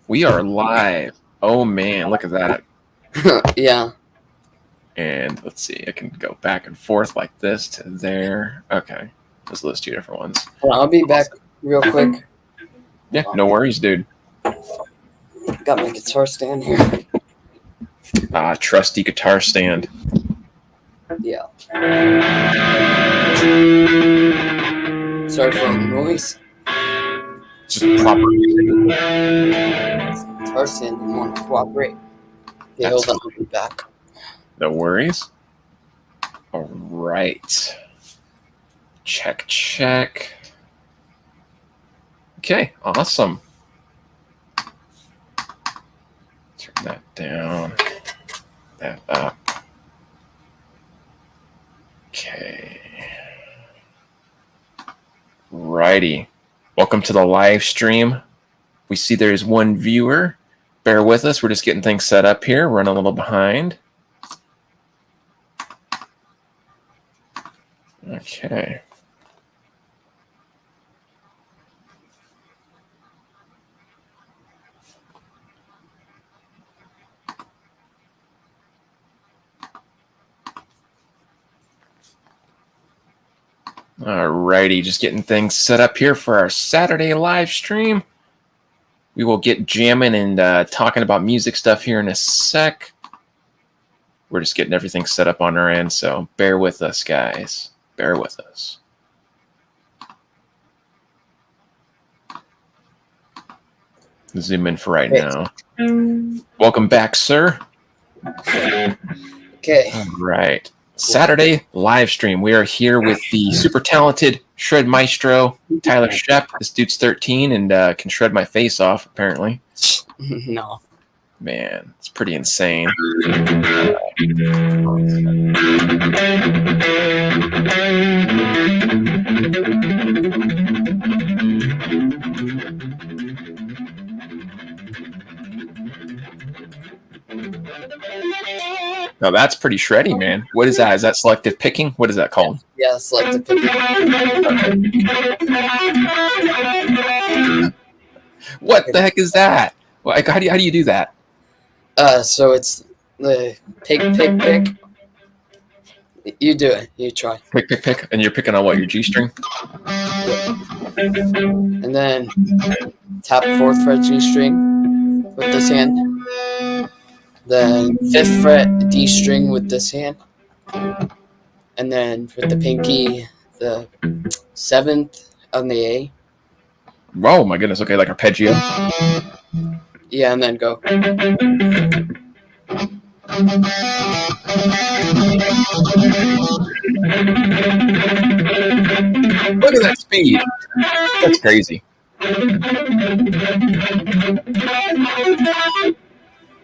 We are live. Oh man, look at that. Yeah. And let's see, I can go back and forth like this to there. Okay. Let's list two different ones. Well, I'll be back real quick. Yeah, no worries, dude. Got my guitar stand here. Trusty guitar stand. Yeah. Sorry for the noise. Just proper music. Guitar stand didn't want to cooperate. Okay, hold on, I'll be back. No worries. All right. Check. Okay, awesome. Turn that down. That up. Okay. Righty. Welcome to the live stream. We see there's one viewer. Bear with us. We're just getting things set up here. Running a little behind. Okay. Alrighty, just getting things set up here for our Saturday live stream. We will get jamming and talking about music stuff here in a sec. We're just getting everything set up on our end, so bear with us, guys. Bear with us. Zoom in for right now. Welcome back, sir. Okay. All right. Saturday live stream. We are here with the super talented shred maestro, Tyler Shep. This dude's 13 and can shred my face off, apparently. No. Man, it's pretty insane. No, that's pretty shreddy, man. What is that? Is that selective picking? What is that called? Yeah, selective picking. What the heck is that? Like, how do you do that? So it's the pick. You do it. You try. Pick. And you're picking on what, your G string? And then tap 4th fret G string with this hand. Then 5th fret D string with this hand. And then with the pinky, the 7th on the A. Oh my goodness. Okay, like arpeggio. Yeah, and then go. Look at that speed. That's crazy.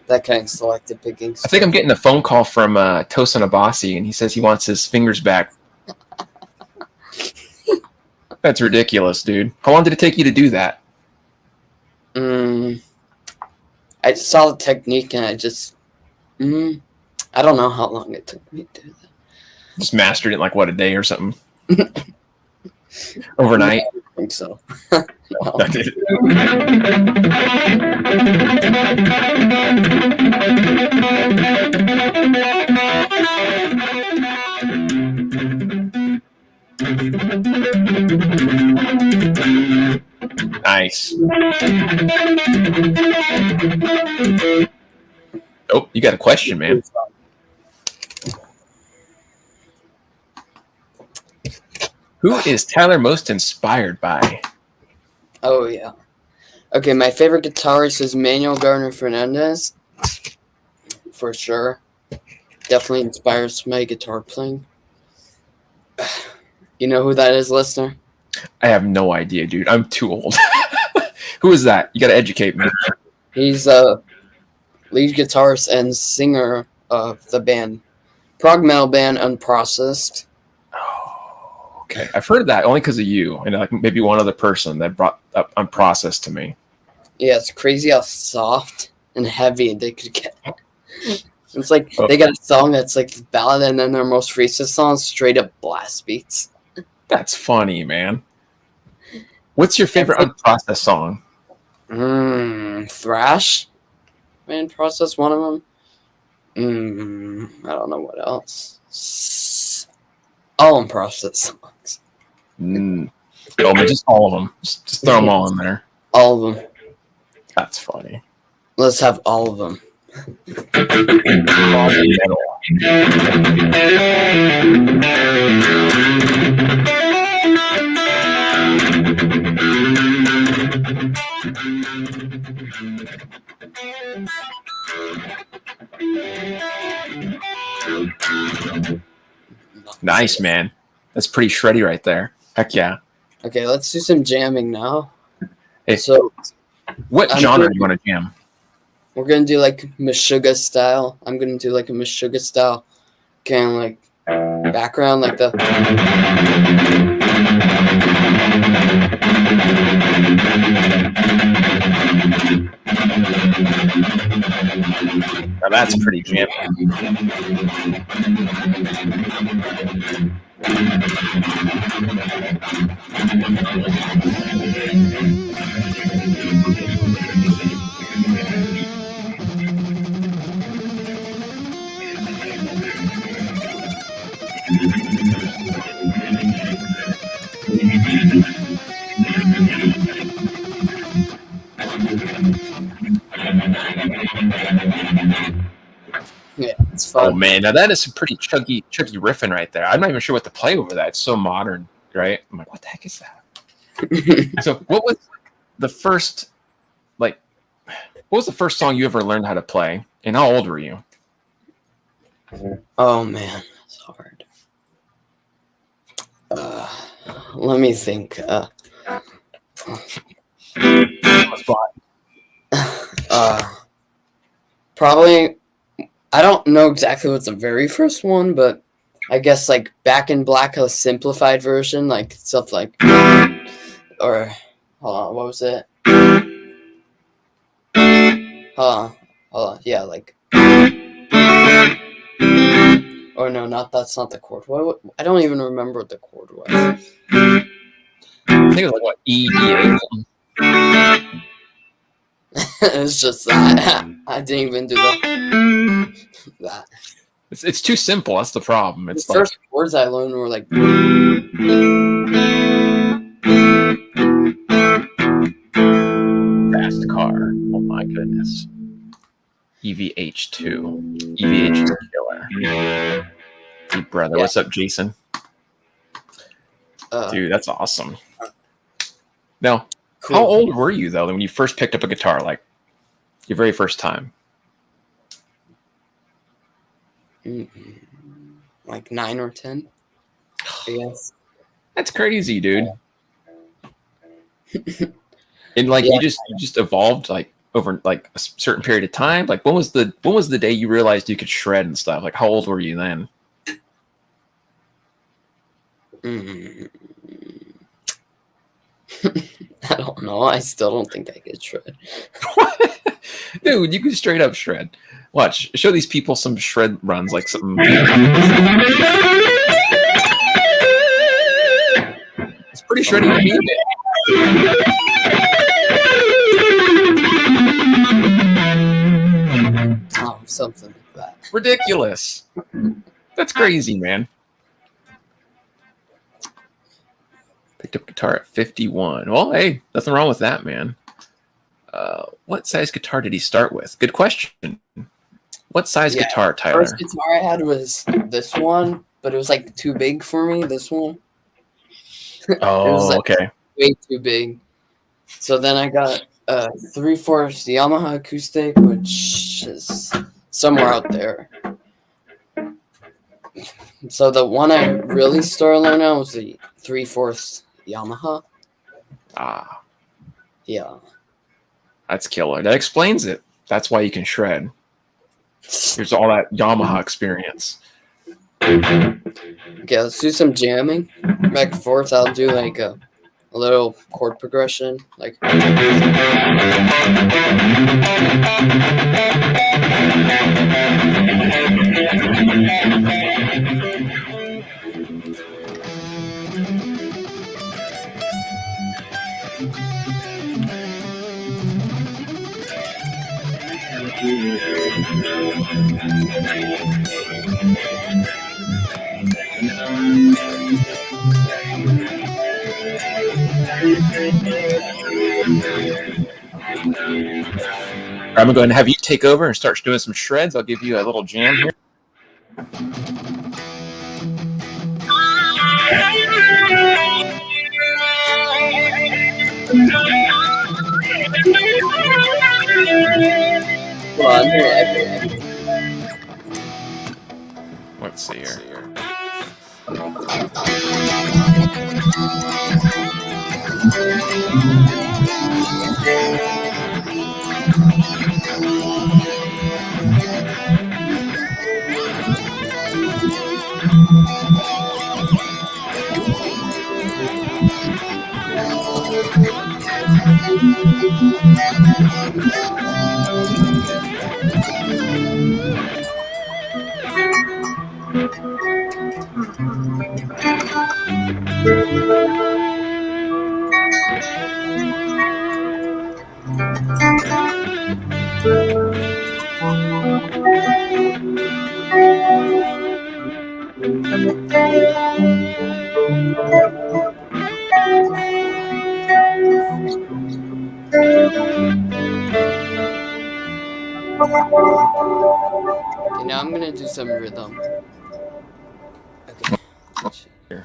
That kind of selective picking. I think I'm getting a phone call from Tosin Abasi, and he says he wants his fingers back. That's ridiculous, dude. How long did it take you to do that? I saw the technique, and I just... I don't know how long it took me to do that. Just mastered it in like, what, a day or something? Overnight? I think so. Nice. Oh, you got a question, man. Who is Tyler most inspired by? Oh, yeah. Okay, my favorite guitarist is Manuel Gardner Fernandez. For sure. Definitely inspires my guitar playing. You know who that is, listener? I have no idea, dude. I'm too old. Who is that? You got to educate me. He's a lead guitarist and singer of the band, prog metal band Unprocessed. Oh, okay. I've heard of that only because of you and like maybe one other person that brought up Unprocessed to me. Yeah, it's crazy how soft and heavy they could get. It's like they got a song that's like this ballad, and then their most recent song is straight up blast beats. That's funny, man. What's your favorite Unprocessed song? Thrash. Man, process one of them. I don't know what else. All in process songs. Oh, but just all of them. Just throw them all in there. All of them. That's funny. Let's have all of them. Nice, man. That's pretty shreddy right there. Heck yeah. Okay, let's do some jamming now. Hey, so, what genre do you want to jam? We're gonna do like Meshuggah style. I'm gonna do like a Meshuggah style, kind of like background, like the. Now that's pretty jammy. Yeah, it's fun. Oh man, now that is some pretty chuggy riffing right there. I'm not even sure what to play over that. It's so modern, right? I'm like, what the heck is that? So, what was the first song you ever learned how to play, and how old were you? Oh man, it's hard. Let me think. Probably. I don't know exactly what's the very first one, but I guess like Back in Black, a simplified version, like stuff like, or hold on, what was it? Hold on, yeah, like, or no, that's not the chord. What? I don't even remember what the chord was. I think it was like what, E, D, A. It's just that I didn't even do that. It's too simple. That's the problem. It's the like first words I learned were like. fast car. Oh my goodness. EVH2. EVH is killer. Deep brother. Yeah. What's up, Jason? Dude, that's awesome. Now, cool. How old were you though when you first picked up a guitar? Like your very first time? Like 9 or 10. I guess. That's crazy, dude. And like you just evolved like over like a certain period of time. Like when was the day you realized you could shred and stuff? Like how old were you then? I don't know. I still don't think I could shred. Dude, you can straight up shred. Watch. Show these people some shred runs, like something. It's pretty shreddy to me. Oh, something like that. Ridiculous. That's crazy, man. Picked up guitar at 51. Well, hey, nothing wrong with that, man. What size guitar did he start with? Good question. What size guitar, Tyler? The first guitar I had was this one, but it was like too big for me, this one. Oh, it was like okay. Way too big. So then I got a 3/4 Yamaha acoustic, which is somewhere out there. So the one I really started learning on was the 3/4 Yamaha. Ah. Yeah. That's killer. That explains it. That's why you can shred. There's all that Yamaha experience. Okay, let's do some jamming. Back and forth. I'll do like a little chord progression. Like. I'm going to go ahead and have you take over and start doing some shreds. I'll give you a little jam here. Let's see here. Okay, now I'm gonna do some rhythm. Okay. Here.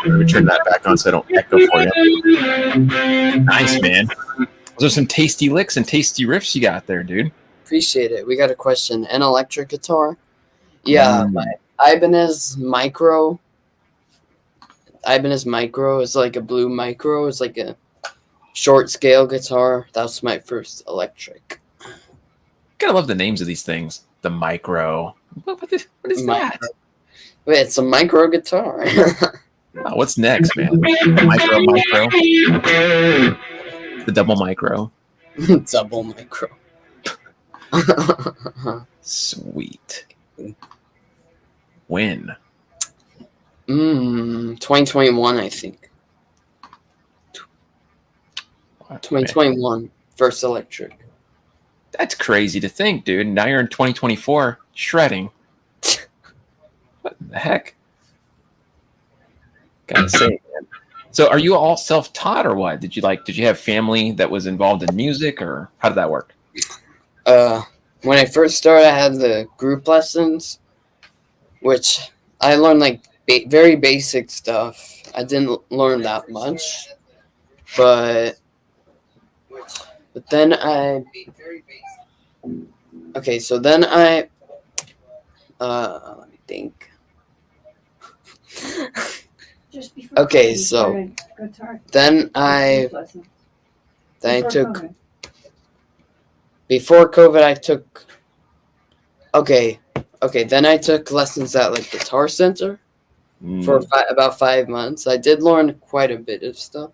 Let me turn that back on so I don't echo for you. Nice, man. Those are some tasty licks and tasty riffs you got there, dude. Appreciate it. We got a question. An electric guitar? Yeah, my Ibanez Micro. Ibanez Micro is like a blue micro. It's like a short scale guitar. That was my first electric. Gotta love the names of these things. The Micro. What is that? Wait, it's a micro guitar. Oh, what's next, man? The micro. The double micro. Double micro. Sweet. When? 2021, I think. 2021, first electric. That's crazy to think, dude. Now you're in 2024 shredding. What the heck? Gotta say, man. So are you all self-taught or what? Did you have family that was involved in music, or how did that work? When I first started, I had the group lessons, which I learned like very basic stuff. I didn't learn that much, but then let me think. Okay, so then I took, before COVID, then I took lessons at like Guitar Center for about 5 months. I did learn quite a bit of stuff,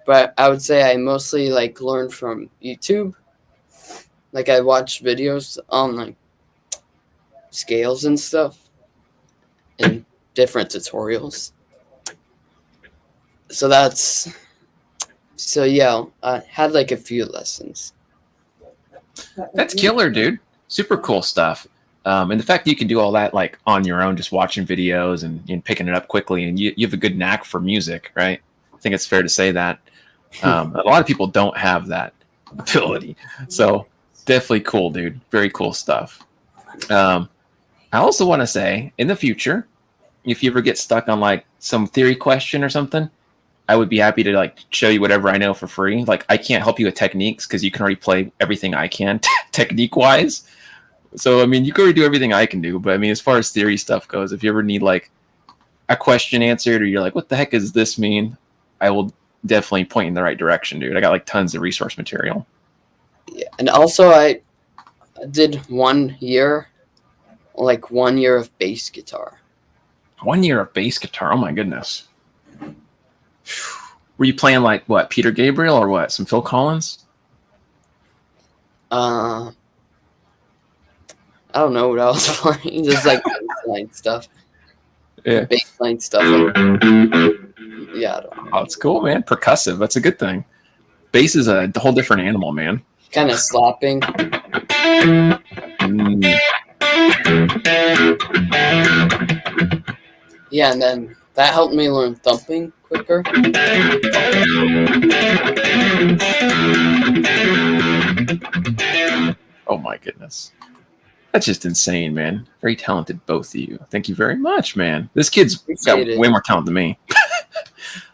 but I would say I mostly like learned from YouTube. Like I watched videos on like scales and stuff and different tutorials. So yeah, I had like a few lessons. That's killer, dude. Super cool stuff. And the fact that you can do all that like on your own, just watching videos and picking it up quickly, and you have a good knack for music, right? think it's fair to say that. A lot of people don't have that ability. So definitely cool, dude. Very cool stuff. I also want to say, in the future, if you ever get stuck on like some theory question or something, I would be happy to like show you whatever I know for free. Like I can't help you with techniques because you can already play everything I can technique wise. So I mean, you can already do everything I can do. But I mean, as far as theory stuff goes, if you ever need like a question answered or you're like, what the heck does this mean? I will definitely point in the right direction, dude. I got like tons of resource material. Yeah, and also I did 1 year, like 1 year of bass guitar. 1 year of bass guitar. Oh my goodness. Were you playing like what, Peter Gabriel or what? Some Phil Collins? I don't know what I was playing. Just like bassline stuff. Yeah. Bassline stuff. Yeah, I don't know. Oh, it's cool, man. Percussive. That's a good thing. Bass is a whole different animal, man. Kind of slapping. Yeah, and then that helped me learn thumping quicker. Oh my goodness. That's just insane, man. Very talented, both of you. Thank you very much, man. This kid's got way more talent than me.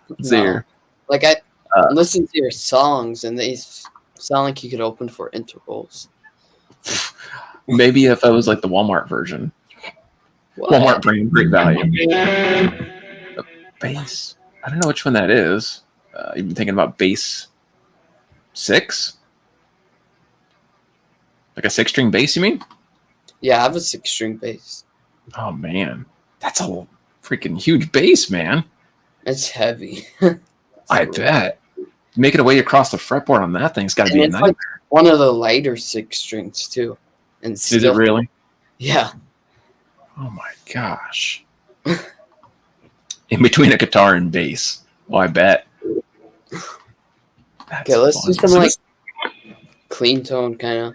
Let's see here. Like I listen to your songs and they sound like you could open for intervals. Maybe if I was like the Walmart version. What? Walmart brand, great value. The bass. I don't know which one that is. You've been thinking about bass 6? Like a 6-string bass, you mean? Yeah, I have a 6-string bass. Oh man, that's a freaking huge bass, man. It's heavy. I bet. Making a way across the fretboard on that thing's got to be a nightmare. Like one of the lighter 6 strings too. And still, is it really? Yeah. Oh my gosh. In between a guitar and bass. Well, I bet. Okay, let's do some like clean tone kind of.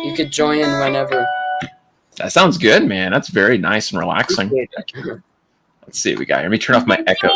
You could join in whenever. That sounds good, man. That's very nice and relaxing. Let's see what we got here. Let me turn off my echo.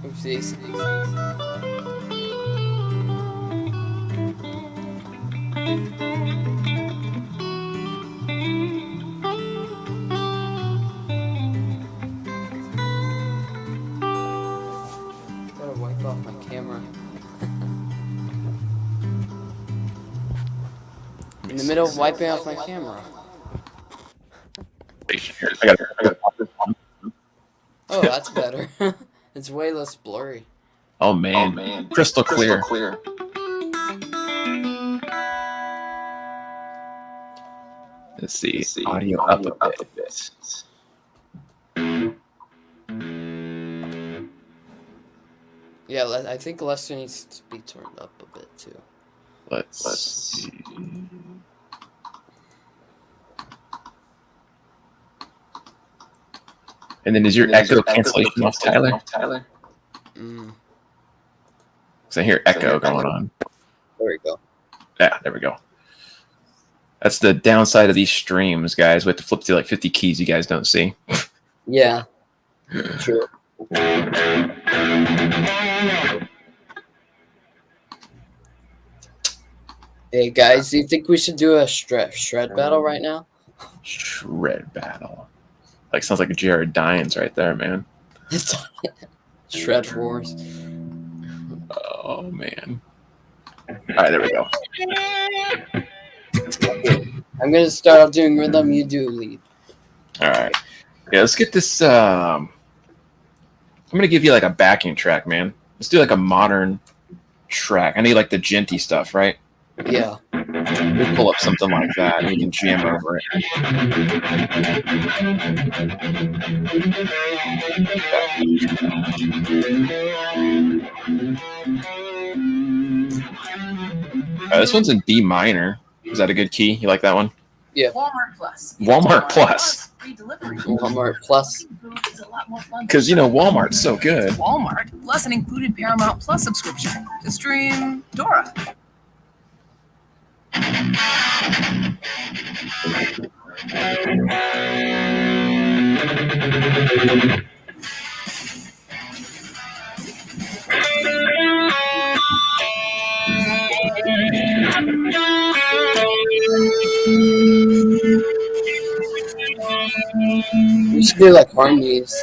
Oopsies. Gotta wipe off my camera. In the middle of wiping off my camera. I gotta pop this one. Oh, that's better. It's way less blurry. Oh man, crystal clear. Let's see. Audio up a bit. Yeah, I think Lester needs to be turned up a bit too. Let's see. And then is your echo cancellation off, Tyler? Mm, Because I hear echo going on. there we go. Yeah, there we go. That's the downside of these streams, guys. We have to flip through like 50 keys you guys don't see. Yeah. True. Hey guys, do you think we should do a shred battle right now? Shred battle. Like sounds like a Jared Dines right there, man. Shred Wars. Oh man. All right, there we go. I'm gonna start off doing rhythm. You do lead. All right. Yeah, let's get this. I'm gonna give you like a backing track, man. Let's do like a modern track. I need like the genty stuff, right? Yeah. We'll pull up something like that and you can jam over it. This one's in D minor. Is that a good key? You like that one? Yeah. Walmart Plus. Walmart Plus. Free delivery. Walmart Plus. Is a lot more fun. Because, you know, Walmart's so good. Walmart Plus an included Paramount Plus subscription to stream Dora. We should do like harmonies.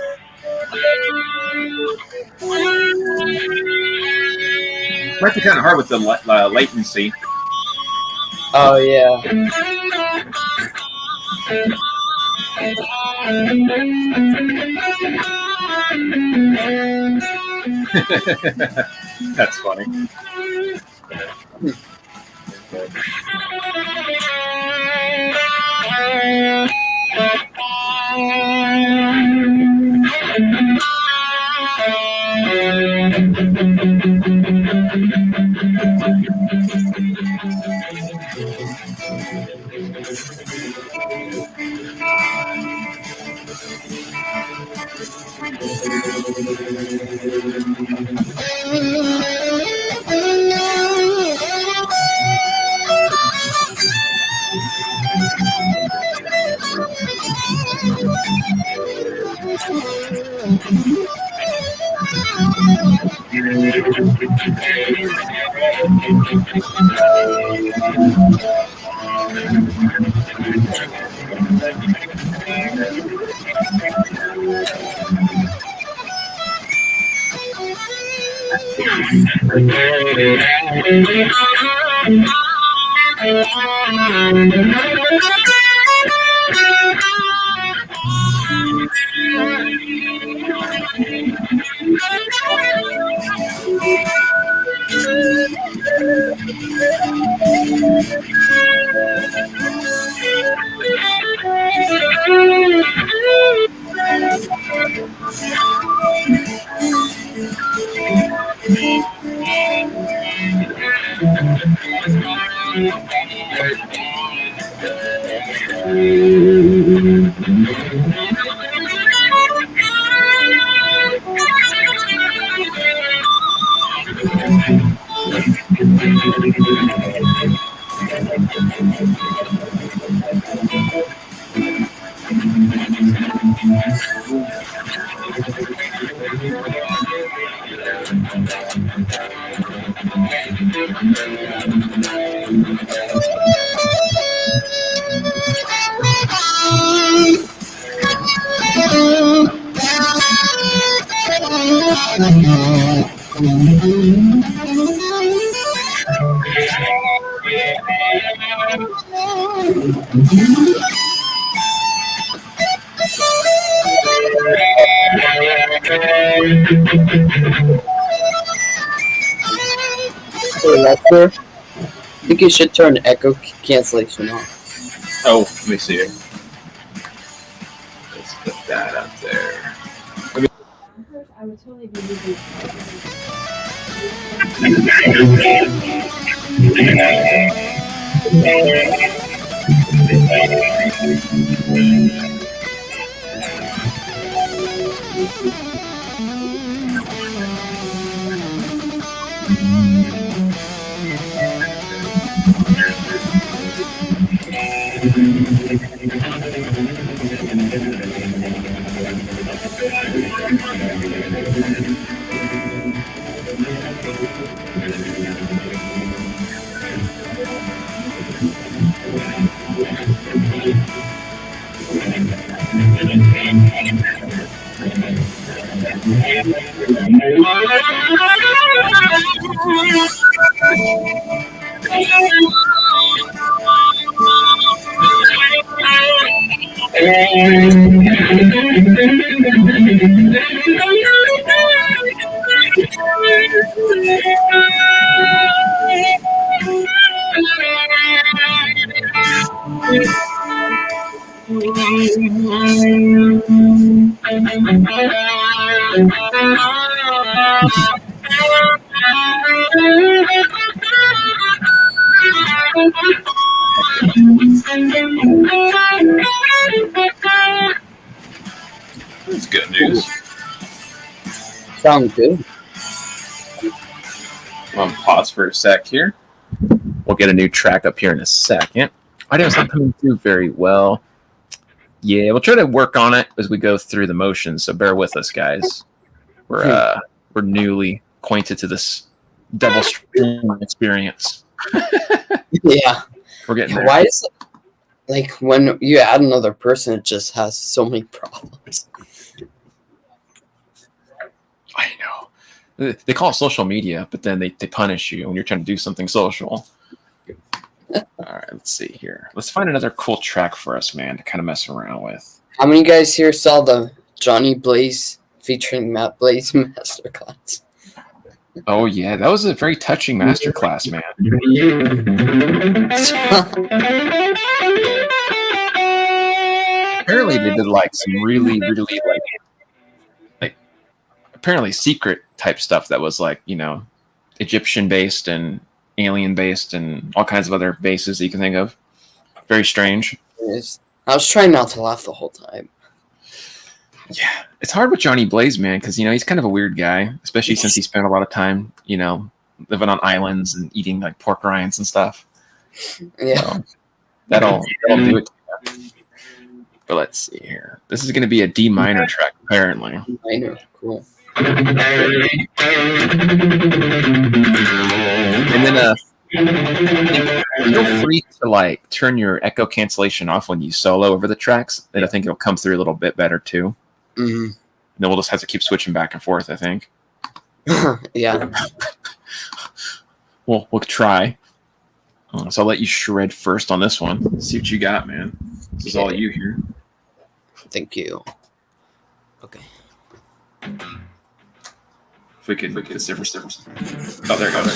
Might be kind of hard with the latency. Oh yeah. That's funny. Hey Lester, I think you should turn echo cancellation off. Oh, let me see it. Let's put that up there. I would totally be using That's good news. Sounds good. I'm gonna pause for a sec here. We'll get a new track up here in a second. Audio's not coming through very well. Yeah, we'll try to work on it as we go through the motions. So bear with us, guys. We're newly acquainted to this double stream experience. Yeah. We're getting there. Why is it like when you add another person, it just has so many problems? I know. They call it social media, but then they punish you when you're trying to do something social. All right, let's see here. Let's find another cool track for us, man, to kind of mess around with. How many guys here saw the Johnny Blaze featuring Matt Blaze masterclass? Oh, yeah, that was a very touching masterclass, man. Apparently, they did like some really, really like apparently secret type stuff that was like, you know, Egyptian based and alien based and all kinds of other bases that you can think of. Very strange. I was trying not to laugh the whole time. Yeah, it's hard with Johnny Blaze, man, because, you know, he's kind of a weird guy, especially since he spent a lot of time, you know, living on islands and eating like pork rinds and stuff. Yeah. So that'll do it. But let's see here. This is going to be a D minor track, apparently. Minor, cool. And then feel free to like turn your echo cancellation off when you solo over the tracks, and I think it'll come through a little bit better too. Mm-hmm. And then we'll just have to keep switching back and forth, I think. Yeah. We'll try. So I'll let you shred first on this one. Let's see what you got, man. This is all you here. Thank you. Okay. If we could get a silver. Oh, there it goes.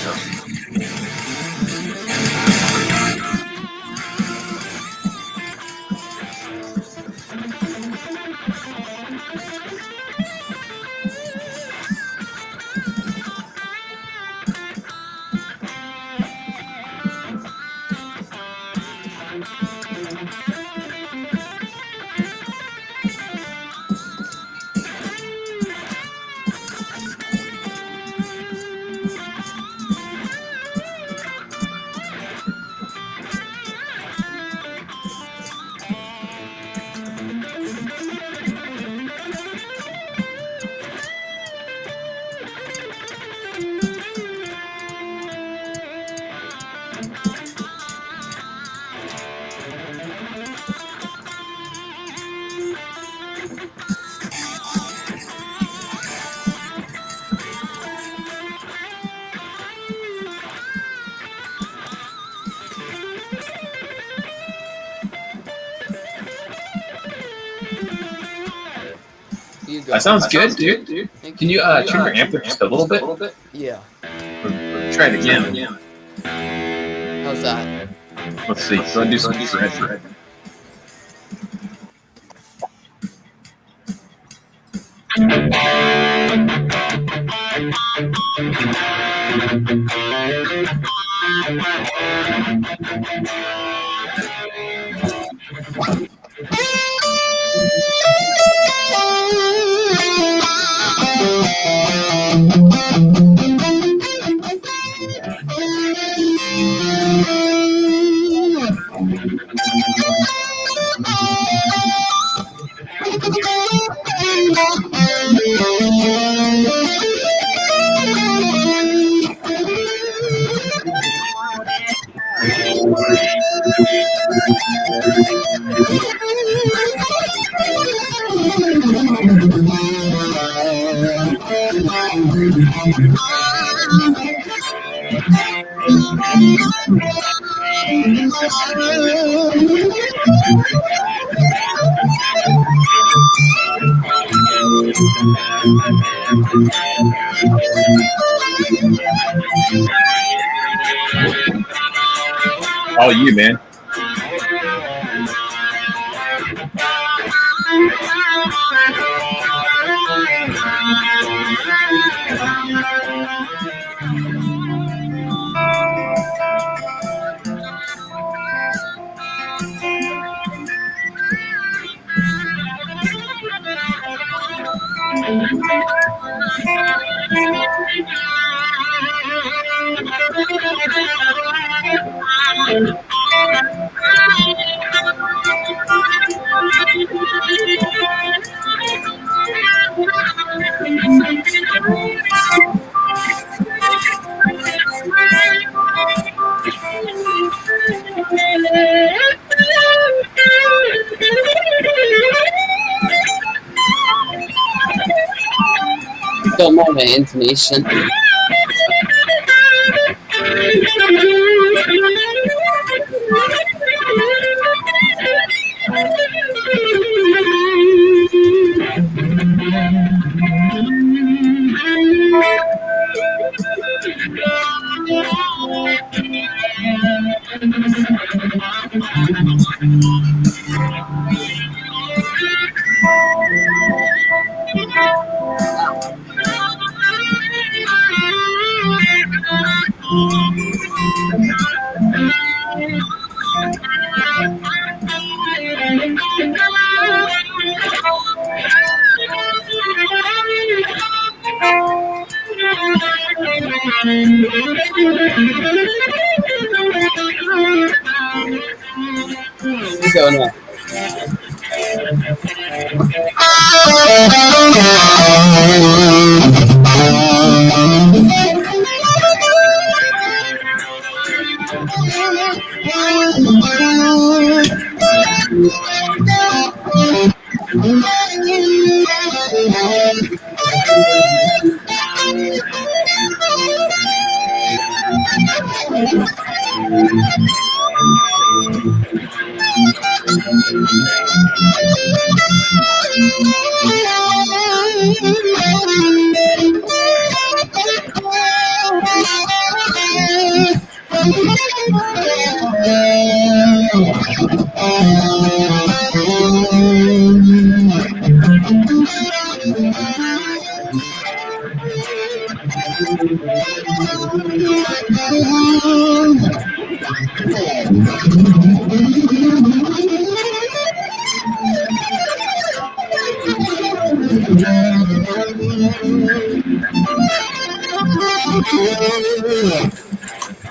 That sounds good, dude. Can you turn your amp just a little bit? Yeah. Try it again. How's that? Let's see. Go and do some shred. All you, man. Don't mind my intonation. Go now.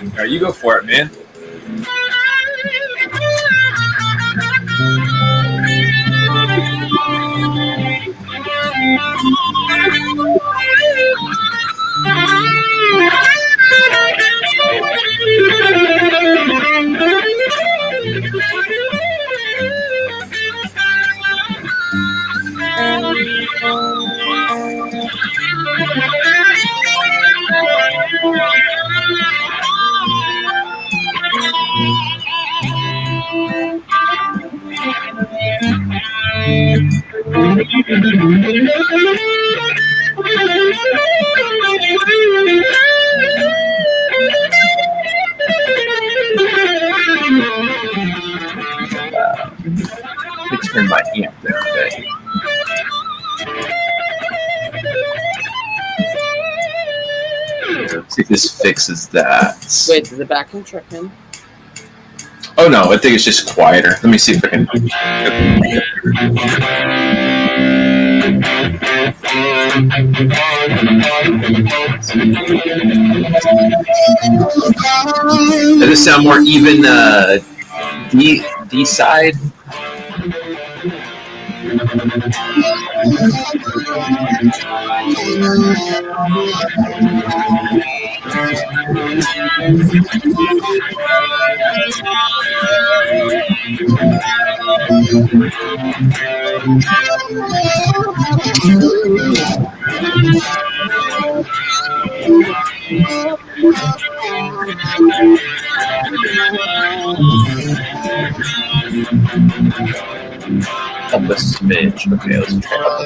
All right, you go for it, man. Let's turn my amp there a bit. See if this fixes that. Wait, did the backing track in? Oh no, I think it's just quieter. Let me see if I can. Does it sound more even D side? Up a smidge. Okay, let's try up a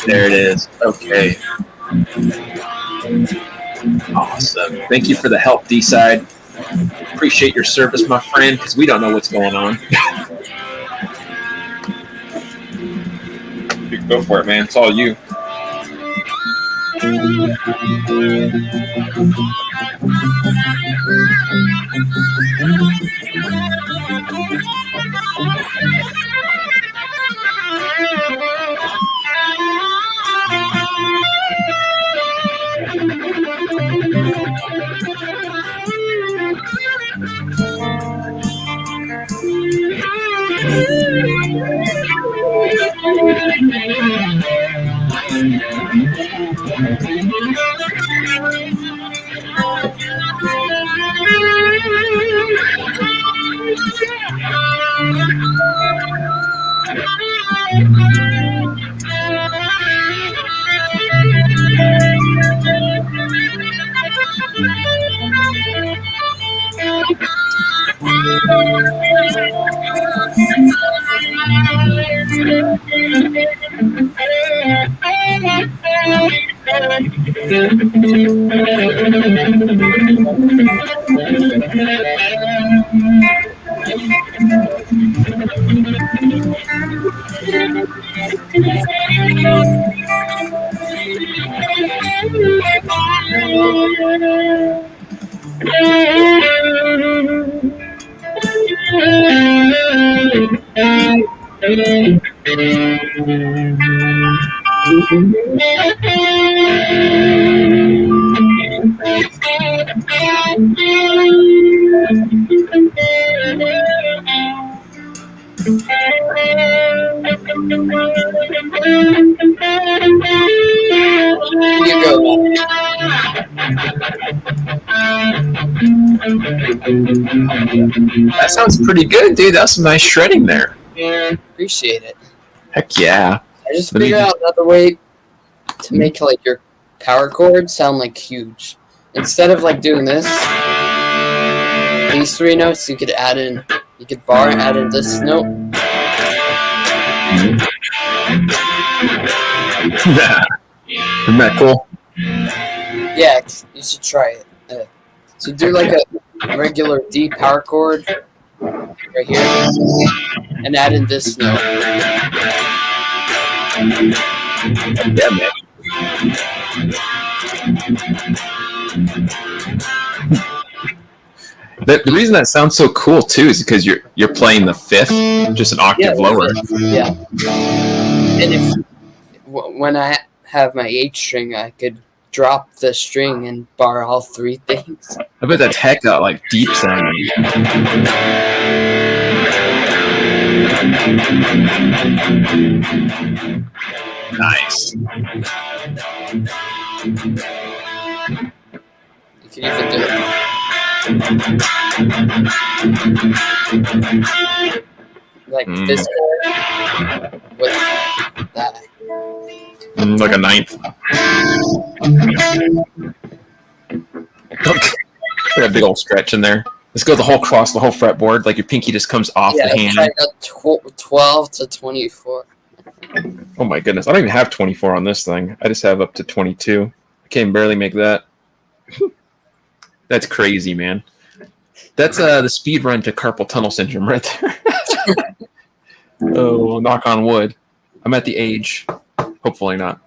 There it is. Okay. Awesome. Thank you for the help, D-Side. Appreciate your service, my friend, because we don't know what's going on. Go for it, man. It's all you. You go. That sounds pretty good, dude. That's some nice shredding there. Appreciate it. Heck yeah. I just Let me figured out another way to make like your power chord sound like huge. Instead of like doing this, these three notes, you could add in, you could bar add in this note. Isn't that cool? Yeah, you should try it. So do like a regular D power chord right here, and add in this note. Yeah, man. The reason that sounds so cool too is because you're playing the fifth, just an octave lower. Yeah. And if when I have my H string, I could drop the string and bar all three things. I bet that's heck out like deep sounding. Nice. You could even do it like this with that. Like a ninth. Okay. Got a big old stretch in there. Let's go the whole cross, the whole fretboard. Like your pinky just comes off the hand. Yeah, try 12 to 24. Oh my goodness. I don't even have 24 on this thing. I just have up to 22. I can barely make that. That's crazy, man. That's the speed run to carpal tunnel syndrome right there. Oh, knock on wood. I'm at the age. Hopefully not.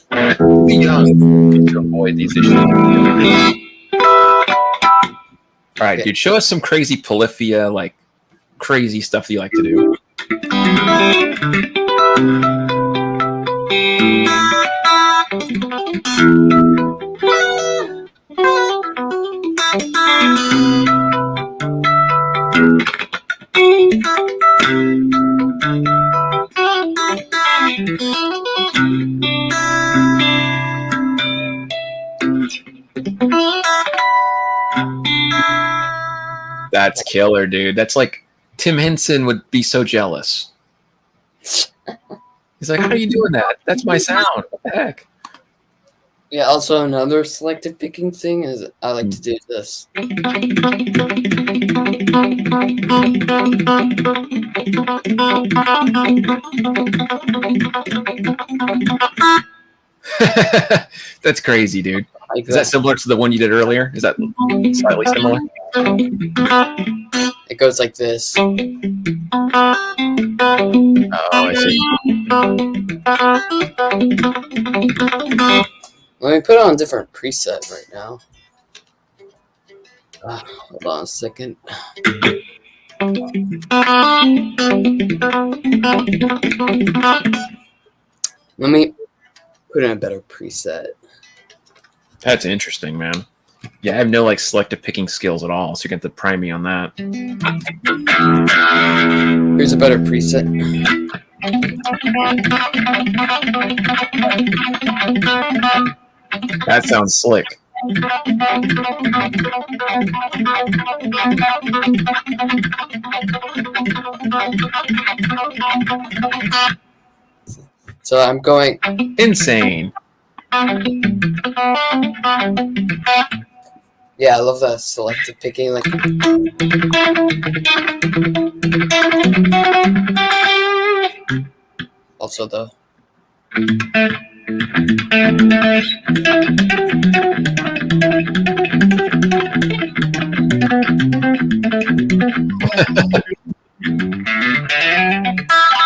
Be young to avoid these issues. All right, dude. Show us some crazy polyphia, like crazy stuff that you like to do. That's killer, dude. That's like Tim Henson would be so jealous. He's like, how are you doing that? That's my sound. What the heck? Yeah, also another selective picking thing is I like to do this. That's crazy, dude. Like Is that similar to the one you did earlier? Is that slightly similar? It goes like this. Oh, I see. Let me put on a different preset right now. Hold on a second. Let me put in a better preset. That's interesting, man. Yeah, I have no like selective picking skills at all, so you're going to have to prime me on that. Here's a better preset. That sounds slick. So I'm going insane. Yeah, I love that selective picking. Like, also the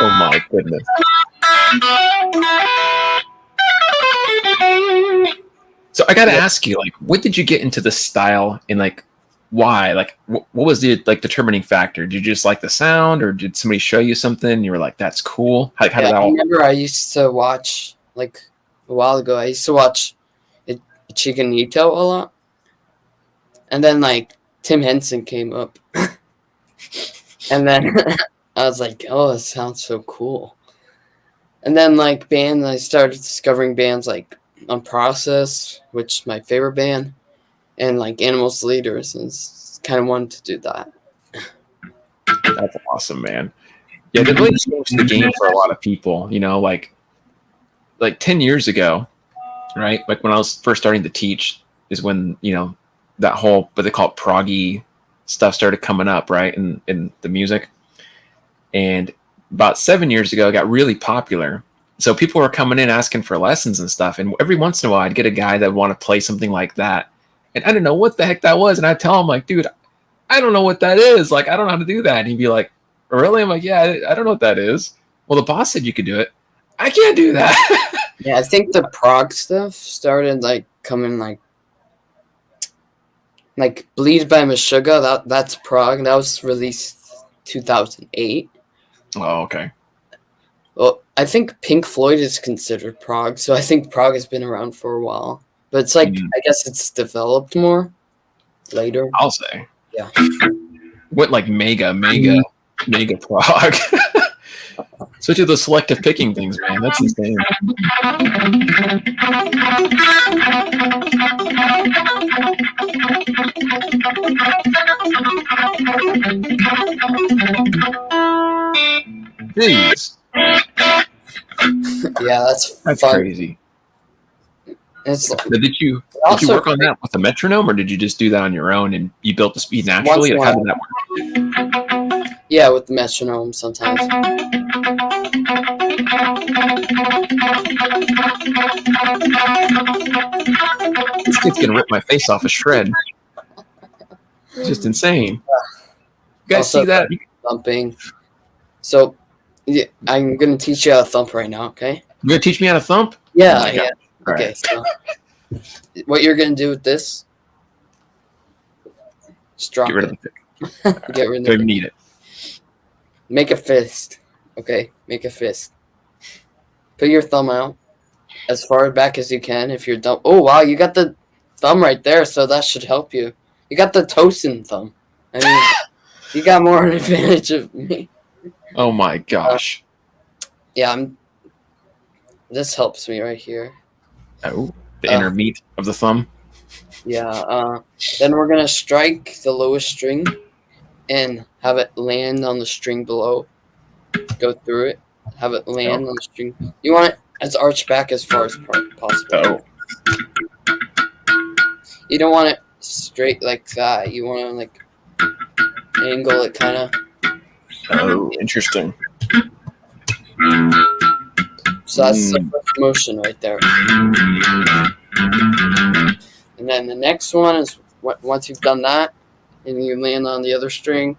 oh my goodness. So I got to ask you, like, what did you get into the style and like why? Like, what was the like determining factor? Did you just like the sound, or did somebody show you something and you were like, that's cool? How did that I all? remember I used to watch, like, a while ago, I used to watch Chicanito a lot. And then, like, Tim Henson came up. And then I was like, oh, it sounds so cool. And then, like, bands, I started discovering bands like Unprocessed, which is my favorite band, and like Animals Leaders, and kind of wanted to do that. That's awesome, man. Yeah, that really changed the game for a lot of people. You know, like 10 years ago, right? Like when I was first starting to teach, is when that whole what they call it proggy stuff started coming up, right? In the music, and about 7 years ago, it got really popular. So people were coming in asking for lessons and stuff. And every once in a while, I'd get a guy that would want to play something like that. And I didn't know what the heck that was. And I'd tell him, like, dude, I don't know what that is. Like, I don't know how to do that. And he'd be like, really? I'm like, yeah, I don't know what that is. Well, the boss said you could do it. I can't do that. Yeah, I think the prog stuff started, like, coming, like Bleed by Meshuggah. That's prog. That was released 2008. Oh, okay. Well, I think Pink Floyd is considered prog, so I think prog has been around for a while. But it's like, I guess it's developed more later. I'll say. Yeah. Went like mega prog. So to the selective picking things, man. That's insane. Jeez. Yeah, that's fun. Crazy. Did you work on that with a metronome, or did you just do that on your own and you built the speed naturally? Like, how did that work? Yeah, with the metronome sometimes. This kid's gonna rip my face off a shred. It's just insane. You guys also, see that? Thumping. So, yeah, I'm gonna teach you how to thump right now. Okay. You're gonna teach me how to thump? Yeah. Oh Yeah. Okay. Right. So, what you're gonna do with this? Just drop Get rid of it. the pick. Get rid of Don't it. even need it. Make a fist. Okay, make a fist. Put your thumb out as far back as you can if you're done. Oh, wow, you got the thumb right there, so that should help you. You got the Tosin thumb. I mean, you got more advantage of me. Oh my gosh. Yeah, this helps me right here. Oh, the inner meat of the thumb. Yeah, then we're going to strike the lowest string, and have it land on the string below. Go through it. Have it land Oh. on the string. You want it as arched back as far as possible. Oh. You don't want it straight like that. You want to like angle it kind of. Oh, interesting. So that's the first motion right there. And then the next one is once you've done that and you land on the other string,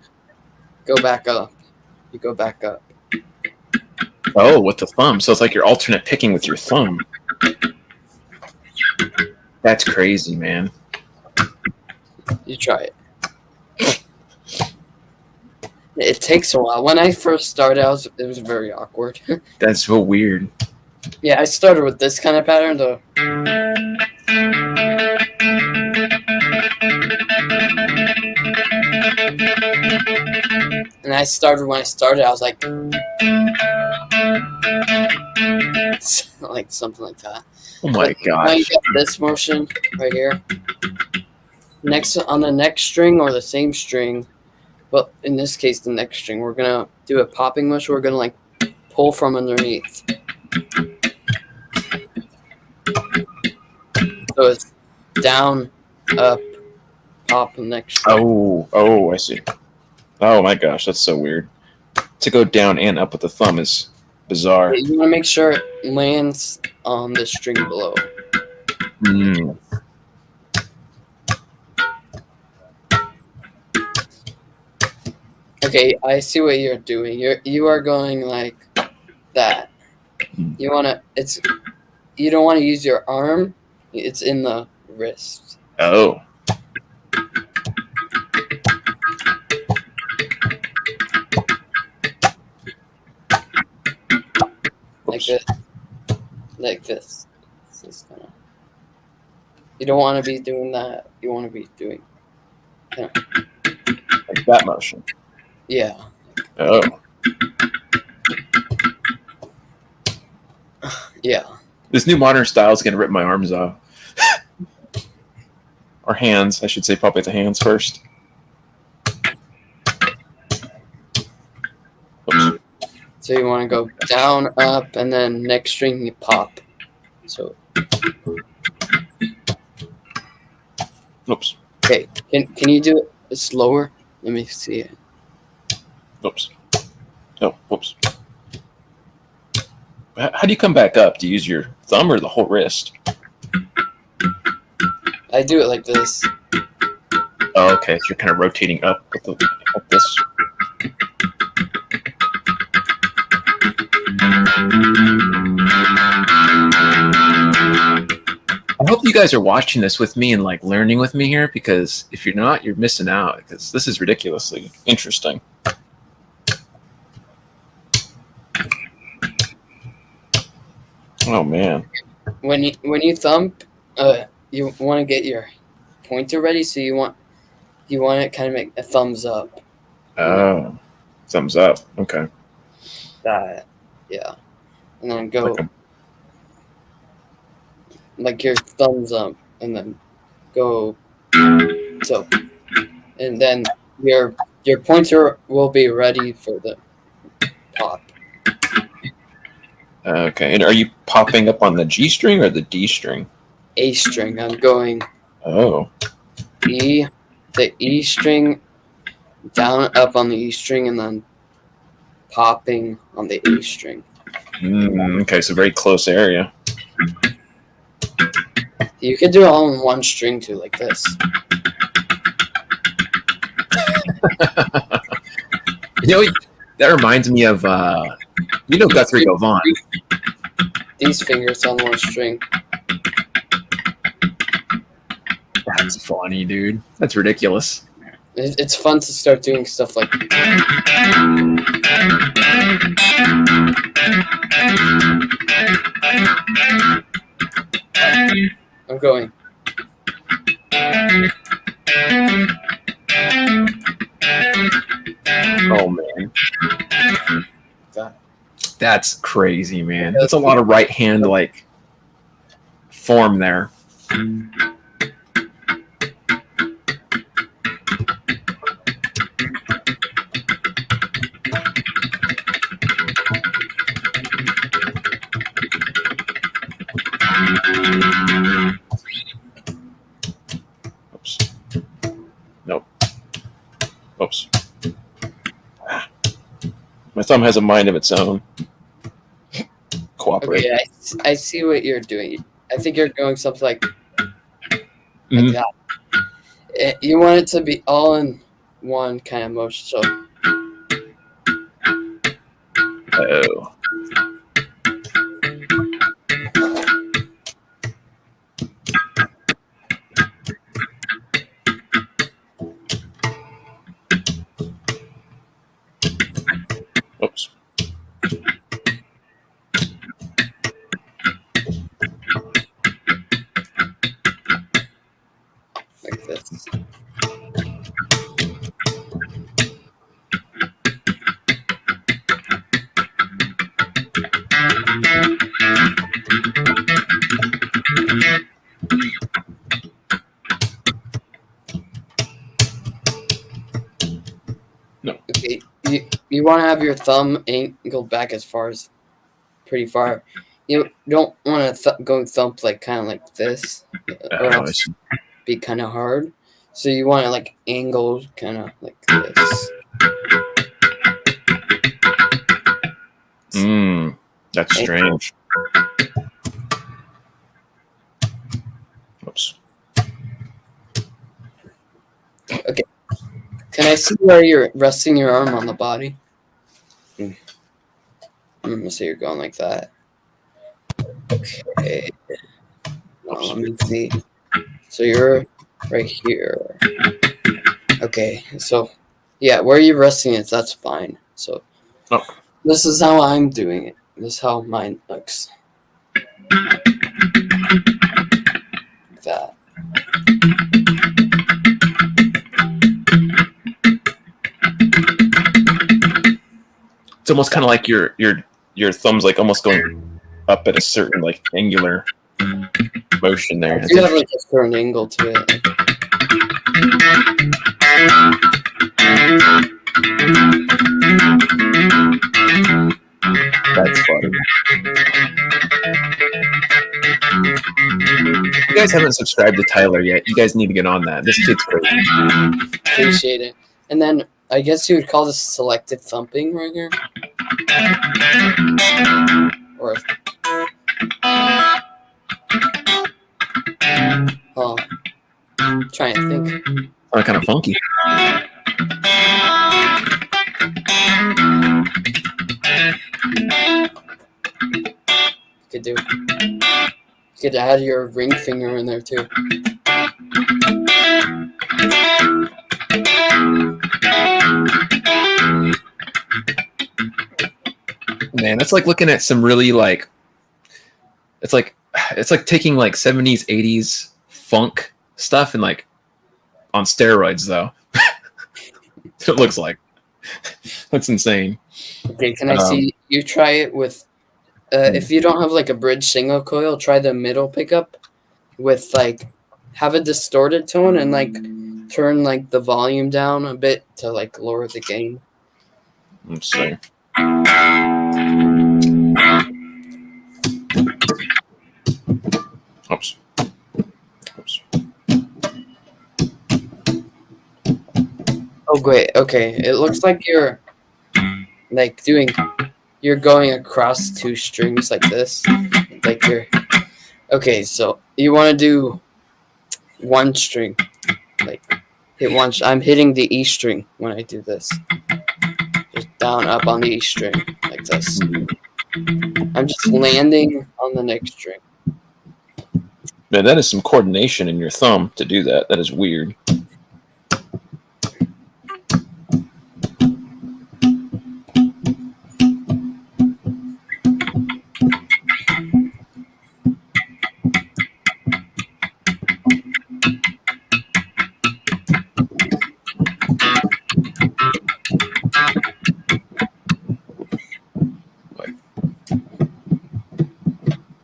go back up. You go back up. Oh, with the thumb. So it's like you're alternate picking with your thumb. That's crazy, man. You try it. It takes a while. When I first started, it was very awkward. That's so weird. Yeah, I started with this kind of pattern though. And when I started, I was like something like that. Oh my Now you gosh. got this motion right here. Next on the next string or the same string, but in this case the next string, we're gonna do a popping motion. We're gonna like pull from underneath. So it's down, up, pop the next string. Oh, I see. Oh my gosh, that's so weird. To go down and up with the thumb is bizarre. You want to make sure it lands on the string below. Mm. Okay, I see what you're doing. You are going like that. You don't want to use your arm. It's in the wrist. Oh. Like this. Like this. You don't want to be doing that. You want to be doing. Like that motion. Yeah. Oh. Yeah. This new modern style is gonna rip my arms off. Or hands, I should say, probably the hands first. Oops. So you want to go down, up, and then next string you pop. So. Oops. Okay. Can you do it slower? Let me see it. Oops. Oh, whoops. How do you come back up? Do you use your thumb or the whole wrist? I do it like this. Oh, okay. So you're kind of rotating up with like this. I hope you guys are watching this with me and like learning with me here, because if you're not, you're missing out, because this is ridiculously interesting. Oh man. When you thump, you want to get your pointer ready, so you want it kind of make a thumbs up. Oh, thumbs up. Okay. That, yeah, and then go like your thumbs up, and then go so, and then your pointer will be ready for the pop. Okay. And are you popping up on the G string or the D string? A string. I'm going Oh. the E string, down up on the E string, and then popping on the A string. Okay, so very close area. You could do it all in one string too, like this. That reminds me of Guthrie Govan. These fingers on one string. That's funny, dude. That's ridiculous. It's fun to start doing stuff like. I'm going. Oh man. That's crazy, man. That's a lot of right hand like form there. Oops. Nope. Oops. My thumb has a mind of its own. Cooperate. Okay, I see what you're doing. I think you're going something like Mhm. that. You want it to be all in one kind of motion. So Oh. Oops. like this. No. Okay, you want to have your thumb angled back as far as pretty far. You don't want to go thump like kind of like this, or I else see. be kind of hard. So you want to like angle kind of like this. That's strange. Oops. Can I see where you're resting your arm on the body? I'm gonna say you're going like that. Okay. Now, let me see. So you're right here. Okay. So yeah, where you're resting it, that's fine. So Oh. this is how I'm doing it. This is how mine looks. Like that. It's almost kind of like your thumb's like almost going up at a certain like angular motion there. You have like a certain angle to it. That's funny. If you guys haven't subscribed to Tyler yet, you guys need to get on that. This kid's crazy. Appreciate it. And then I guess you would call this selective thumping right here. Or oh, I'm trying to think. Oh, kind of funky. You could add your ring finger in there too. Man, that's like looking at some really like it's like taking like 70s, 80s funk stuff and like on steroids though. It looks like. That's insane. Okay, can I see you try it with if you don't have like a bridge single coil, try the middle pickup with like have a distorted tone and like turn like the volume down a bit to like lower the gain. Let's see. Oops. Oops. Oh great, okay. It looks like you're like you're going across two strings like this. Like you're okay, so you want to do one string. Like hit one I'm hitting the E string when I do this. Just down up on the E string like this. I'm just landing on the next string. Man, that is some coordination in your thumb to do that. That is weird.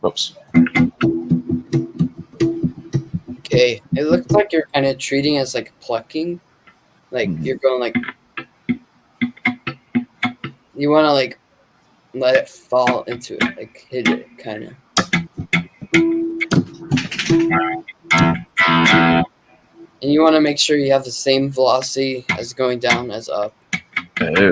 Oops. Okay, it looks like you're kind of treating it as like plucking. Like you're going like you want to like let it fall into it, like hit it kind of. And you want to make sure you have the same velocity as going down as up. Oh.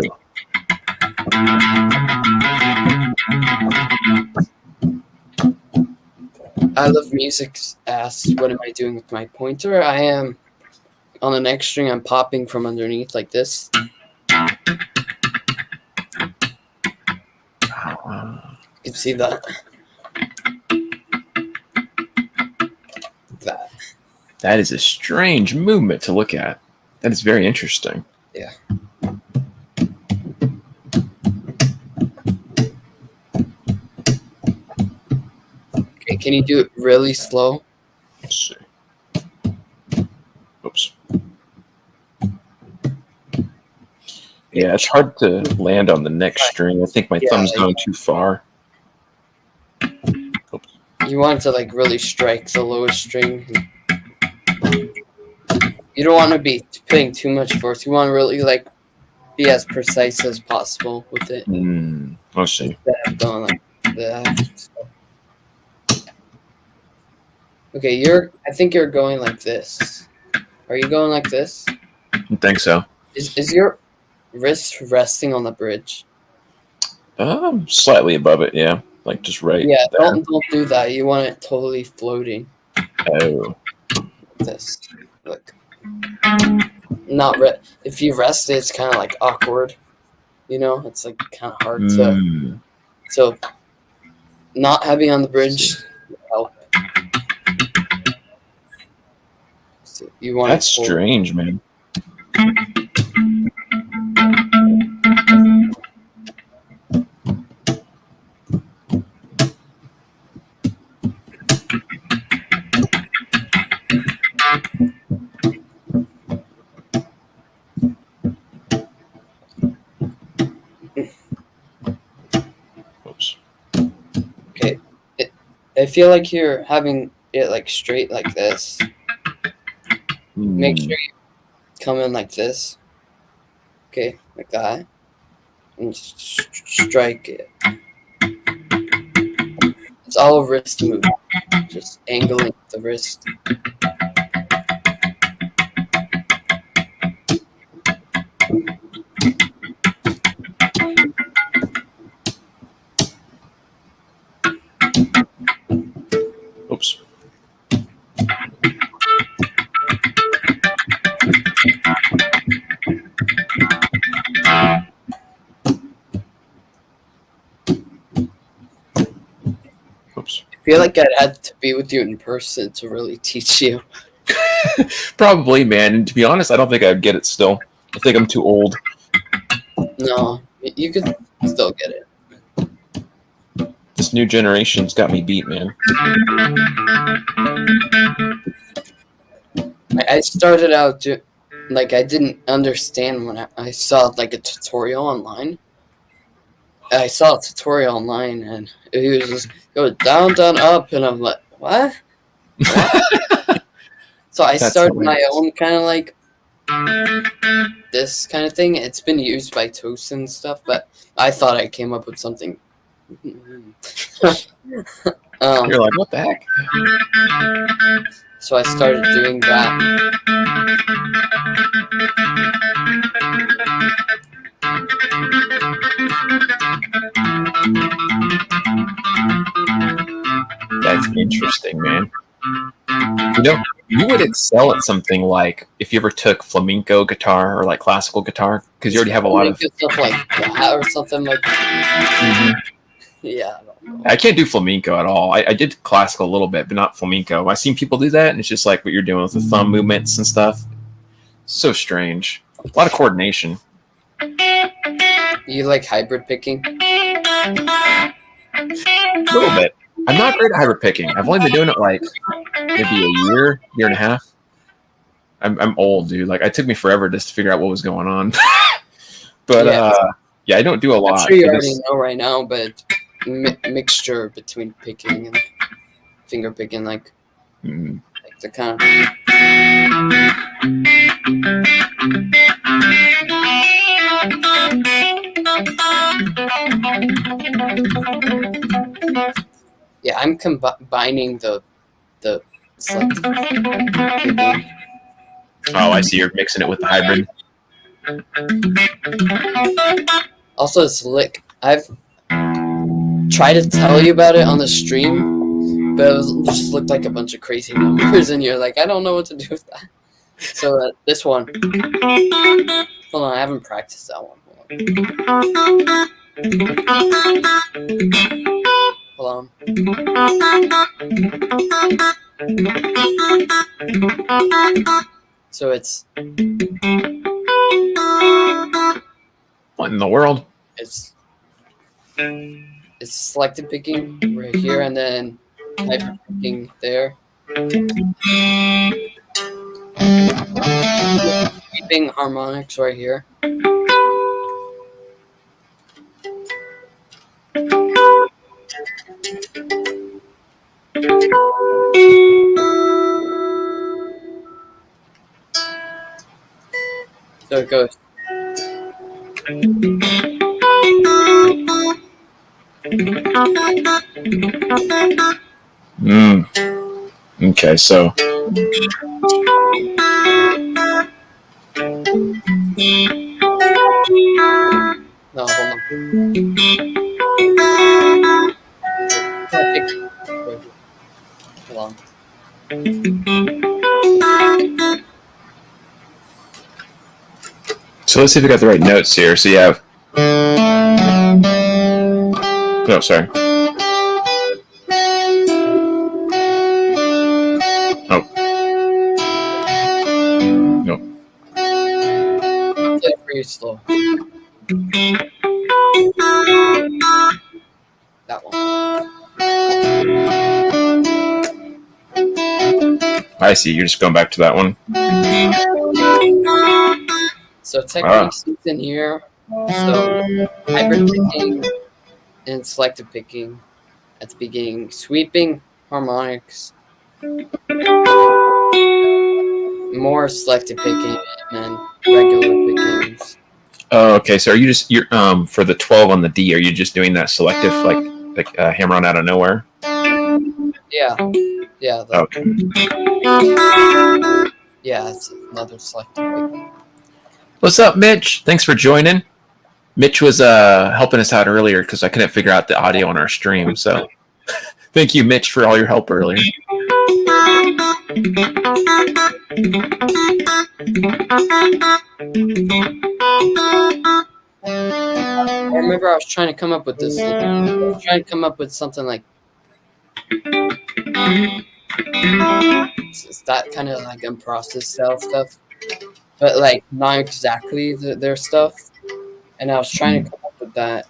I love music asks, what am I doing with my pointer? I am on the next string, I'm popping from underneath like this. You can see that. That. That is a strange movement to look at. That is very interesting. Yeah. Okay, can you do it really slow? Let's see. Oops. Yeah, it's hard to land on the next string. I think my thumb's going too far. Oops. You want to like really strike the lowest string. You don't want to be putting too much force. You want to really like be as precise as possible with it. Let's see. Instead of going like that. Okay, I think you're going like this. Are you going like this? I think so. Is your wrist resting on the bridge? Slightly above it, yeah. Like just right. Yeah, there. don't do that. You want it totally floating. Oh. This. Look. If you rest it, it's kind of like awkward. You know, it's like kind of hard to. So, not having on the bridge will help. So you want That's strange, man. Oops. Okay, I feel like you're having it like straight like this. Make sure you come in like this. Okay, like that. And strike it. It's all wrist move. Just angling the wrist. Oops. Oops. I feel like I'd had to be with you in person to really teach you. Probably, man. And to be honest, I don't think I'd get it still. I think I'm too old. No, you could still get it. This new generation's got me beat, man. I started out like I didn't understand when I saw like a tutorial online. I saw a tutorial online and it was just go down, down, up, and I'm like, what? So I started my own kind of like this kind of thing. It's been used by Toast and stuff, but I thought I came up with something. You're like, what the heck? So I started doing that. That's interesting, man. You know, you would excel at something like if you ever took flamenco guitar or like classical guitar, because you already have a lot of stuff like that or something like that. Yeah. I can't do flamenco at all. I did classical a little bit, but not flamenco. I've seen people do that, and it's just like what you're doing with the thumb movements and stuff. So strange. A lot of coordination. You like hybrid picking? A little bit. I'm not great at hybrid picking. I've only been doing it like maybe a year and a half. I'm old, dude. Like it took me forever just to figure out what was going on. But yeah, I don't do a lot. I'm sure you already know right now, but mixture between picking and finger picking, like the kind of. Yeah, I'm combining the selective picking. Oh, I see. You're mixing it with the hybrid. Also, it's lick. I've tried to tell you about it on the stream, but it just looked like a bunch of crazy numbers, and you're like, I don't know what to do with that. So this one. Hold on, I haven't practiced that one. Hold on. So it's What in the world? it's selective picking right here, and then hyper picking there. Sweeping harmonics right here. So it goes. Okay, so No, hold on. so let's see if we got the right notes here. So you have. No, sorry. Oh. No. Play it pretty slow. That one. I see. You're just going back to that one. So techniques in here. So hybrid picking and selective picking at the beginning. Sweeping harmonics. More selective picking and then regular pickings. Oh, okay. So you're for the 12 on the D? Are you just doing that selective, like hammer on out of nowhere? Yeah. Okay. Yeah, it's another selective picking. What's up, Mitch? Thanks for joining. Mitch was helping us out earlier because I couldn't figure out the audio on our stream. So thank you, Mitch, for all your help earlier. I remember I was trying to come up with this. I was trying to come up with something like it's that kind of like unprocessed style stuff, but like not exactly their stuff. And I was trying to come up with that.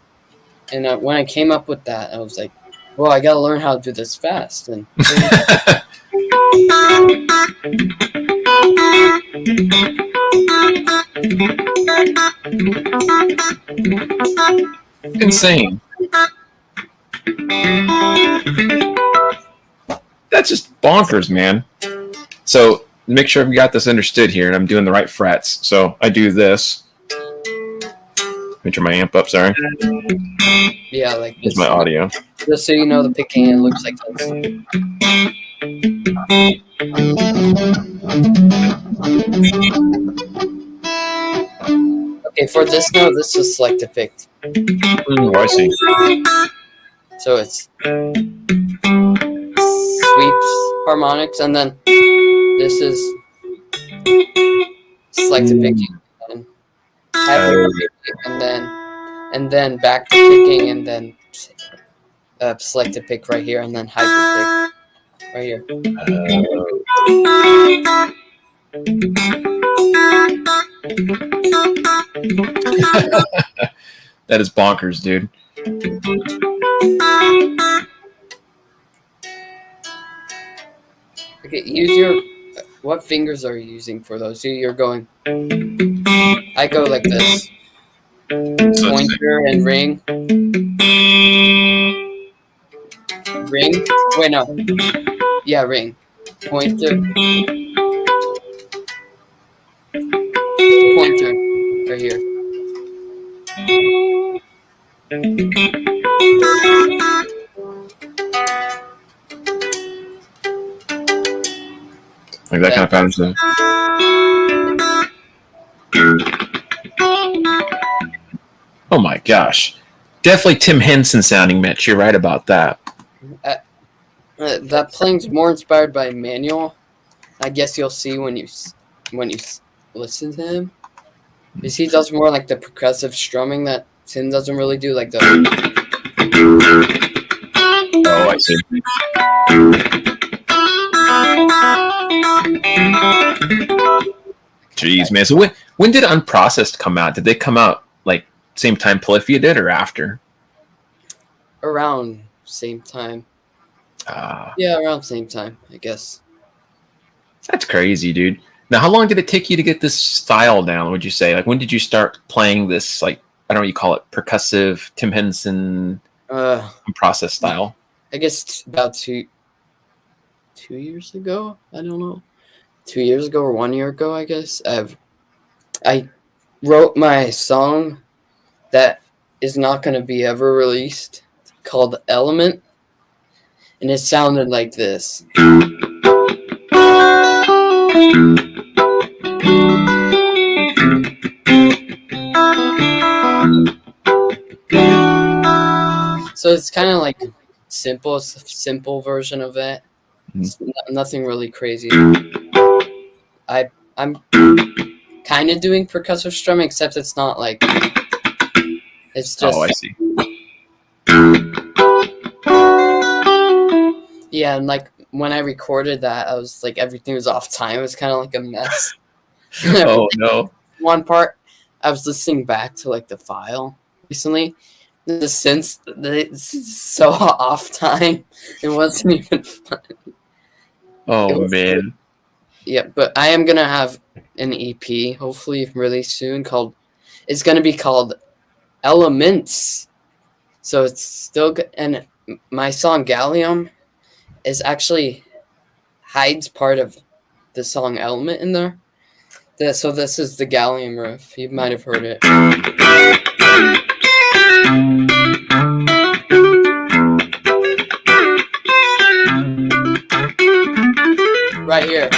And when I came up with that, I was like, well, I got to learn how to do this fast. And insane. That's just bonkers, man. So make sure we got this understood here, and I'm doing the right frets. So I do this. Let me turn my amp up, sorry. Yeah, like Here's my audio. Just so you know, the picking, it looks like this. Okay, for this note, this is selective picked. Oh, I see. So it's sweeps harmonics, and then this is selective picking, and then back to picking, and then selective pick right here, and then hyper pick right here. That is bonkers, dude. Okay, use your. What fingers are you using for those? So you're going. I go like this. Pointer and ring. Ring. Wait, no. Yeah, ring. Pointer. Pointer. Right here. Like that kind of pattern stuff. Oh my gosh. Definitely Tim Henson sounding Mitch. You're right about that. That playing's more inspired by Manuel. I guess you'll see when you listen to him. Because he does more like the percussive strumming that Tim doesn't really do, like the... Oh, I see. Jeez, man. So when did Unprocessed come out? Did they come out like same time Polyphia did or after? Around same time. Yeah, around same time, I guess. That's crazy, dude. Now, how long did it take you to get this style down, would you say? Like, when did you start playing this, like, I don't know what you call it, percussive, Tim Henson, Unprocessed style? I guess about 2 years ago. I don't know. 2 years ago or 1 year ago, I guess. I wrote my song that is not going to be ever released called Element. And it sounded like this. So it's kind of like simple version of it. It's nothing really crazy. I'm kind of doing percussive strumming, except it's not like, it's just... Oh, I see. Yeah, and like when I recorded that, I was like, everything was off time. It was kind of like a mess. Oh, no. One part, I was listening back to like the file recently. The synths, it's so off time. It wasn't even fun. Oh, man. Yeah, but I am going to have an EP, hopefully really soon, it's going to be called Elements. So it's still good. And my song Gallium is actually hides part of the song Element in there. So this is the Gallium riff. You might have heard it. Right here.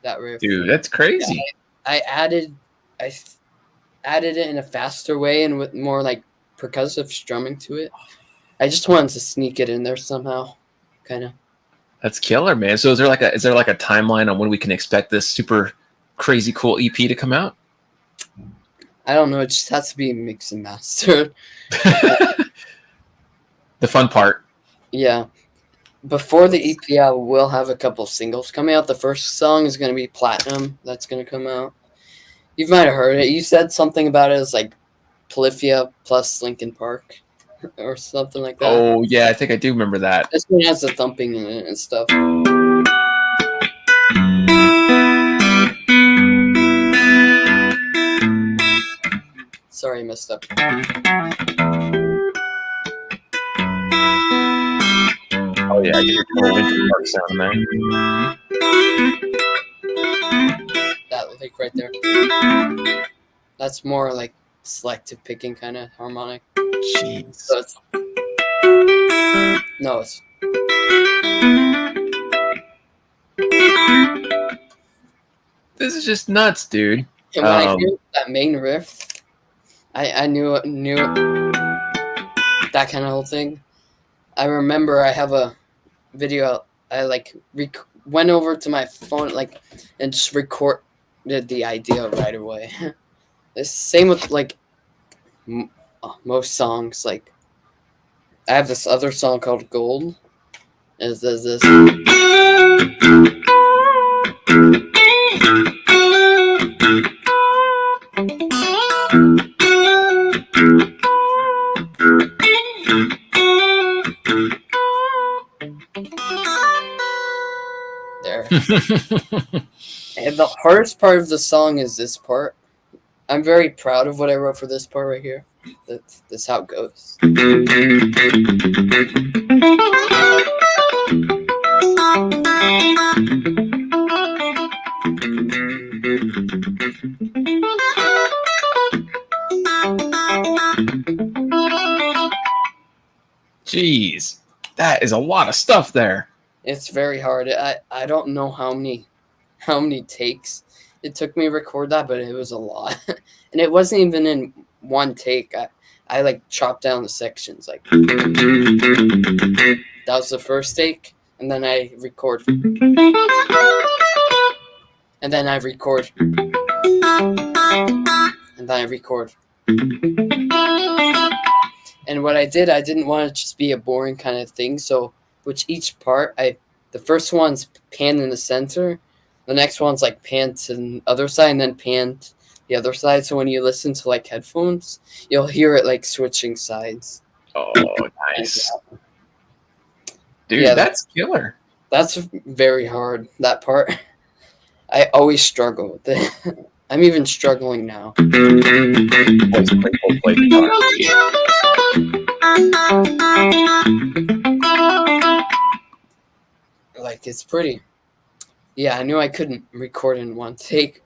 That riff. Dude, that's crazy. Yeah, I added it in a faster way and with more like percussive strumming to it. I just wanted to sneak it in there somehow, kind of. That's killer, man. So is there like a timeline on when we can expect this super crazy cool EP to come out? I don't know. It just has to be mixed and mastered. The fun part. Yeah. Before the EP, I will have a couple singles coming out. The first song is going to be Platinum. That's going to come out. You might have heard it. You said something about it as like Polyphia plus Linkin Park or something like that. Oh, yeah. I think I do remember that. This one has the thumping in it and stuff. Sorry, I messed up. Oh, yeah. I get your cool Linkin Park sound in there. That like right there. That's more like selective picking kind of harmonic. Jeez. So it's... No, it's... This is just nuts, dude. And when I hear that main riff, I knew that kind of whole thing. I remember I have a video. I like went over to my phone and just recorded the idea right away. It's same with like most songs. Like I have this other song called Gold. It does this. There. And the hardest part of the song is this part. I'm very proud of what I wrote for this part right here. That's how it goes. Jeez, that is a lot of stuff there. It's very hard. I don't know how many takes it took me to record that, but it was a lot. And it wasn't even in one take. I like chopped down the sections. Like that was the first take, and then I record. And then I record. And then I record. And what I didn't want it to just be a boring kind of thing. So, which each part, the first one's panned in the center, the next one's like panned to the other side, and then panned the other side. So when you listen to like headphones, you'll hear it like switching sides. Oh, nice, dude. Yeah, that's killer. That's very hard. That part, I always struggle with it. I'm even struggling now. Like, it's pretty. Yeah, I knew I couldn't record in one take.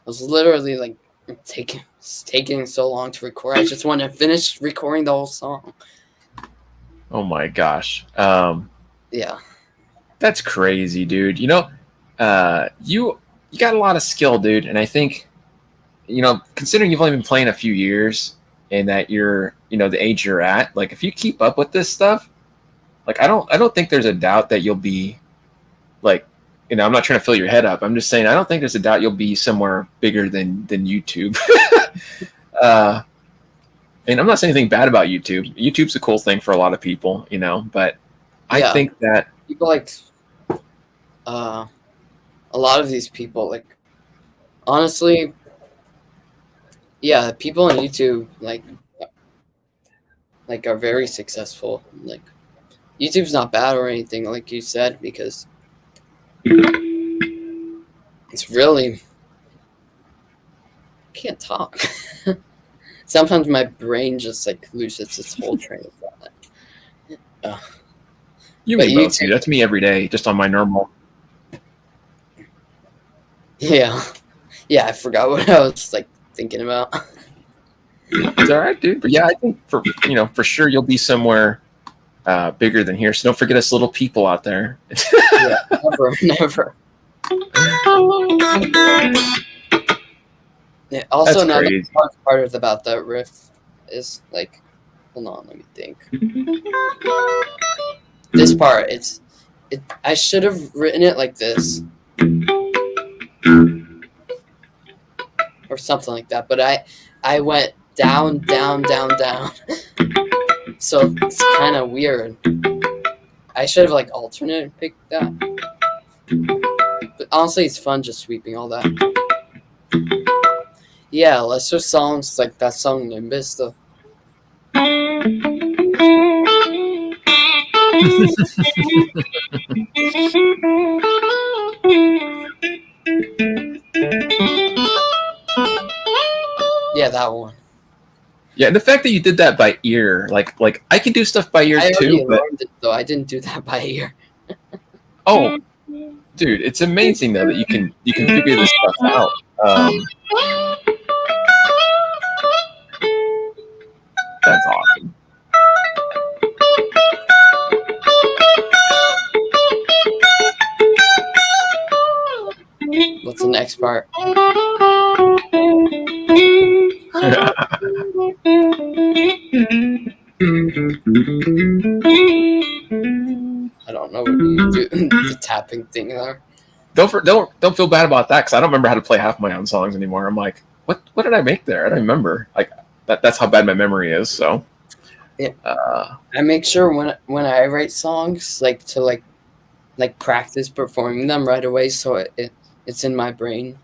I was literally like taking so long to record. I just want to finish recording the whole song. Oh my gosh. Yeah. That's crazy, dude. You know, you got a lot of skill, dude, and I think, considering you've only been playing a few years and that you're, the age you're at, like if you keep up with this stuff, like I don't think there's a doubt that you'll be like, I'm not trying to fill your head up. I'm just saying I don't think there's a doubt you'll be somewhere bigger than YouTube. And I'm not saying anything bad about YouTube. YouTube's a cool thing for a lot of people, but I think that people like a lot of these people, like, honestly, yeah, people on YouTube like are very successful. Like, YouTube's not bad or anything, like you said, because it's really, I can't talk. Sometimes my brain just like loses its whole train of thought. You may both do. That's me every day, just on my normal. Yeah, I forgot what I was like thinking about. It's all right, dude. But yeah, I think for sure you'll be somewhere bigger than here. So don't forget us little people out there. Yeah, never. Yeah, also, another part about that riff is like, hold on, let me think. This part, I should have written it like this, or something like that. But I went down, down, down, down. So it's kind of weird. I should have like alternate picked that. But honestly, it's fun just sweeping all that. Yeah, lesser songs like that song Nimbus though. Yeah, that one. Yeah, and the fact that you did that by ear, like I can do stuff by ear too, but learned it, though. I didn't do that by ear. Oh, dude, it's amazing though that you can figure this stuff out. That's awesome. What's the next part? I don't know what you do. The tapping thing there. Don't feel bad about that, because I don't remember how to play half my own songs anymore. I'm like, what did I make there? I don't remember. Like that's how bad my memory is. So yeah, I make sure when I write songs, like to like practice performing them right away, so it's in my brain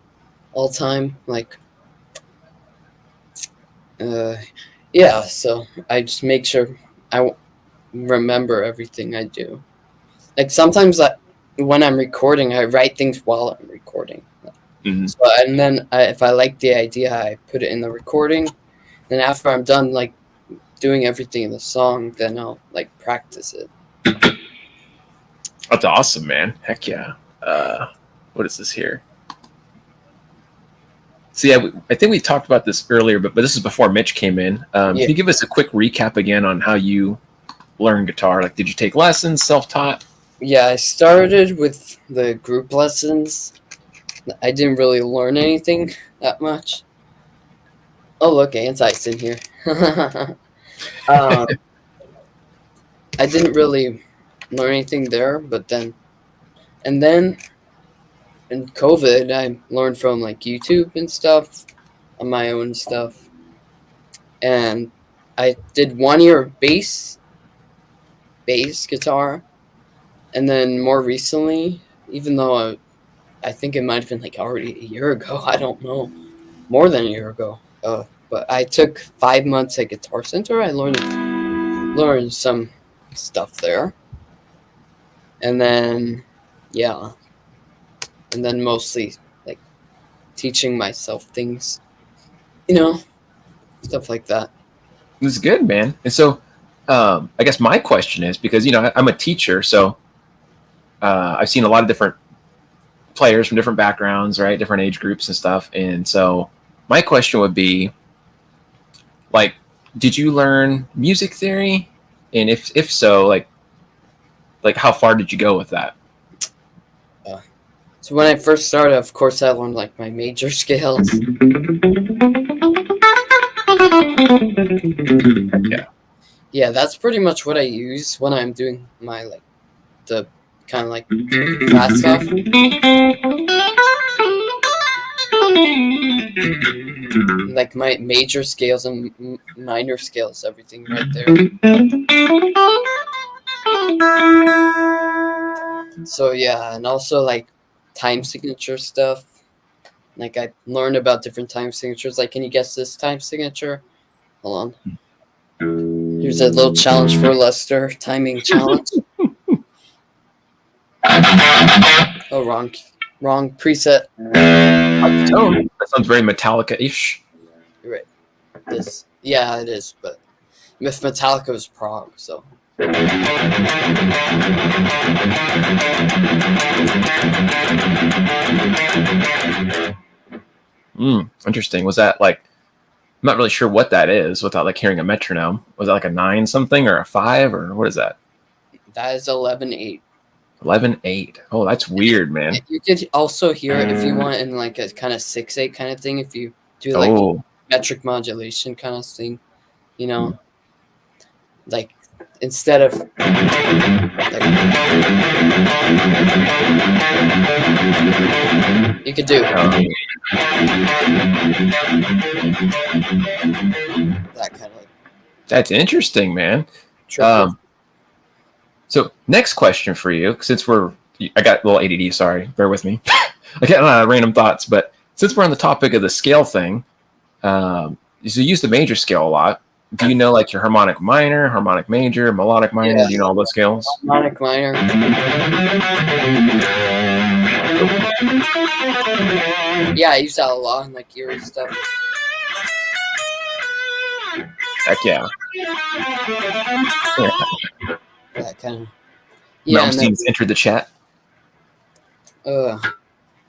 all time. Like, yeah. So I just make sure I remember everything I do. Like sometimes when I'm recording, I write things while I'm recording. Mm-hmm. So, and then if I like the idea, I put it in the recording. Then after I'm done, like doing everything in the song, then I'll like practice it. That's awesome, man. Heck yeah. What is this here? So yeah, I think we talked about this earlier, but this is before Mitch came in. Can you give us a quick recap again on how you learned guitar? Like, did you take lessons, self-taught? Yeah, I started with the group lessons. I didn't really learn anything that much. Oh, look, Anti's in here. I didn't really learn anything there, and then in COVID, I learned from like YouTube and stuff on my own stuff. And I did 1 year of bass guitar. And then more recently, even though I think it might have been like already a year ago, I don't know, more than a year ago. But I took 5 months at Guitar Center. I learned some stuff there. And then, yeah. And then mostly like teaching myself things, stuff like that. This is good, man. And so, I guess my question is, because I'm a teacher, so I've seen a lot of different players from different backgrounds, right, different age groups and stuff. And so, my question would be, like, did you learn music theory? And if so, like how far did you go with that? So when I first started, of course, I learned like my major scales. Yeah, that's pretty much what I use when I'm doing my like the kind of like fast stuff. Like my major scales and minor scales, everything right there. So yeah, and also like time signature stuff. Like I learned about different time signatures. Like, can you guess this time signature? Hold on. Here's a little challenge for Lester. Timing challenge. Oh, wrong preset. That sounds very Metallica-ish. You're right. Yeah, it is. But if Metallica was prog, so. Interesting. Was that like? I'm not really sure what that is without like hearing a metronome. Was that like a 9 something or a 5 or what is that? That is 11/8. 11/8. Oh, that's weird, man. You could also hear it if you want in like a kind of 6/8 kind of thing. If you do like metric modulation kind of thing, like instead of like, you could do that kind of like. That's interesting, man. So next question for you, since I got a little ADD, sorry, bear with me. I get random thoughts, but since we're on the topic of the scale thing, so you use the major scale a lot. Do you know like your harmonic minor, harmonic major, melodic minor? Yeah. Do you know all those scales? Harmonic minor. Yeah, I use that a lot in like eerie stuff. Heck yeah. That kind of. Yeah. Malmsteen's entered the chat.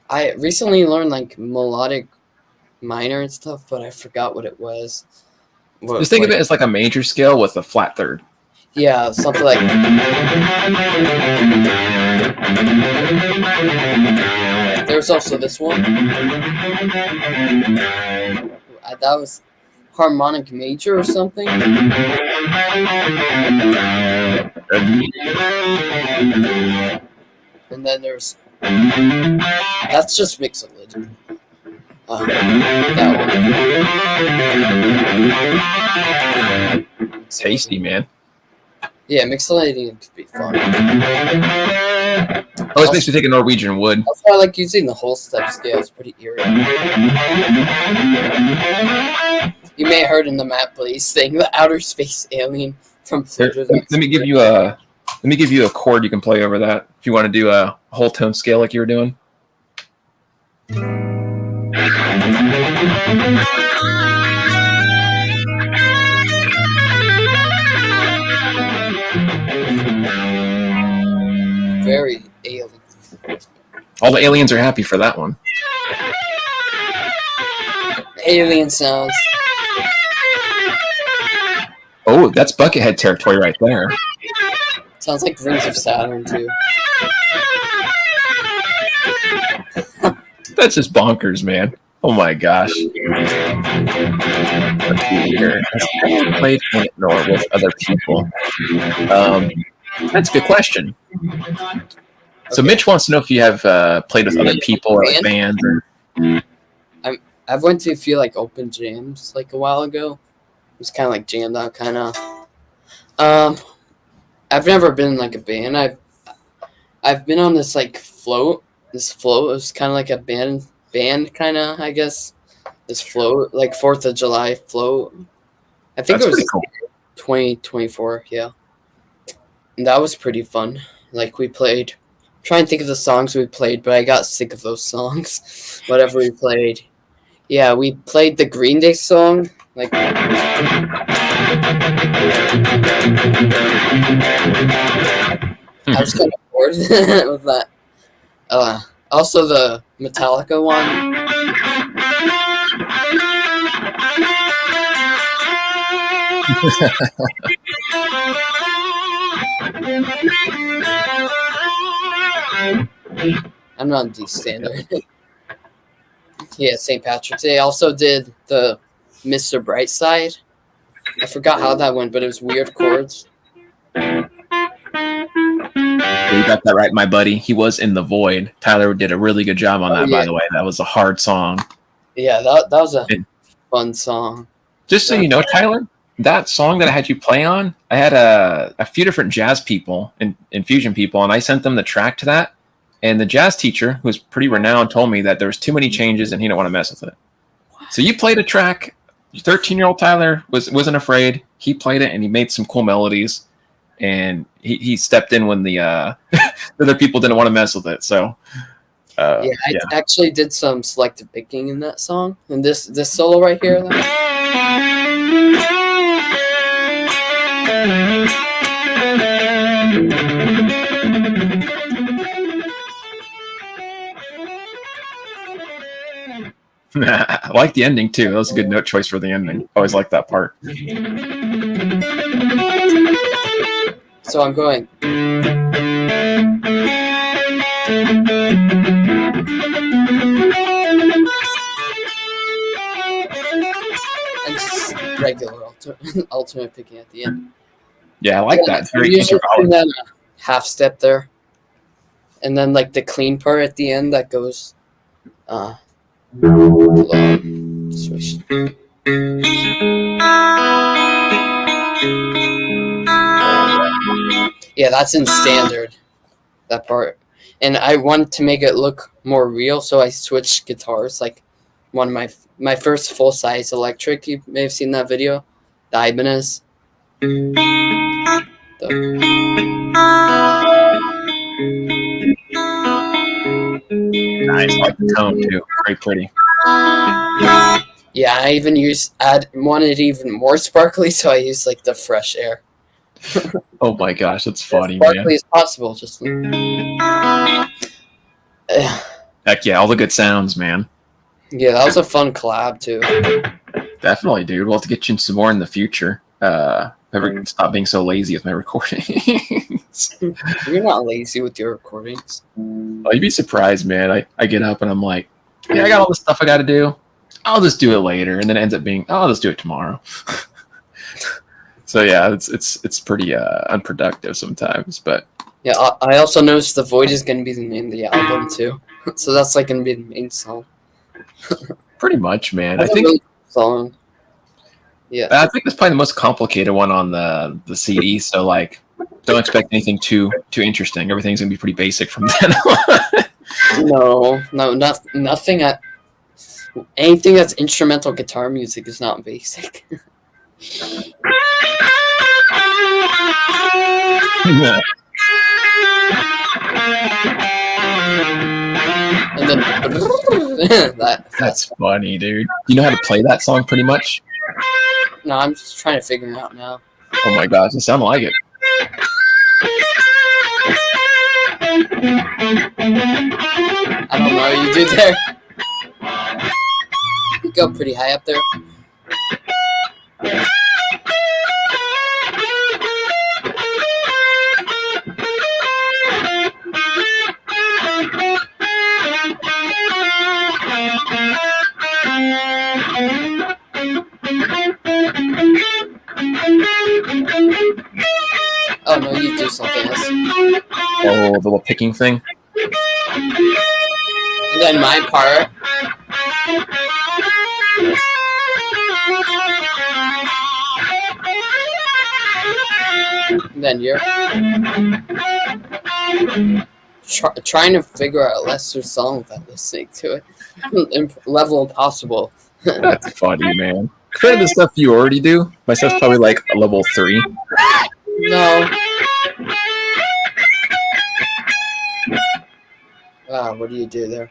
I recently learned like melodic minor and stuff, but I forgot what it was. Just think of it as like a major scale with a flat third. Yeah, something like. There's also this one. That was harmonic major or something. And then there's. That's just mixolydian. That one. Tasty, man. Yeah, mixolydian could be fun. Always makes me think of Norwegian wood. That's why I like using the whole step scale. It's pretty eerie. You may have heard in the Matt Blaze thing, the outer space alien from Pluto. Let me give you a chord you can play over that if you want to do a whole tone scale like you were doing. Very alien. All the aliens are happy for that one. Alien sounds. Oh, that's Buckethead territory right there. Sounds like Rings of Saturn too. That's just bonkers, man. Oh my gosh. Let's see here. Has anyone played in it or with other people? That's a good question. So Okay. Mitch wants to know if you have played with other people or like bands. Or... I've went to a few like open jams like a while ago. It was kind of like jammed out, kind of. I've never been in like a band. I've been on this like float. This float was kind of like a band kind of, I guess. This float, like 4th of July float. I think That's it was pretty cool. 2024, yeah. And that was pretty fun. Like we played. I'm trying to think of the songs we played, but I got sick of those songs. Whatever we played. Yeah, we played the Green Day song. Like. I was kind of bored with that. Also the Metallica one. I'm not in D standard. Yeah, St. Patrick's Day. I also did the Mr. Brightside. I forgot how that went, but it was weird chords. You got that right, my buddy. He was in The Void. Tyler did a really good job on that, by the way. That was a hard song. Yeah, that was a fun song. Just so you know, Tyler, that song that I had you play on, I had a few different jazz people and fusion people, and I sent them the track to that. And the jazz teacher, who was pretty renowned, told me that there was too many changes and he didn't want to mess with it. So you played a track. 13-year-old Tyler wasn't afraid. He played it and he made some cool melodies. And he stepped in when the other people didn't want to mess with it. So I actually did some selective picking in that song. And this solo right here. I like the ending too. That was a good note choice for the ending. Always like that part. So I'm going. And just regular alternate picking at the end. Yeah, I like that. It's very easy. Half step there. And then like the clean part at the end that goes switch. Yeah, that's in standard, that part. And I wanted to make it look more real, so I switched guitars. Like one of my first full-size electric, you may have seen that video, the Ibanez. Nice, I like the tone too. Very pretty. Yeah, I even wanted it even more sparkly, so I used like the fresh air. Oh my gosh, that's funny, as sparkly man. as possible. Just heck yeah, all the good sounds, man. Yeah, that was a fun collab too. Definitely, dude. We'll have to get you some more in the future. Never stop being so lazy with my recordings. You're not lazy with your recordings. Oh, you'd be surprised, man. I get up and I'm like, yeah, I got all this stuff I got to do. I'll just do it later, and then it ends up being, I'll just do it tomorrow. So yeah, it's pretty unproductive sometimes, but yeah. I also noticed The Void is going to be the name of the album too, so that's like going to be the main song. Pretty much, man. That's I think a really cool song. Yeah, I think that's probably the most complicated one on the CD. So like, don't expect anything too interesting. Everything's gonna be pretty basic from then on. No, nothing. Anything that's instrumental guitar music is not basic. And then that's funny, dude. You know how to play that song pretty much? No, I'm just trying to figure it out now. Oh my gosh, it sounded like it. I don't know. You did there. go pretty high up there. Oh no, you do something else. Oh, the little picking thing. And then my part. And then you're trying to figure out Lester's song without listening to it. Level impossible. That's funny, man. Compared to the stuff you already do, my stuff's probably like a level 3. No. Wow, what do you do there?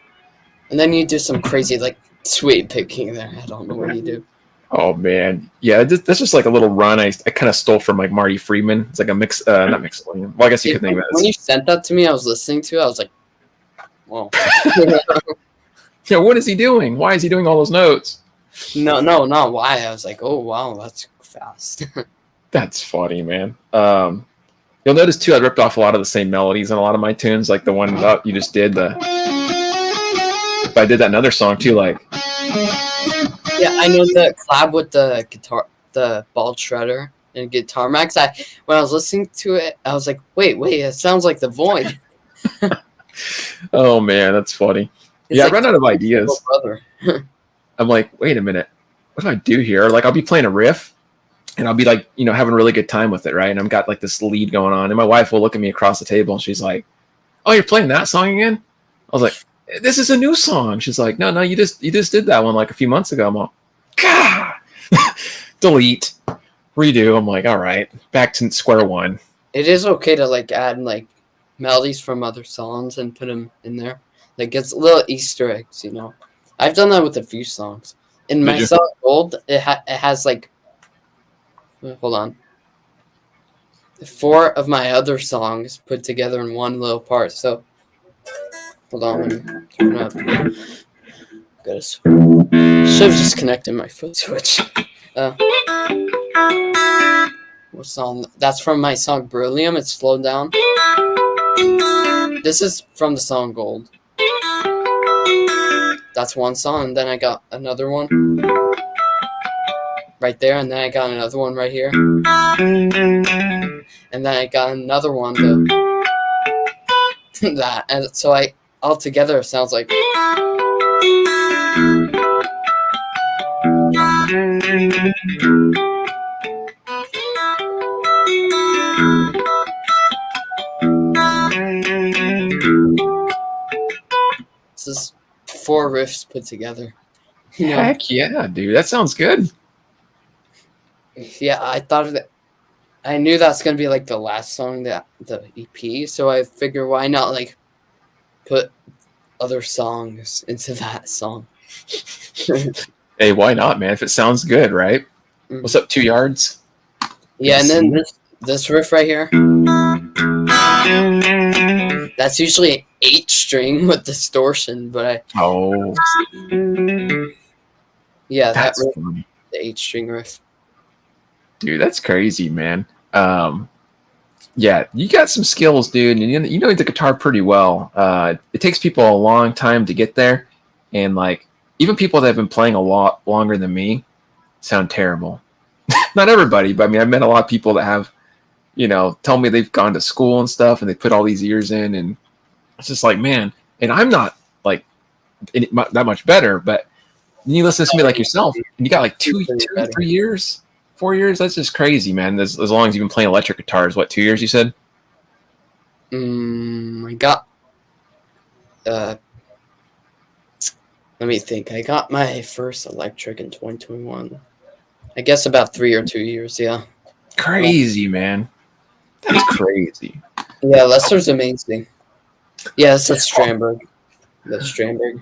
And then you do some crazy, like, sweet picking there. I don't know what you do. Oh, man. Yeah, that's just like a little run I kind of stole from like Marty Friedman. It's like a mix, not mix. Well, I guess you could think of it When as. you sent that to me, I was listening to it. I was like, whoa. Yeah, what is he doing? Why is he doing all those notes? No, not why. I was like, oh, wow, that's fast. That's funny, man. You'll notice too, I ripped off a lot of the same melodies in a lot of my tunes, like the one you just did. But I did that in another song too, like. Yeah, I know the collab with the guitar, the ball shredder and Guitar Max. When I was listening to it, I was like, wait, it sounds like The Void. Oh man, that's funny. It's yeah, like I run out of ideas. Brother. I'm like, wait a minute, what do I do here? Like, I'll be playing a riff, and I'll be like, having a really good time with it, right? And I've got like this lead going on, and my wife will look at me across the table, and she's like, "Oh, you're playing that song again?" I was like, "This is a new song." She's like, "No, you just did that one like a few months ago." I'm all, "Gah!" Delete, redo. I'm like, all right, back to square one. It is okay to like add like melodies from other songs and put them in there. Like it's little Easter eggs, I've done that with a few songs. In my song Gold, it has like, hold on, 4 of my other songs put together in one little part. So, hold on, let me turn up. Should have just connected my foot switch. What song? That's from my song Beryllium. It's slowed down. This is from the song Gold. That's one song, and then I got another one right there, and then I got another one right here, and then I got another one that, and so all together it sounds like. This is 4 riffs put together. Heck yeah, dude. That sounds good. Yeah, I thought that. I knew that's gonna be like the last song, the EP. So I figured, why not like put other songs into that song? Hey, why not, man? If it sounds good, right? Mm. What's up, 2 yards? Yeah, and then this riff right here. That's usually an 8-string with distortion, but yeah, that riff, funny. the 8-string riff. Dude, that's crazy, man. Yeah, you got some skills, dude, and you know the guitar pretty well. It takes people a long time to get there, and like even people that have been playing a lot longer than me sound terrible. Not everybody, but I mean, I've met a lot of people that have, tell me they've gone to school and stuff, and they put all these years in, and it's just like, man. And I'm not like that much better, but you listen to me like yourself, and you got like 2, 3 years. 4 years? That's just crazy, man. As long as you've been playing electric guitars, what, 2 years you said? I got let me think. I got my first electric in 2021. I guess about 3 or 2 years, yeah. Crazy, man. That's crazy. Yeah, Lester's amazing. Yeah, it's a Strandberg. The Strandberg.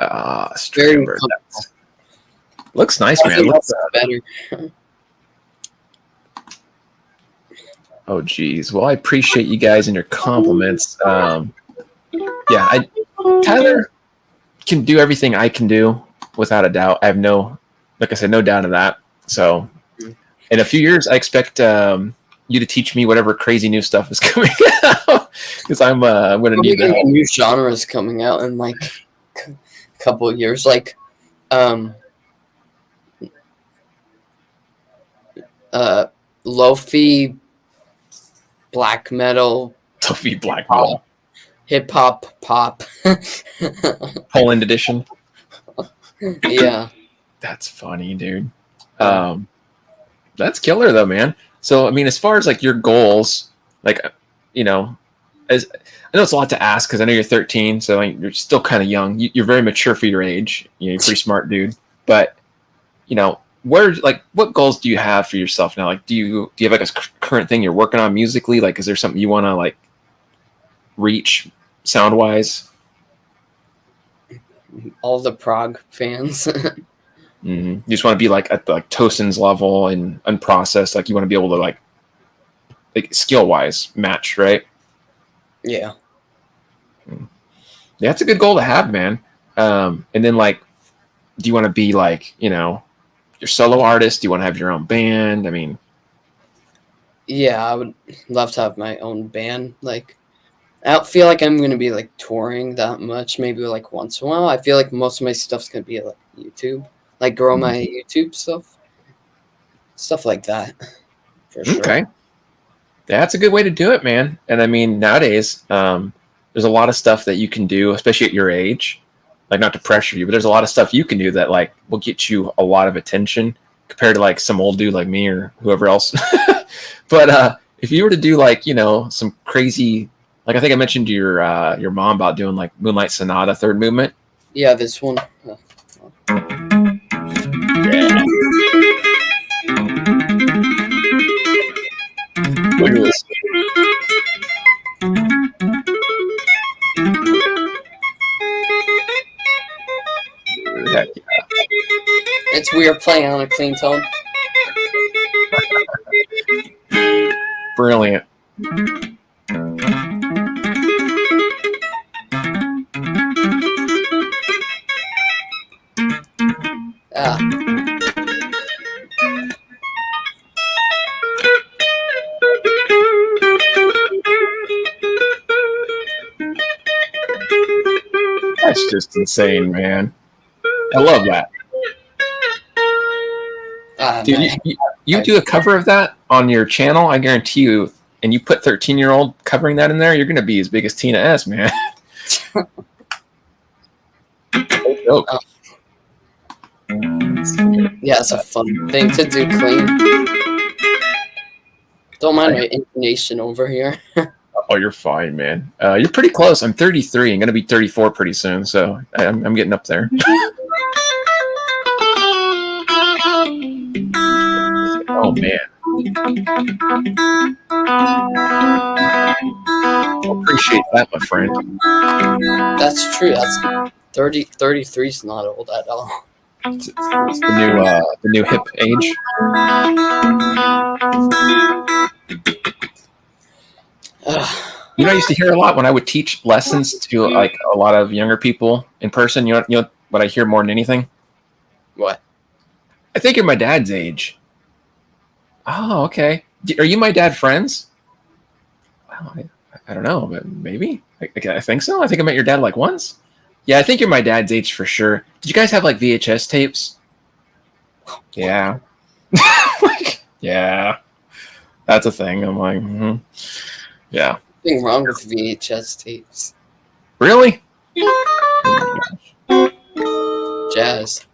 Strandberg. Looks nice, man. Looks better. Oh, geez. Well, I appreciate you guys and your compliments. Yeah, Tyler can do everything I can do. without a doubt. I have like I said, no doubt of that. So in a few years, I expect you to teach me whatever crazy new stuff is coming out, because I'm going to need that. New genres coming out in like a couple of years, like lo-fi, black metal, Sophie Black Metal, hip hop, pop. Poland edition. Yeah. That's funny, dude. That's killer though, man. So I mean, as far as like your goals, like as I know it's a lot to ask because I know you're 13, so like, you're still kind of young. You're very mature for your age. You're a pretty smart dude. But where like what goals do you have for yourself now? Like, do you have like a current thing you're working on musically? Like, is there something you want to like reach sound wise? All the prog fans. You just want to be like at the like Tosin's level and unprocessed. Like you want to be able to like skill wise match, right? Yeah. Yeah, that's a good goal to have, man. And then like, do you want to be like your solo artist? Do you want to have your own band? I mean, yeah, I would love to have my own band. Like, I don't feel like I'm gonna be like touring that much. Maybe like once in a while. I feel like most of my stuff's gonna be like YouTube. Like grow my YouTube stuff like that. For sure. Okay, that's a good way to do it, man. And I mean, nowadays, there's a lot of stuff that you can do, especially at your age. Like, not to pressure you, but there's a lot of stuff you can do that like will get you a lot of attention compared to like some old dude like me or whoever else. But if you were to do like some crazy, like I think I mentioned to your mom about doing like Moonlight Sonata third movement. Yeah, this one. Look at this. Heck yeah. It's weird playing on a clean tone. Brilliant. Ah. That's just insane, man. I love that. Dude, you do a cover of that on your channel, I guarantee you, and you put 13-year-old covering that in there, you're going to be as big as Tina S, man. No joke. Yeah, it's a fun thing to do clean. Don't mind my intonation over here. Oh, you're fine, man. You're pretty close. I'm 33. I'm going to be 34 pretty soon, so I'm getting up there. Oh, man. Appreciate that, my friend. That's true. That's 33 is not old at all. It's the new hip age. I used to hear a lot when I would teach lessons to like a lot of younger people in person. You know what I hear more than anything? What? I think you're my dad's age. Oh, okay. Are you my dad friends? Well, I don't know, but maybe. I think so. I think I met your dad like once. Yeah, I think you're my dad's age for sure. Did you guys have like VHS tapes? Yeah. Yeah. That's a thing. I'm like, yeah. Nothing wrong with VHS tapes. Really? Jazz.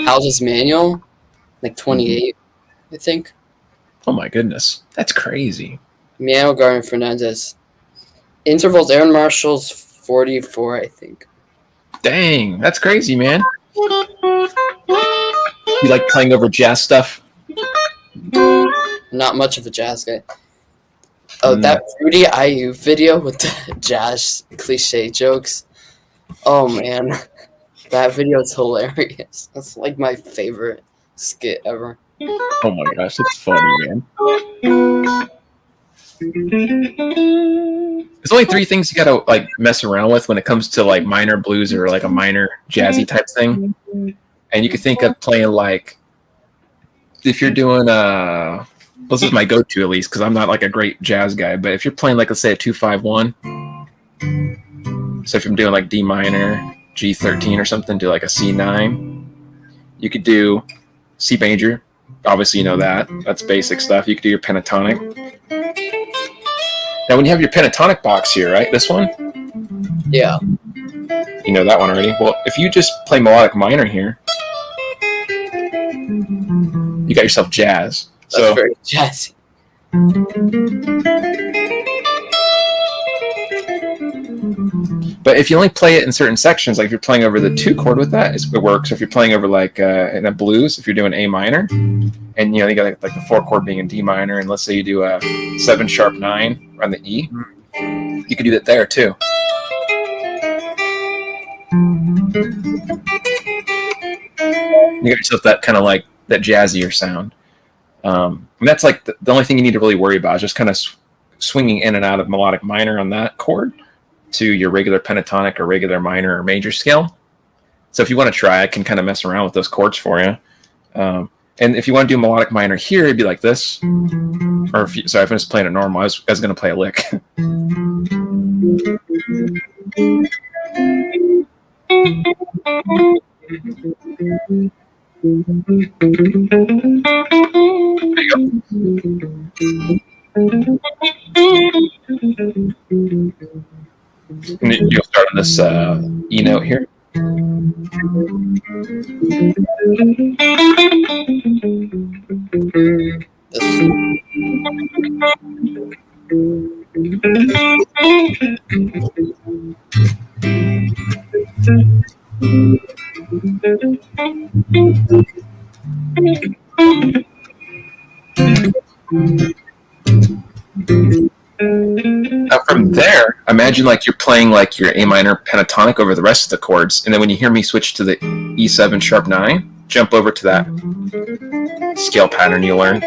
House's manual, like 28, I think. Oh my goodness, that's crazy. Manuel Garden Fernandez. Intervals, Aaron Marshall's 44, I think. Dang, that's crazy, man. You like playing over jazz stuff? Not much of a jazz guy. Oh, that Rudy IU video with the jazz cliche jokes. Oh, man. That video is hilarious. That's like my favorite skit ever. Oh my gosh, that's funny, man. There's only 3 things you gotta like mess around with when it comes to like minor blues or like a minor jazzy type thing. And you can think of playing like if you're doing this is my go-to at least because I'm not like a great jazz guy, but if you're playing like let's say a 2-5-1, so if I'm doing like D minor, G13 or something, do like a C9, you could do C major. Obviously, you know that's basic stuff. You could do your pentatonic. Now, when you have your pentatonic box here, right, this one, Yeah. you know that one already. Well, if you just play melodic minor here, you got yourself jazz. That's very jazzy. But if you only play it in certain sections, like if you're playing over the 2 chord with that, it works. If you're playing over like in a blues, if you're doing A minor, and you got like the 4 chord being in D minor, and let's say you do a 7 sharp 9 on the E, you could do that there too. You got yourself that kind of like that jazzier sound. And that's like the only thing you need to really worry about is just kind of swinging in and out of melodic minor on that chord to your regular pentatonic or regular minor or major scale. So if you want to try, I can kind of mess around with those chords for you. And if you want to do melodic minor here, it'd be like this. Or if I'm just playing it normal, I was going to play a lick. There you go. And you'll start on this E note here. Now from there, imagine like you're playing like your A minor pentatonic over the rest of the chords, and then when you hear me switch to the E7 sharp 9, jump over to that scale pattern you learned,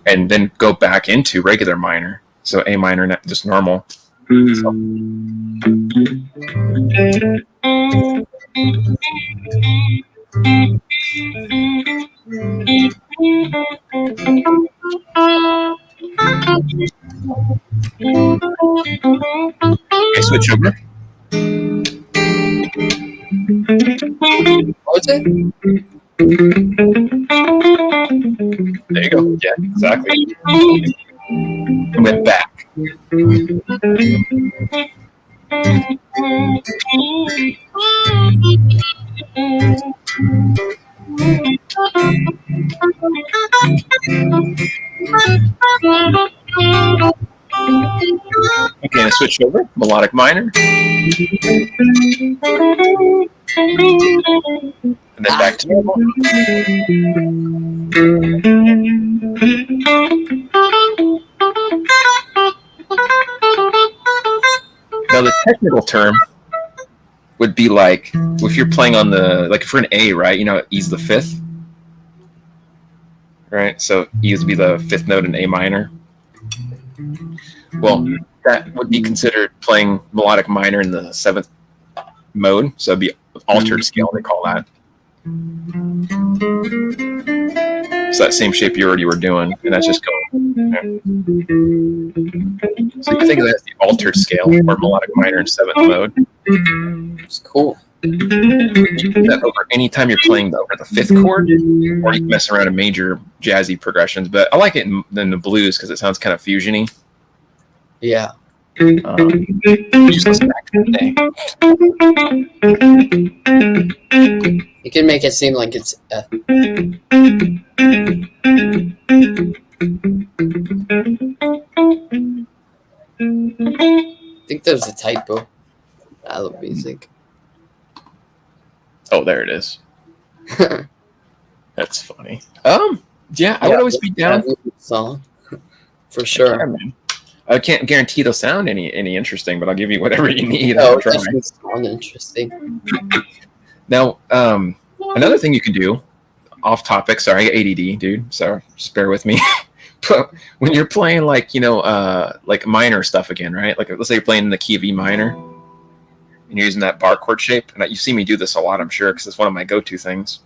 and then go back into regular minor. So A minor, just normal. So. Okay, switch over. What was it? There you go. Yeah, exactly. And then back. Okay, and switch over. Melodic minor. And then back to normal. Now the technical term would be like if you're playing on the like for an A, right? You know, E's the 5th, right? So E would be the 5th note in A minor. Well, that would be considered playing melodic minor in the 7th mode. So it'd be altered scale, they call that. So that same shape you already were doing, and that's just going. Yeah. So you can think of that as the altered scale or melodic minor in 7th mode. It's cool. You can do that over anytime you're playing over the 5th chord, or you can mess around in major jazzy progressions. But I like it in the blues because it sounds kind of fusiony. Yeah. Just listen back to the day. You can make it seem like it's F. I think there's a typo. Dial music. Oh, there it is. That's funny. Yeah, I would always be down. Song, for sure. I can't guarantee it'll sound any interesting, but I'll give you whatever you need. No, it doesn't sound interesting. Now, another thing you can do, off topic. Sorry, I got ADD, dude. So just bear with me. But when you're playing like like minor stuff again, right? Like let's say you're playing in the key of E minor, and you're using that bar chord shape. And you see me do this a lot, I'm sure, because it's one of my go-to things.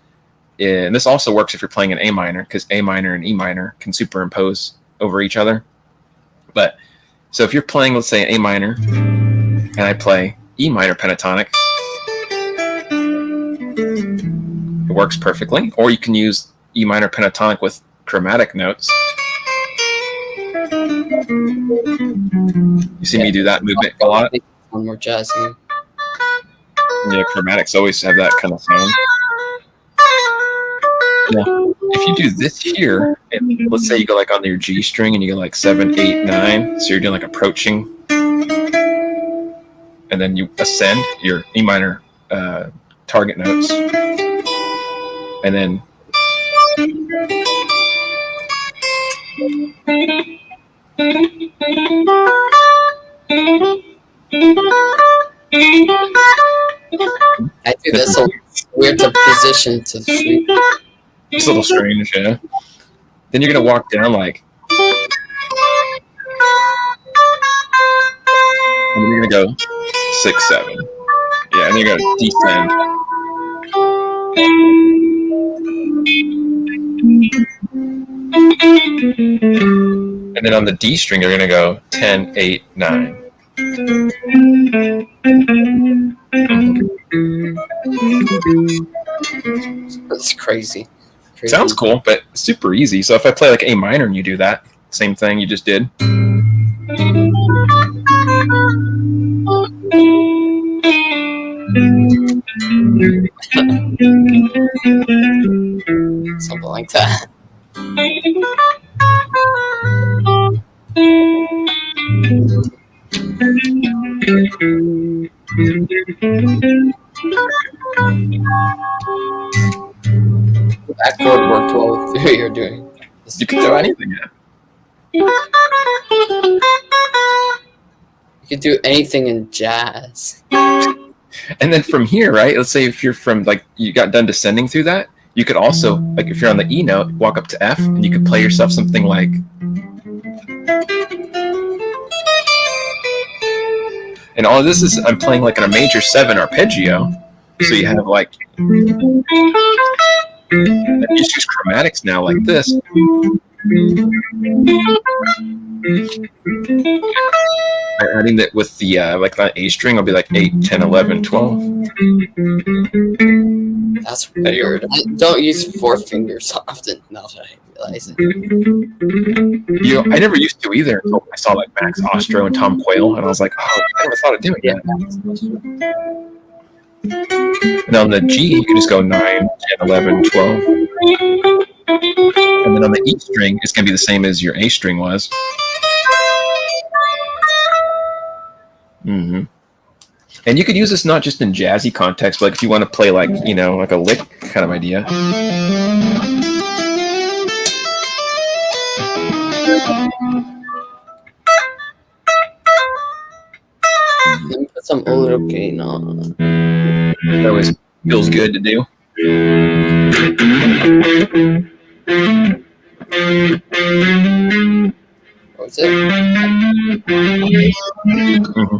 And this also works if you're playing in A minor, because A minor and E minor can superimpose over each other. But so if you're playing, let's say, A minor, and I play E minor pentatonic, it works perfectly. Or you can use E minor pentatonic with chromatic notes. You see me do that movement a lot? One more jazzy. Yeah, chromatics always have that kind of sound. Now, if you do this here, and let's say you go like on your G string and you go like 7, 8, 9, so you're doing like approaching, and then you ascend your E minor target notes, and then I do this a weird to position to the street. it's a little strange, yeah. Then you're gonna walk down like, and then you're gonna go 6, 7, yeah, and you're gonna descend. And then on the D string, you're gonna go 10, 8, 9. That's crazy. Sounds cool, but super easy. So if I play like A minor and you do that, same thing you just did. Something like that. That chord worked well with what you're doing. You can do anything. Yeah. You could do anything in jazz. And then from here, right? Let's say if you're from like you got done descending through that, you could also like if you're on the E note, walk up to F, and you could play yourself something like. And all of this is I'm playing like in a major 7 arpeggio, so you have like. You just use chromatics now like this. Adding that with the like that A string, I'll be like 8, 10, 11, 12. That's weird. I don't use 4 fingers often now that I realize it. I never used to either until I saw like Max Ostro and Tom Quayle, and I was like, oh, I never thought of doing that. And on the G, you can just go 9, 10, 11, 12. And then on the E string, it's going to be the same as your A string was. Mm-hmm. And you could use this not just in jazzy context, but like if you want to play like, like a lick kind of idea. Let me put some old gain on. That always feels good to do. What was it? Mm-hmm.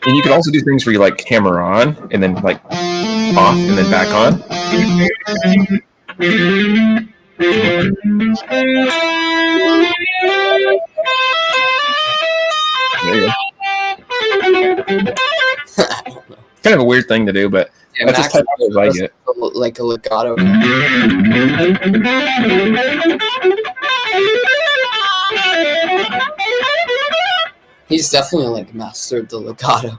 And you could also do things where you like hammer on and then like off and then back on. There you go. Kind of a weird thing to do, but Yeah, that's just type of I get. Like a legato. He's definitely like mastered the legato.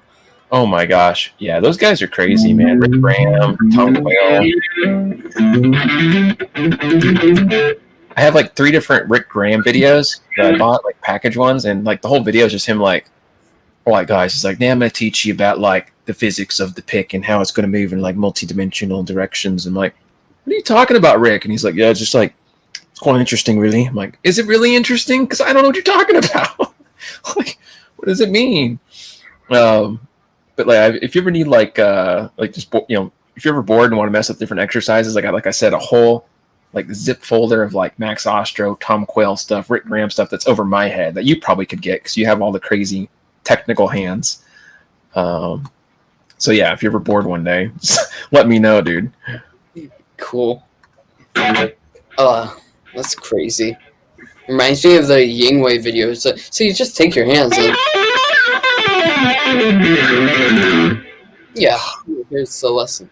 Oh my gosh. Yeah, those guys are crazy, man. Rick Graham, Tom Quayle. I have like 3 different Rick Graham videos that I bought, like package ones, and like the whole video is just him like, all right, guys, he's like, now I'm going to teach you about like the physics of the pick and how it's going to move in like multi-dimensional directions. I'm like, what are you talking about, Rick? And he's like, yeah, it's just like, it's quite interesting, really. I'm like, is it really interesting? Because I don't know what you're talking about. Like, what does it mean? But like, if you ever need like just if you're ever bored and want to mess with different exercises, like I said, a whole like zip folder of like Max Ostro, Tom Quayle stuff, Rick Graham stuff that's over my head that you probably could get because you have all the crazy technical hands. So yeah, if you're ever bored one day, just let me know, dude. Cool. That's crazy. Reminds me of the Yingwei videos. So you just take your hands and yeah, here's the lesson.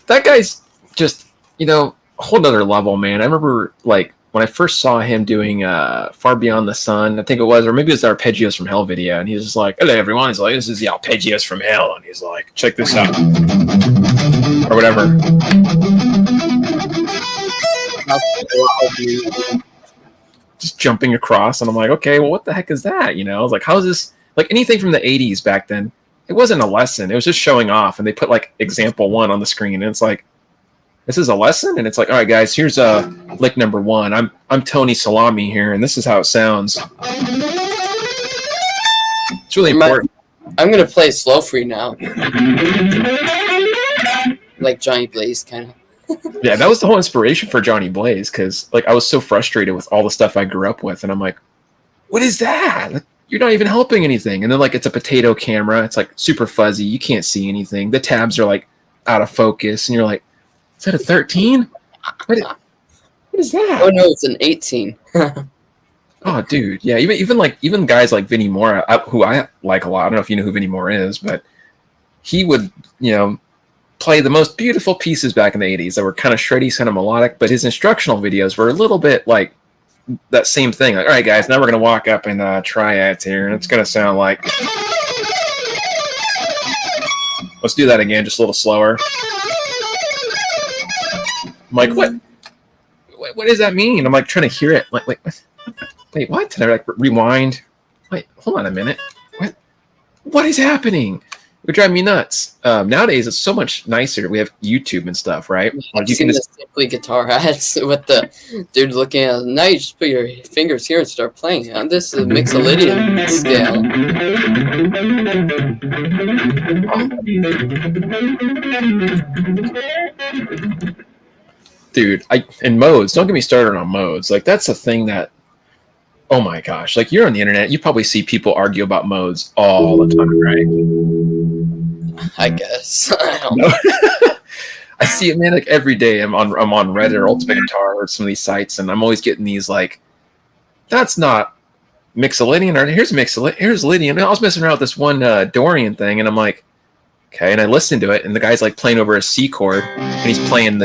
That guy's just, a whole nother level, man. I remember like when I first saw him doing Far Beyond the Sun, I think it was, or maybe it was the Arpeggios from Hell video, and he's just like, hello everyone, he's like, this is the Arpeggios from Hell, and he's like, check this out. Or whatever. Just jumping across, and I'm like, okay, well, what the heck is that? I was like, how is this, like anything from the 80s back then, it wasn't a lesson, it was just showing off, and they put like example 1 on the screen, and it's like, this is a lesson? And it's like, all right, guys, here's lick number 1. I'm Tony Salami here, and this is how it sounds. It's really important. I'm going to play slow for you now. Like Johnny Blaze, kind of. Yeah, that was the whole inspiration for Johnny Blaze, because like I was so frustrated with all the stuff I grew up with, and I'm like, what is that? Like, you're not even helping anything. And then like it's a potato camera, it's like super fuzzy, you can't see anything. The tabs are like out of focus, and you're like, is that a 13? What is that? Oh no, it's an 18. Oh, dude, yeah. Even guys like Vinnie Moore, who I like a lot. I don't know if you know who Vinnie Moore is, but he would, play the most beautiful pieces back in the 80s that were kind of shreddy, kind of melodic. But his instructional videos were a little bit like that same thing. Like, all right, guys, now we're gonna walk up in triads here, and it's gonna sound like. Let's do that again, just a little slower. I'm like, what does that mean? I'm like trying to hear it. Like, wait, what? And I like rewind. Wait, hold on a minute. What is happening? It would drive me nuts. Nowadays, it's so much nicer. We have YouTube and stuff, right? I've seen the Simply guitar ads with the dude looking at it. Now you just put your fingers here and start playing. And this is a Mixolydian scale. Dude, in modes, don't get me started on modes. Like, that's a thing that, oh my gosh. Like, you're on the internet, you probably see people argue about modes all the time, right? I guess. I don't know. I see it, man, like every day. I'm on Reddit or Ultimate Guitar or some of these sites, and I'm always getting these like, that's not Mixolydian, or here's Lydian. And I was messing around with this one Dorian thing, and I'm like, okay, and I listened to it, and the guy's like playing over a C chord, and he's playing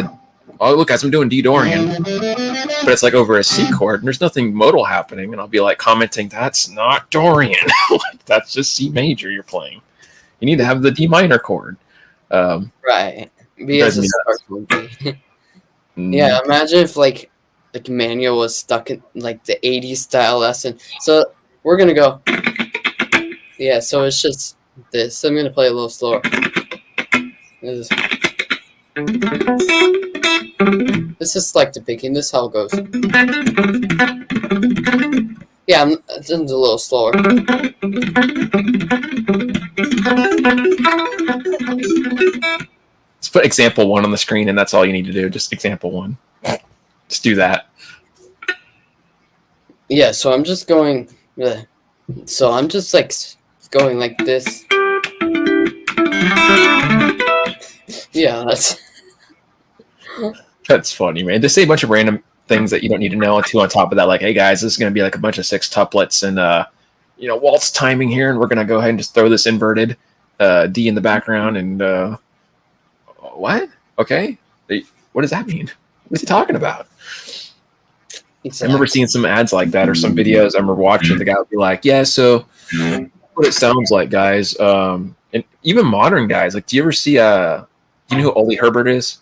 oh, look, guys, I'm doing D Dorian. But it's like over a C chord, and there's nothing modal happening, and I'll be like commenting, that's not Dorian. That's just C major you're playing. You need to have the D minor chord. Right. Because yeah, imagine if like Manuel was stuck in like the 80s style lesson. So we're gonna go. Yeah, so it's just this. I'm gonna play a little slower. This is like the picking. This is how it goes. Yeah, it's a little slower. Let's put example 1 on the screen, and that's all you need to do. Just example 1. Just do that. Yeah, so I'm just going. So I'm just like going like this. Yeah, that's funny, man. They say a bunch of random things that you don't need to know. Too on top of that, like, hey guys, this is going to be like a bunch of sextuplets and waltz timing here, and we're going to go ahead and just throw this inverted D in the background and. What? Okay. What does that mean? What is he talking about? Exactly. I remember seeing some ads like that or some videos. I remember watching the guy would be like, yeah, so what it sounds like, guys. And even modern guys, like, do you ever see, you know who Oli Herbert is?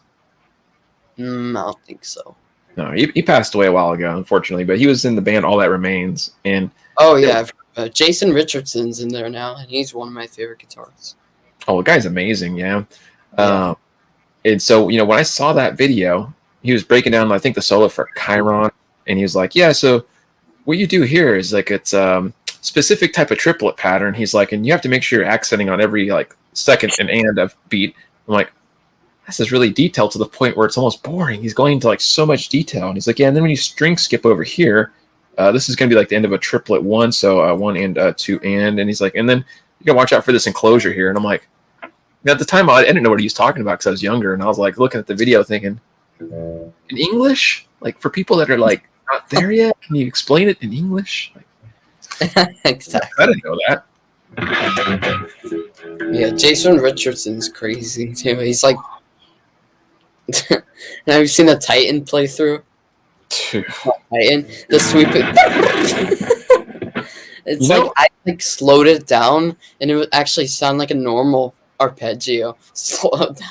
I don't think so. No, he passed away a while ago, unfortunately, but he was in the band All That Remains. And oh, yeah. Jason Richardson's in there now, and he's one of my favorite guitarists. Oh, the guy's amazing, yeah. And so, when I saw that video, he was breaking down, I think, the solo for Chiron, and he was like, yeah, so what you do here is like it's specific type of triplet pattern. He's like, and you have to make sure you're accenting on every like second and I've beat. I'm like, this is really detailed to the point where it's almost boring. He's going into like so much detail, and he's like, yeah. And then when you string skip over here, this is going to be like the end of a triplet one, so 1 and 2 and he's like, and then you got to watch out for this enclosure here. And I'm like, at the time I didn't know what he was talking about because I was younger, and I was like looking at the video thinking, in English, like for people that are like not there yet, can you explain it in English? Like, Exactly. I didn't know that. Yeah, Jason Richardson's crazy too. He's like, and have you seen the Titan playthrough? Titan, the sweep it. It's like I like slowed it down, and it would actually sound like a normal arpeggio. Slow down.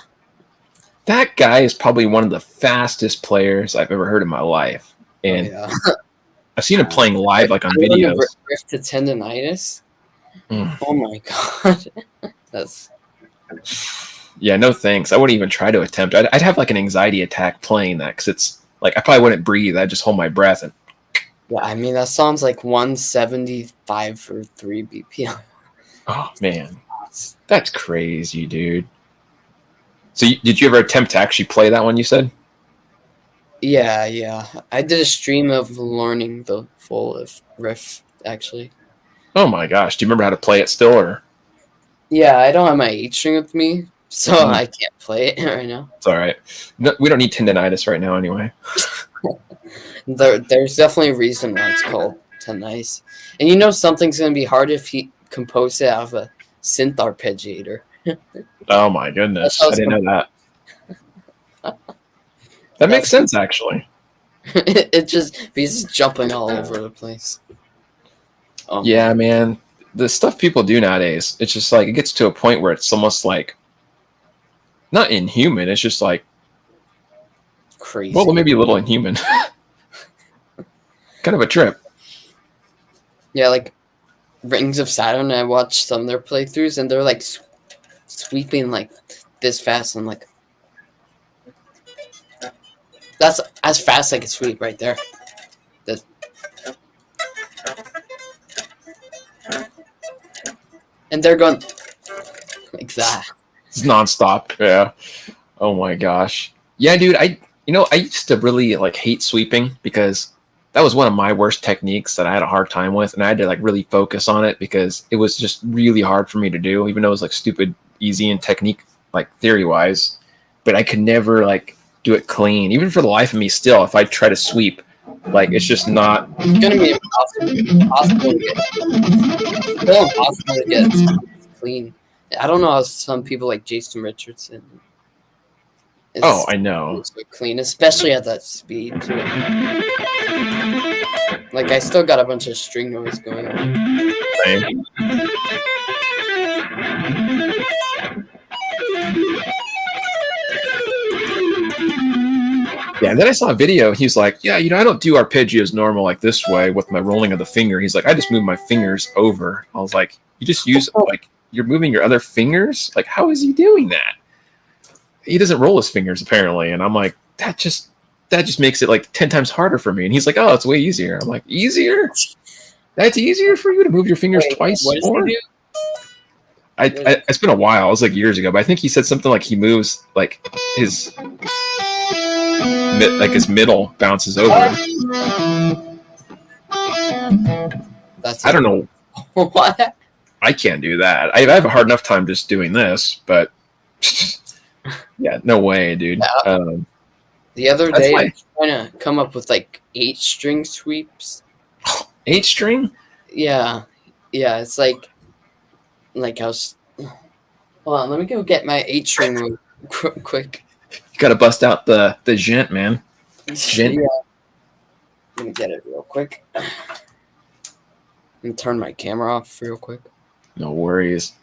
That guy is probably one of the fastest players I've ever heard in my life, and I've seen him playing live, like on videos. Rift to tendonitis. Mm. Oh my god, that's. Yeah, no thanks. I wouldn't even try to attempt. I'd have like an anxiety attack playing that because it's like I probably wouldn't breathe. I'd just hold my breath and. Yeah, I mean that sounds like 175 for 3 BPM. Oh man, that's crazy, dude. So did you ever attempt to actually play that one? You said. Yeah. I did a stream of learning the full riff actually. Oh my gosh, do you remember how to play it still, or? Yeah, I don't have my 8-string with me, so I can't play it right now. It's all right. No, we don't need tendonitis right now, anyway. There's definitely a reason why it's called tendonitis, and you know something's gonna be hard if he composed it out of a synth arpeggiator. Oh my goodness, I didn't know that. That makes sense, actually. It just he's jumping all over the place. Yeah, man. The stuff people do nowadays, it's just like it gets to a point where it's almost like not inhuman. It's just like crazy. Well, maybe a little inhuman. Kind of a trip. Yeah, like Rings of Saturn. I watched some of their playthroughs, and they're like sweeping like this fast. I'm like, that's as fast as I can sweep right there. That's... And they're going like that. It's nonstop. Yeah. Oh my gosh. Yeah, dude. I used to really like hate sweeping because that was one of my worst techniques that I had a hard time with, and I had to like really focus on it because it was just really hard for me to do, even though it was like stupid easy in technique, like theory wise. But I could never like do it clean, even for the life of me. Still, if I try to sweep, like it's just not. It's gonna be impossible to get. Still impossible to get clean. I don't know how some people like Jason Richardson. I know. So clean, especially at that speed too. Like I still got a bunch of string noise going on. Same. Yeah, and then I saw a video. He was like, yeah, I don't do arpeggios normal like this way with my rolling of the finger. He's like, I just move my fingers over. I was like, you just use, like, you're moving your other fingers? Like, how is he doing that? He doesn't roll his fingers, apparently. And I'm like, that just makes it, like, 10 times harder for me. And he's like, oh, it's way easier. I'm like, easier? That's easier for you to move your fingers twice more? It's been a while. It was, like, years ago. But I think he said something like he moves, like, his middle bounces over. I don't know. What? I can't do that. I have a hard enough time just doing this, but yeah, no way, dude. The other day, I was trying to come up with like 8-string sweeps. 8-string? Yeah, it's like I was. Hold on, let me go get my 8-string quick. You gotta bust out the gent, man. Gent. Yeah. Let me get it real quick. And turn my camera off real quick. No worries.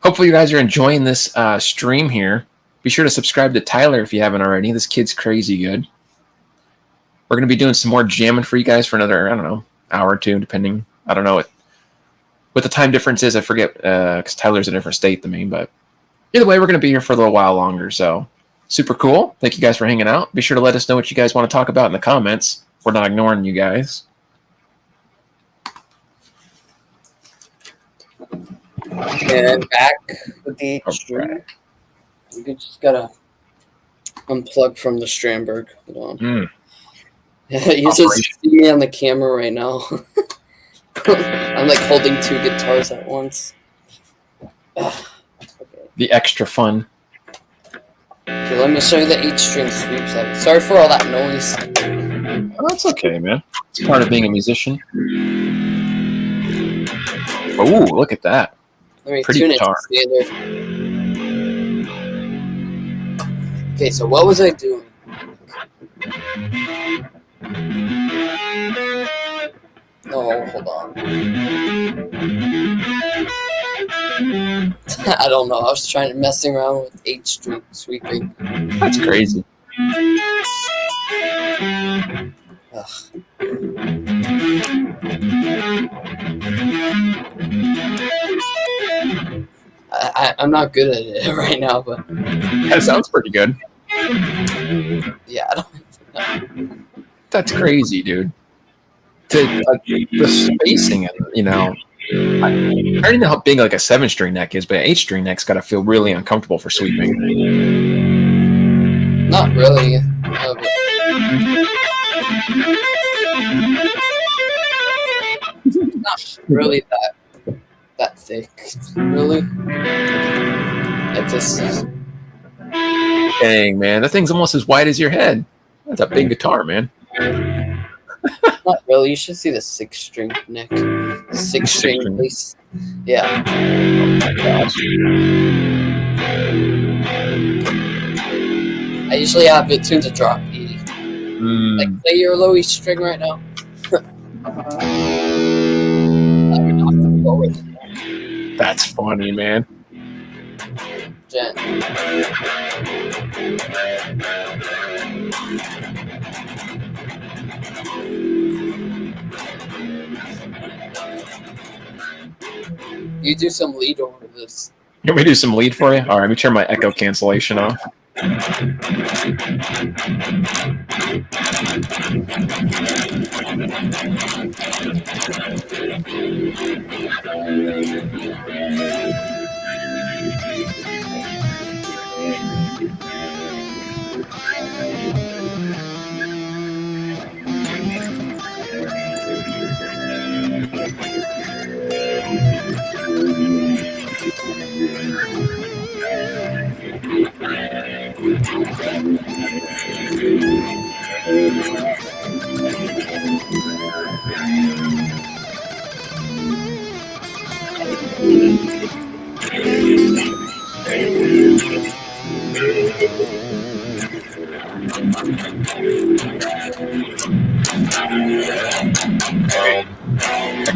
Hopefully you guys are enjoying this stream here. Be sure to subscribe to Tyler if you haven't already. This kid's crazy good. We're going to be doing some more jamming for you guys for another, I don't know, hour or two, depending. I don't know what the time difference is. I forget because Tyler's in a different state than me. But either way, we're going to be here for a little while longer. So super cool. Thank you guys for hanging out. Be sure to let us know what you guys want to talk about in the comments. We're not ignoring you guys. And back with the 8 string. Alright. You just gotta unplug from the Strandberg. Hold on. You just see me on the camera right now. I'm like holding 2 guitars at once. Okay. The extra fun. Okay, let me show you the 8 string sweep set. Sorry for all that noise. Oh, that's okay, man. It's part of being a musician. Oh, look at that. Let me Pretty tune guitar. it standard. Okay, so what was I doing? Oh, hold on. I don't know. I was trying to messing around with 8 string sweeping. That's crazy. I'm not good at it right now, but That sounds pretty good. yeah, I don't know. That's crazy, dude. The spacing, and I already know how big like a 7-string neck is, but an 8-string neck's got to feel really uncomfortable for sweeping. Not really. Not really that thick. Really. It just. Dang, man, that thing's almost as wide as your head. That's a big guitar, man. Not really. You should see the 6-string neck. 6-string, at least. Yeah. I usually have it tuned to drop E. Like, play your low E string right now. I would knock the floor with it. That's funny, man. Jen. You do some lead over this. You want me to do some lead for you? All right, let me turn my echo cancellation off.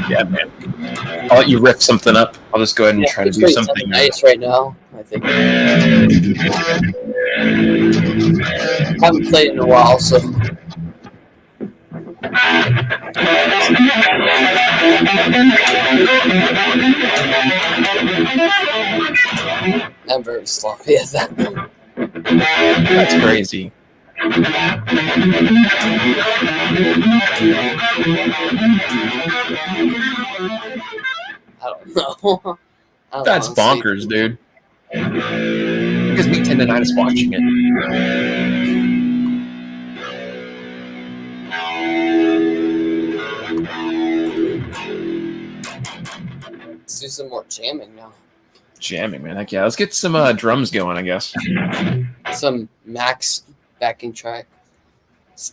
Yeah, man. I'll let you riff something up. I'll just go ahead and try to do something nice right now, I think. I haven't played in a while, so. I'm very sloppy at that. That's crazy. I don't know. That's bonkers, dude. Because me tendonitis watching it. Let's do some more jamming now. Jamming, man. Heck yeah. Let's get some drums going, I guess. Some Max backing track.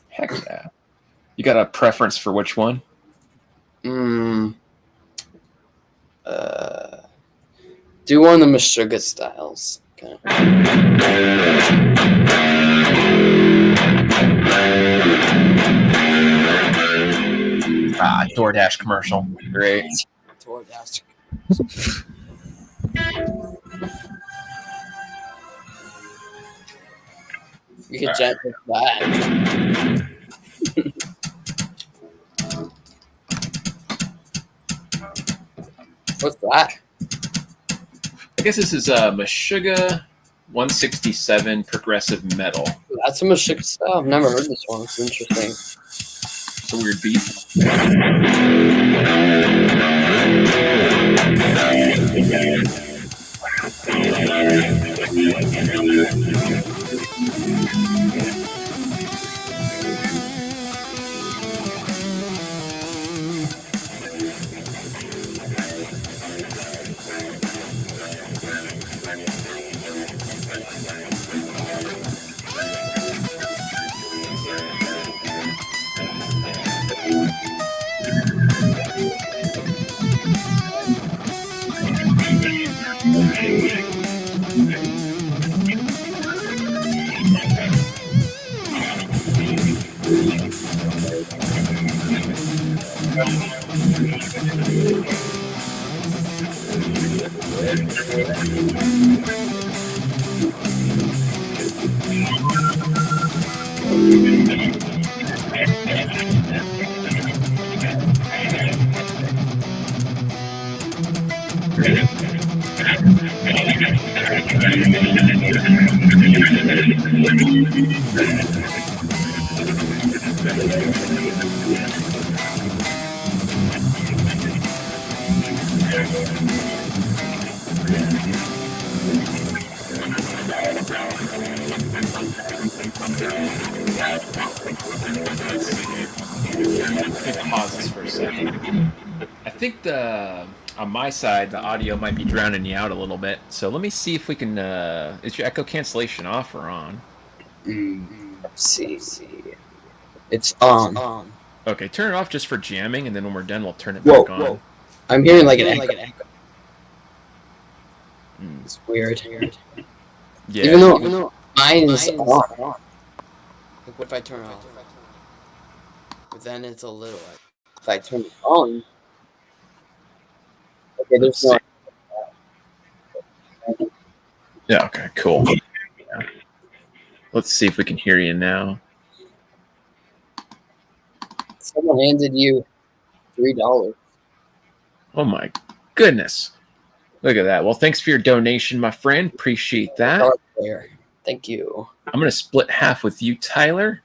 Heck yeah. You got a preference for which one? Do one of the Meshuggah styles. Okay. DoorDash commercial. Great. DoorDash. You can jet with that. What's that? I guess this is Meshuggah 167 progressive metal. That's a Meshuggah style. I've never heard this one. It's interesting. It's a weird beat. Pause this for a second. I think on my side the audio might be drowning you out a little bit. So let me see if we can. Is your echo cancellation off or on? Let's see. It's on. Okay, turn it off just for jamming, and then when we're done, we'll turn it back on. Whoa. I'm hearing like an echo. It's weird. Yeah. Even though mine is on. Like, what if I turn it off? But then it's a little. If I turn it on. Okay, there's no. Yeah. Okay. Cool. Yeah. Let's see if we can hear you now. Someone handed you $3. Oh my goodness! Look at that. Well, thanks for your donation, my friend. Appreciate that. Thank you. I'm gonna split half with you, Tyler,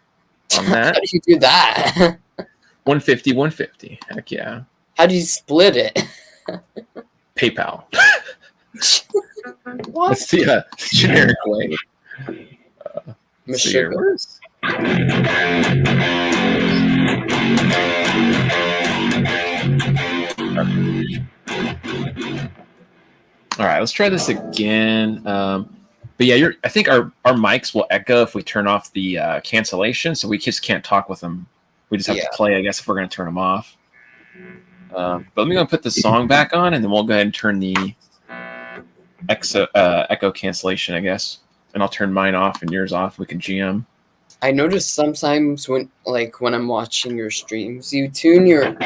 on that. How do you do that? 150. Heck yeah. How do you split it? PayPal. What? That's the generic way. Sugar. All right, let's try this again. But yeah, I think our mics will echo if we turn off the cancellation, so we just can't talk with them. We just have to play, I guess, if we're going to turn them off. But let me go and put the song back on, and then we'll go ahead and turn the echo cancellation, I guess. And I'll turn mine off and yours off. We can GM. I notice sometimes when I'm watching your streams, you tune your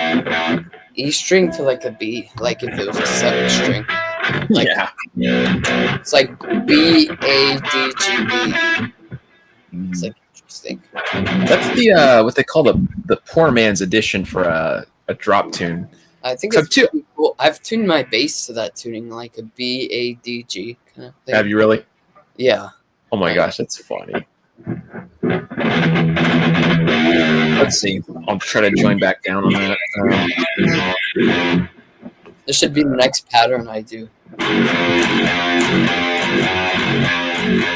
E string to like a B, like if it was a 7 string. Like, it's like B A D G B. It's like interesting. That's the what they call the poor man's edition for a drop tune. I think it's pretty cool. I've tuned my bass to that tuning, like a B A D G kind of thing. Have you really? Yeah. Oh my gosh, that's funny. Let's see. I'll try to join back down on that. This should be the next pattern I do.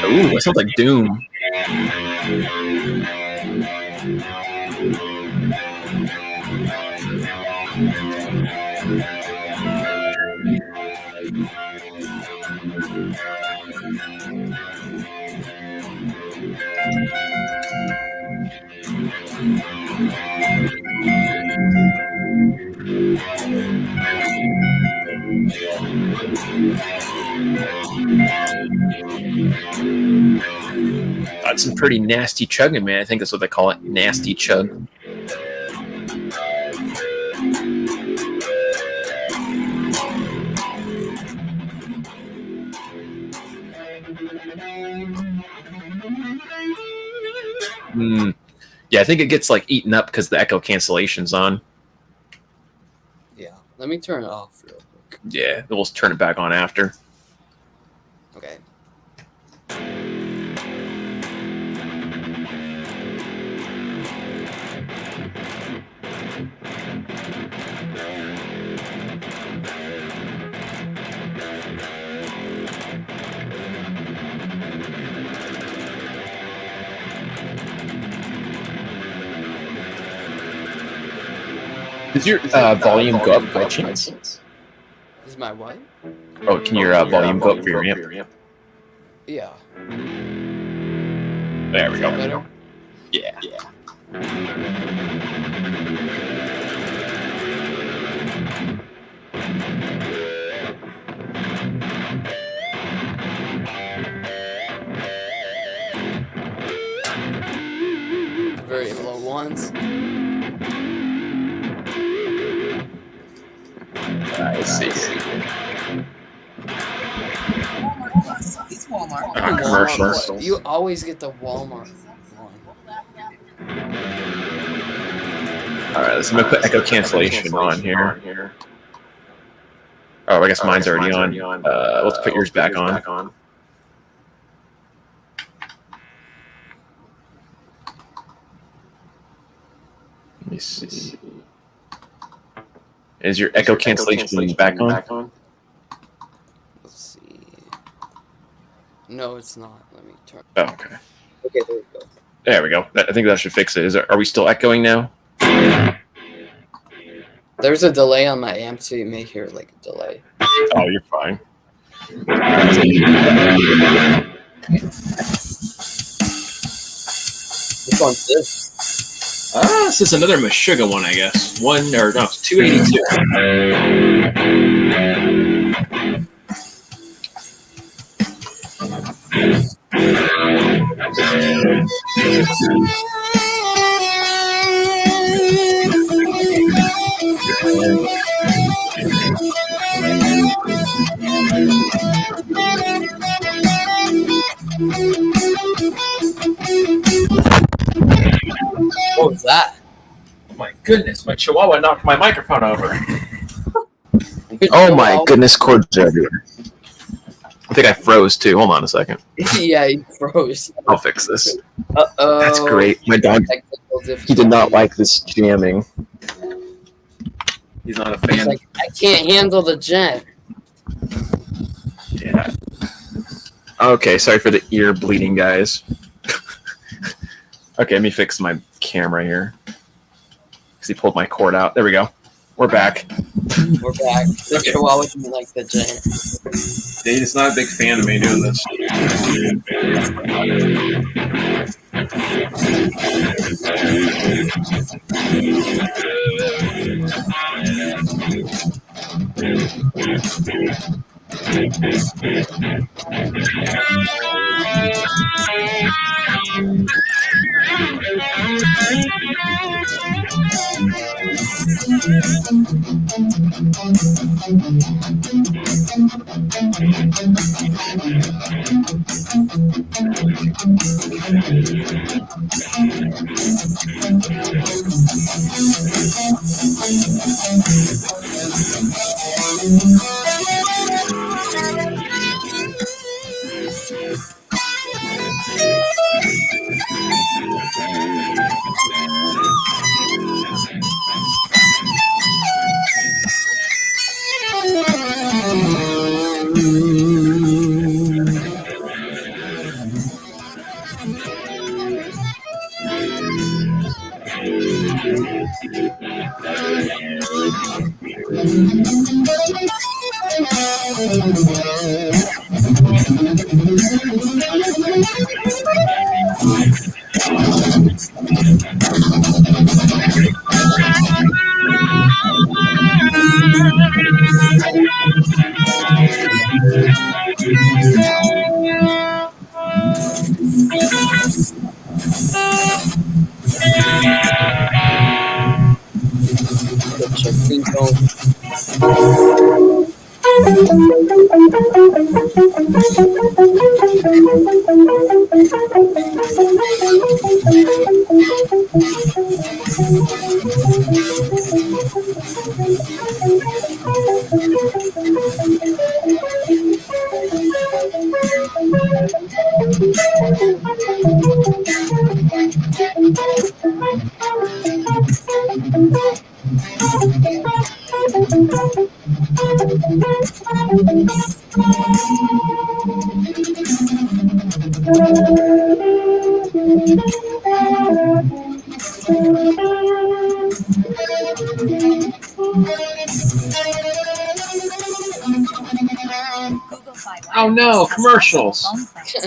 Ooh, that sounds like Doom. That's some pretty nasty chugging, man. I think that's what they call it, nasty chug. Yeah, I think it gets like eaten up because the echo cancellation's on. Yeah, let me turn it off real quick. Yeah, we'll turn it back on after. Okay. Does your volume go up by chance? Is my what? Oh, can your volume go up for your amp? Yeah. There we go. Better? Yeah. ones. Let's see. Walmart Plus. It's Walmart. Uh, commercials. Walmart. You always get the Walmart one. All right, I'm gonna put echo cancellation on here. Oh, I guess mine's already on. Let's put yours back on. Let me see. Is your echo cancellation back on? Let's see. No, it's not. Let me turn. Oh, okay. Okay, there we go. There we go. I think that should fix it. Are we still echoing now? There's a delay on my amp, so you may hear like a delay. Oh, you're fine. Which one's this? This is another Meshuggah one, I guess. It's 282. What was that? Oh my goodness, my chihuahua knocked my microphone over. Oh my goodness, cords everywhere. I think I froze too. Hold on a second. Yeah, he froze. I'll fix this. Uh-oh. That's great. My dog, he did not like this jamming. He's not a He's fan. like, I can't handle the jet. Yeah. Okay, sorry for the ear bleeding, guys. Okay, let me fix my camera here. Because he pulled my cord out. There we go. We're back. We're back. The chihuahua didn't like the jet. He's not a big fan of me doing this. Please don't. Oh no, commercials.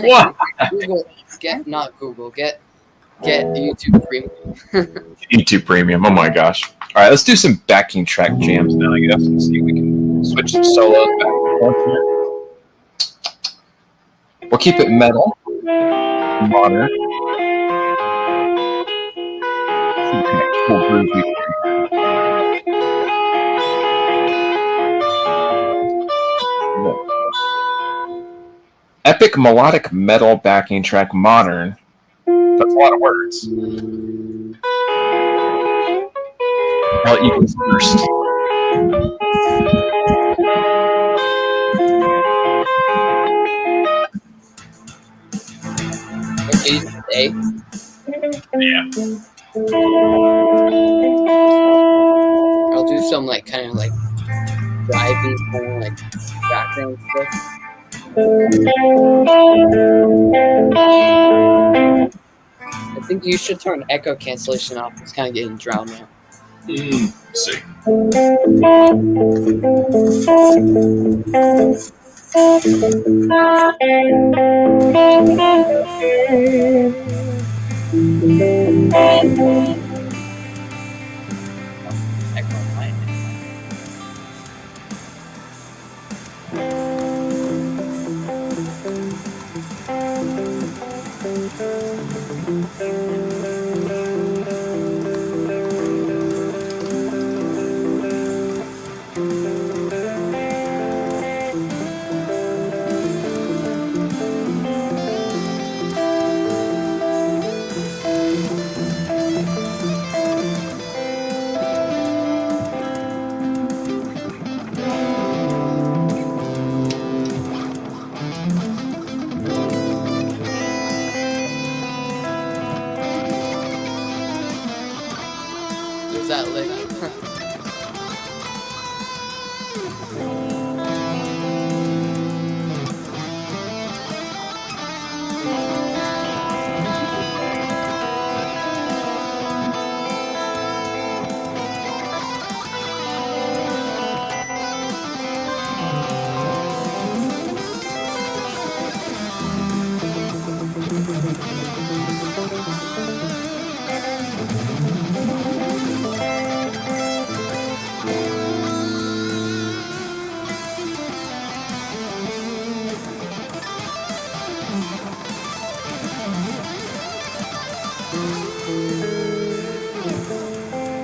What? Google, not Google, get YouTube Premium. YouTube Premium. Oh my gosh. All right, let's do some backing track jams now, I guess, and see if we can switch some solos back and forth here. We'll keep it metal, modern. Cool groovy. Epic melodic metal backing track, modern. That's a lot of words. I'll let you go first. Okay, A. Yeah. I'll do some like kind of like driving kind of like background stuff. I think you should turn echo cancellation off. It's kind of getting drowned out. See. Echo on my end. There's that lick.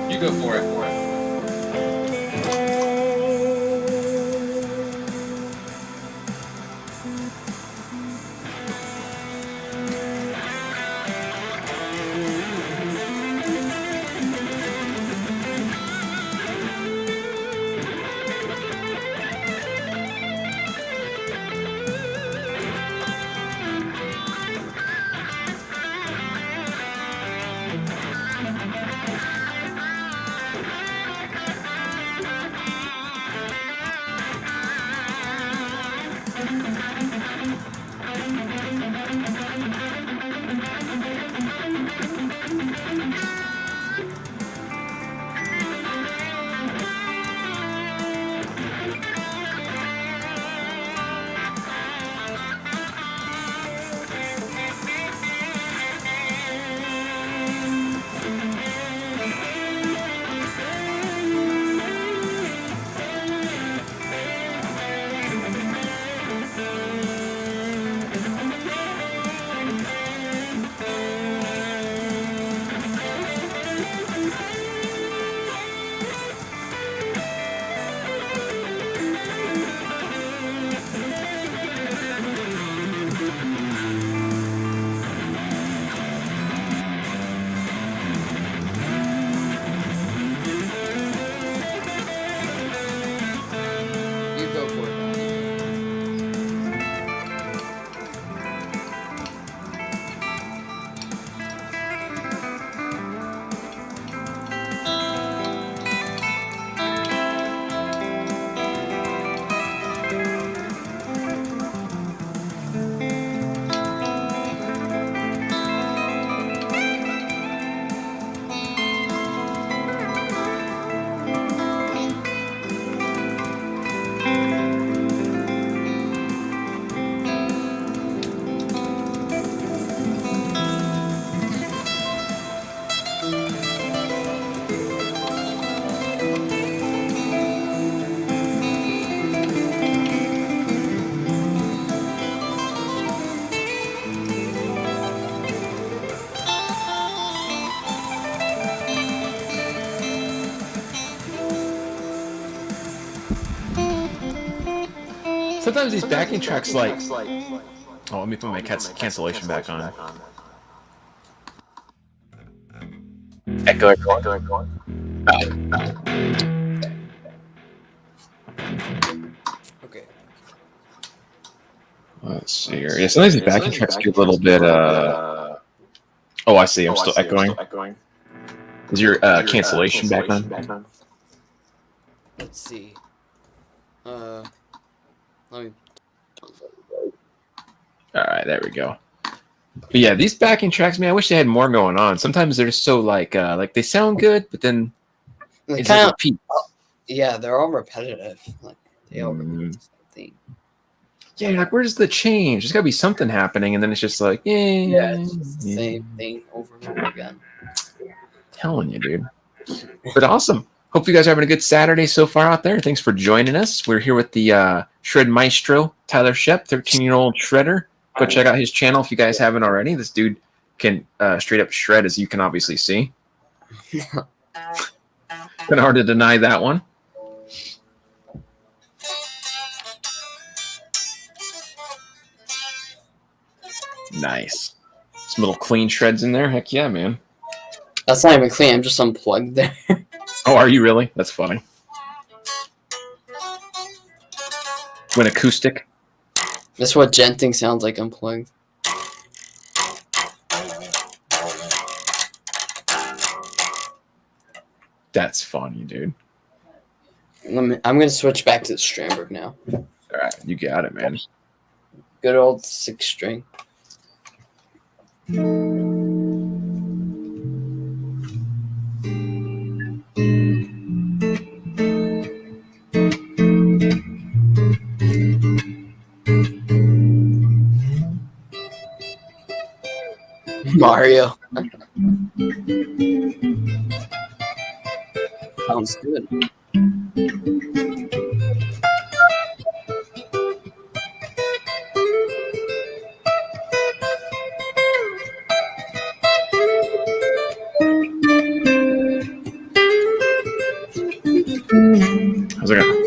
You go for it. Sometimes these backing tracks, like, oh, let me put my cancellation back on. Echo. Okay. Let's see here. Yeah, sometimes these backing tracks get a little bit. Oh, I see. I'm still echoing. Is your cancellation back on? Let's see. Let me. All right, there we go. But yeah, these backing tracks, man, I wish they had more going on. Sometimes they're so like they sound good, but then it's like repeat. Yeah, they're all repetitive. Like they all repeat something. Yeah, you're like, where's the change? There's got to be something happening, and then it's just like, yeah, it's just the same thing over and over again. Telling you, dude. But awesome. Hope you guys are having a good Saturday so far out there. Thanks for joining us. We're here with the Shred Maestro, Tyler Shep, 13-year-old shredder. Go check out his channel if you guys haven't already. This dude can straight up shred, as you can obviously see. Kind of hard to deny that one. Nice. Some little clean shreds in there. Heck yeah, man. That's not even clean. I'm just unplugged there. Oh, are you really? That's funny. Went acoustic. That's what genting sounds like unplugged. That's funny, dude. I'm gonna switch back to the Strandberg now. All right, you got it, man. Good old 6-string. Mario. Sounds good. How's it going?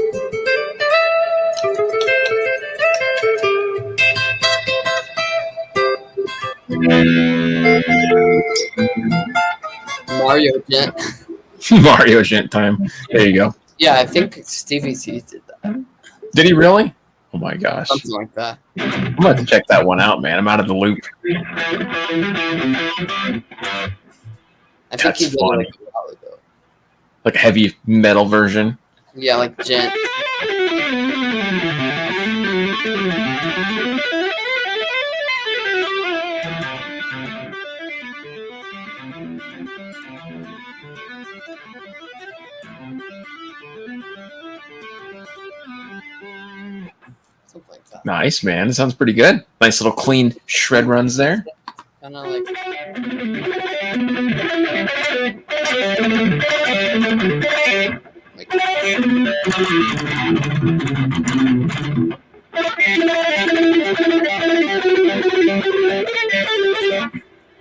Mario Gent. Mario Gent time. There you go. Yeah, I think Stevie T did that. Did he really? Oh my gosh. Something like that. I'm going to have to check that one out, man. I'm out of the loop. I think he did it like a while ago. Like a heavy metal version. Yeah, like Gent. Something like that. Nice, man. It sounds pretty good. Nice little clean shred runs there. Kind of like.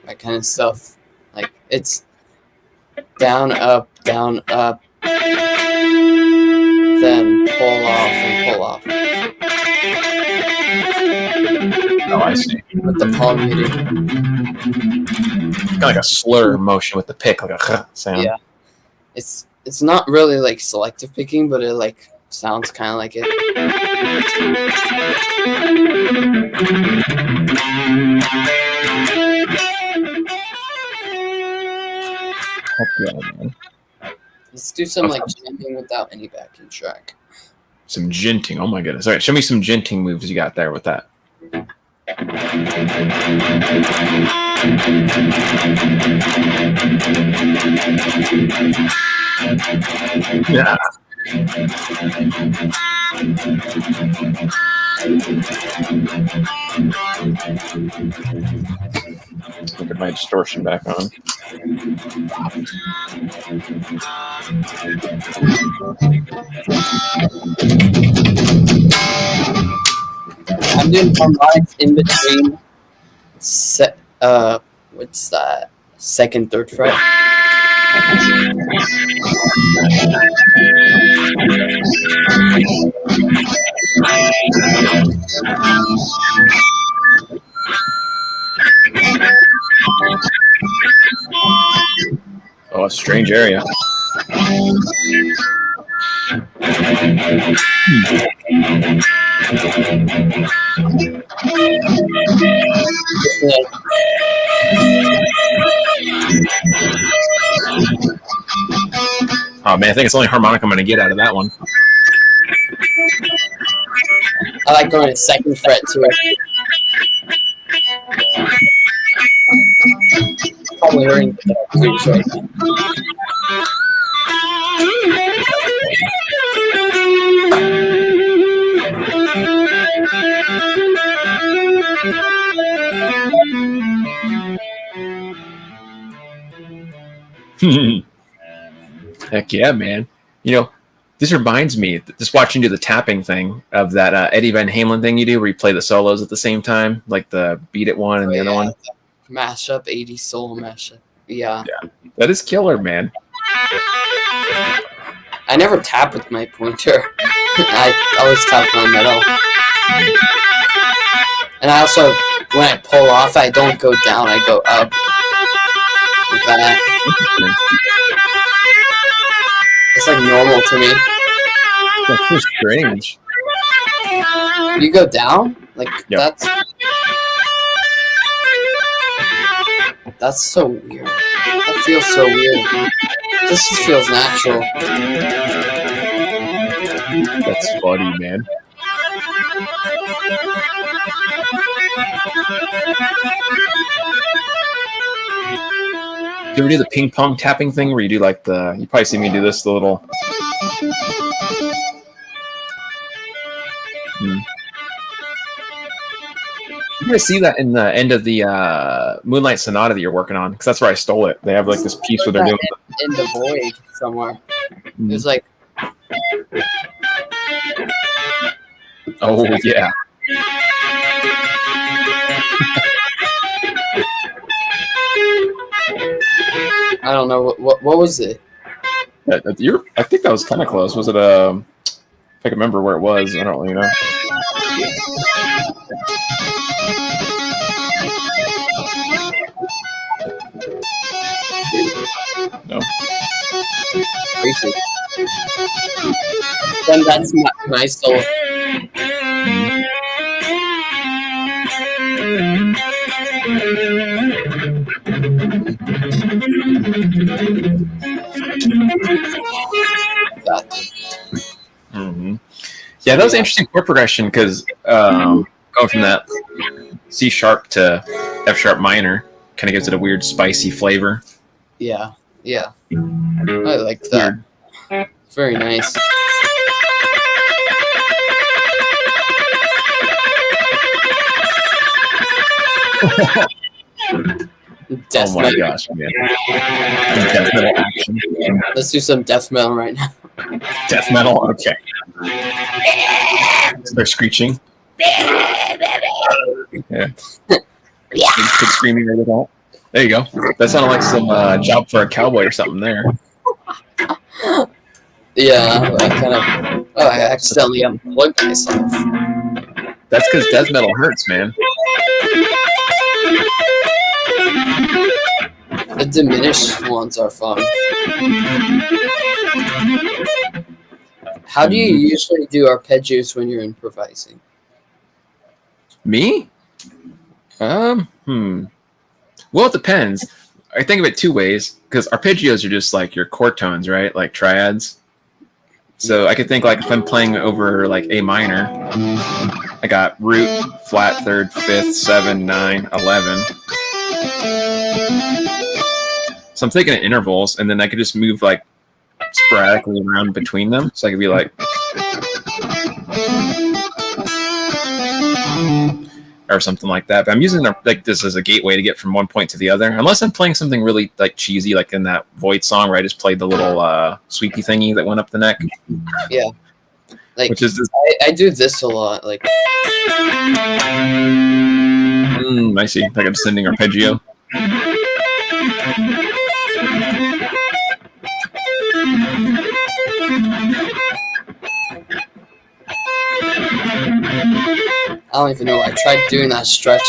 That kind of stuff. Like it's down, up, then pull off and pull off. Oh, I see. With the palm hitting. Kind of like a slur motion with the pick, like a sound. Yeah. It's not really like selective picking, but it like sounds kind of like it. Heck yeah, man. Let's do some like jamming without any backing track. Some jinting. Oh my goodness. All right, show me some jinting moves you got there with that. Yeah. Look at my distortion back on. I'm doing some lines in between what's that? Second, third fret. Oh, a strange area. Oh man, I think it's the only harmonic I'm going to get out of that one. I like going to second fret too. Probably hearing the blues right now. Heck yeah, man. You know, this reminds me, just watching you do the tapping thing of that Eddie Van Halen thing you do where you play the solos at the same time, like the Beat It one and the other one. Mashup, 80s soul mashup. Yeah. That is killer, man. I never tap with my pointer. I always tap with my metal. And I also, when I pull off, I don't go down, I go up. Like that. It's like normal to me. That's so strange. You go down? Like, Yep. That's so weird. That feels so weird. This just feels natural. That's funny, man. Do you ever do the ping pong tapping thing where you do like you probably see me do this, the little. You guys see that in the end of the Moonlight Sonata that you're working on? Because that's where I stole it. They have like this piece where they're doing in the void somewhere. It was like, oh yeah. I don't know what was it. I think that was kind of close. Was it if I can remember where it was? I don't really know. No. Basic. Then that's my soul. Mm-hmm. Yeah, that was an interesting chord progression because going from that C sharp to F sharp minor kind of gives it a weird spicy flavor. Yeah. I like that. It's very nice. Oh my gosh, man. Death metal action. Let's do some death metal right now. Death metal? Okay. They're screeching. Yeah. Kid screaming right at that. There you go. That sounded like some job for a cowboy or something there. Yeah, I accidentally unplugged myself. That's because death metal hurts, man. The diminished ones are fun. How do you usually do arpeggios when you're improvising? Me? Well, it depends. I think of it two ways because arpeggios are just like your chord tones, right? Like triads. So I could think like if I'm playing over like A minor, I got root, flat, third, fifth, 7, 9, 11. So I'm thinking in intervals, and then I could just move like sporadically around between them. So I could be like, or something like that. But I'm using like this as a gateway to get from one point to the other. Unless I'm playing something really like cheesy, like in that Void song where I just played the little sweepy thingy that went up the neck. Yeah, like which is I do this a lot. Like, I see, like a descending arpeggio. don't even know. I tried doing that stretch.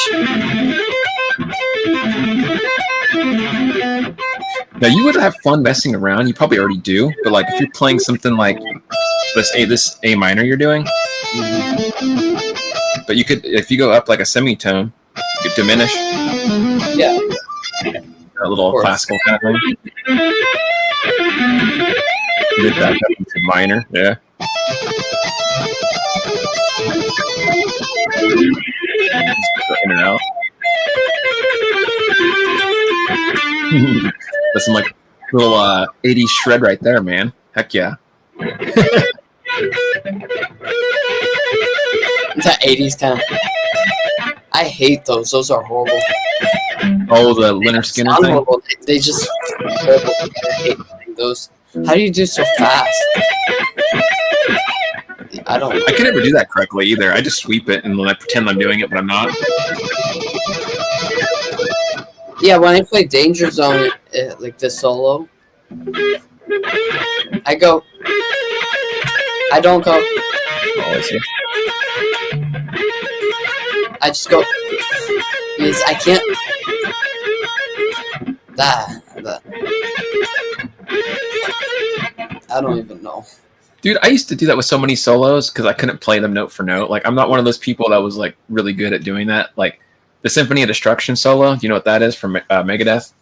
Now you would have fun messing around. You probably already do, but like if you're playing something like this A minor you're doing, but you could if you go up like a semitone, you could diminish. Yeah. A little classical kind of thing. Get back up into minor, yeah. Just go in and out. That's some like little 80s shred right there, man. Heck yeah. That 80s kind of. I hate those. Those are horrible. Oh, the Leonard Skinner thing? Horrible. They just horrible. I hate those. How do you do so fast? I can never do that correctly either. I just sweep it and then I pretend I'm doing it, but I'm not. Yeah, when I play Danger Zone, like the solo, I go. I don't go. Oh, I see. I just go. Because I can't. That. I don't even know. Dude, I used to do that with so many solos because I couldn't play them note for note. Like, I'm not one of those people that was like really good at doing that. Like, the Symphony of Destruction solo. Do you know what that is from Megadeth?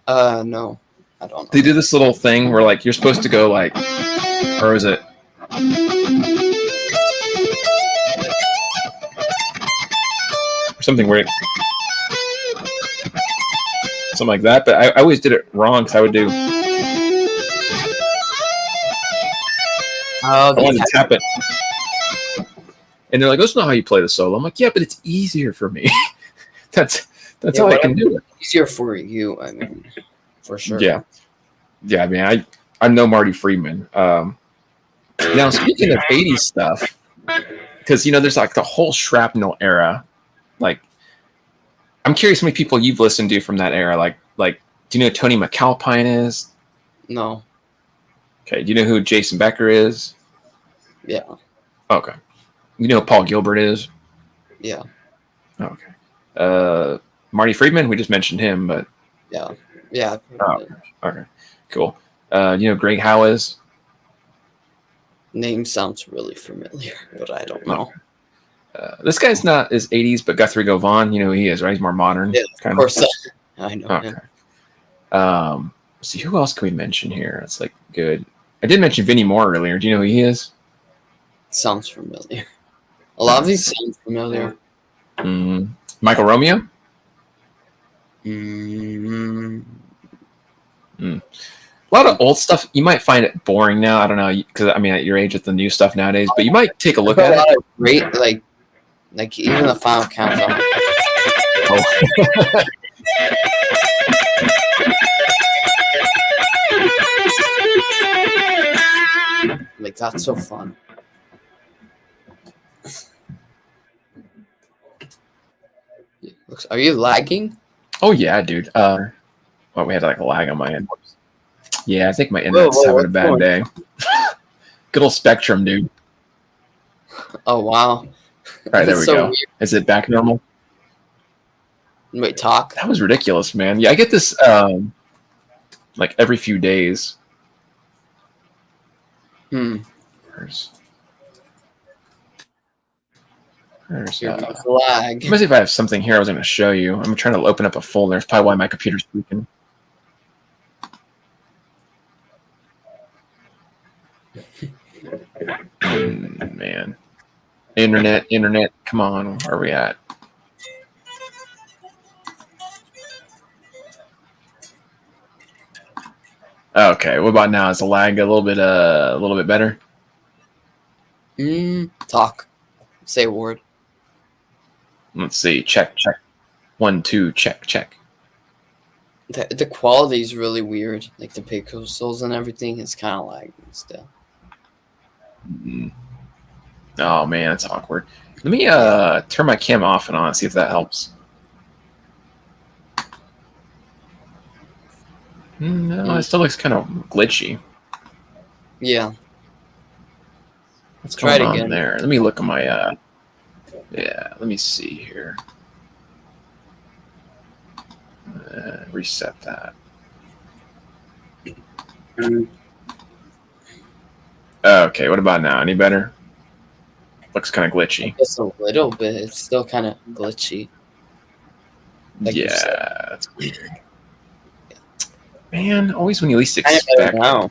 No, I don't know. They do this little thing where like you're supposed to go like, or is it? Or something weird. Something like that. But I always did it wrong because I would do. Oh, I wanted to tap it. And they're like, that's not how you play the solo. I'm like, yeah, but it's easier for me. That's how I can do it. Easier for you, I mean, for sure. Yeah. I mean, I'm no Marty Friedman. Now, speaking of 80s stuff, because, you know, there's like the whole Shrapnel era. Like, I'm curious how many people you've listened to from that era. Like, do you know who Tony McAlpine is? No. Okay. Do you know who Jason Becker is? Yeah. Okay. You know who Paul Gilbert is? Yeah. Okay. Marty Friedman, we just mentioned him, but yeah. Oh, okay, cool. You know Greg Howe is? Name sounds really familiar, but I don't know. This guy's not as 80s, but Guthrie Govan, you know who he is, right? He's more modern. Yeah, of course. I know. Okay. Let's see, who else can we mention here? It's like good. I did mention Vinnie Moore earlier. Do you know who he is? Sounds familiar. A lot of these sound familiar. Michael Romeo? Mm-hmm. A lot of old stuff. You might find it boring now. I don't know, because I mean, at your age, it's the new stuff nowadays. But you might take a look at it. Great, like even the Final Countdown. Oh. Like that's so fun. Are you lagging? Oh yeah, dude. Well, we had like a lag on my end. Yeah, I think my internet's having a bad day. Good old Spectrum, dude. Oh wow! All right, there we go. Weird. Is it back normal? Wait, talk. That was ridiculous, man. Yeah, I get this like every few days. Where's lag? Let me see if I have something here I was going to show you. I'm trying to open up a folder. That's probably why my computer's freaking. Man. Internet. Come on. Where are we at? Okay. What about now? Is the lag a little bit better? Talk. Say a word. Let's see. Check. 1, 2. Check. The quality is really weird. Like the pixels and everything is kind of lagging still. Oh man, that's awkward. Let me turn my cam off and on, see if that helps. No, it still looks kind of glitchy. Yeah. What's going on there? Let me look at my Yeah, let me see here. Reset that. Okay, what about now? Any better? Looks kind of glitchy. Just a little bit. It's still kind of glitchy. Like you said. Yeah, that's weird. Man, always when you least Kind of better expect. now.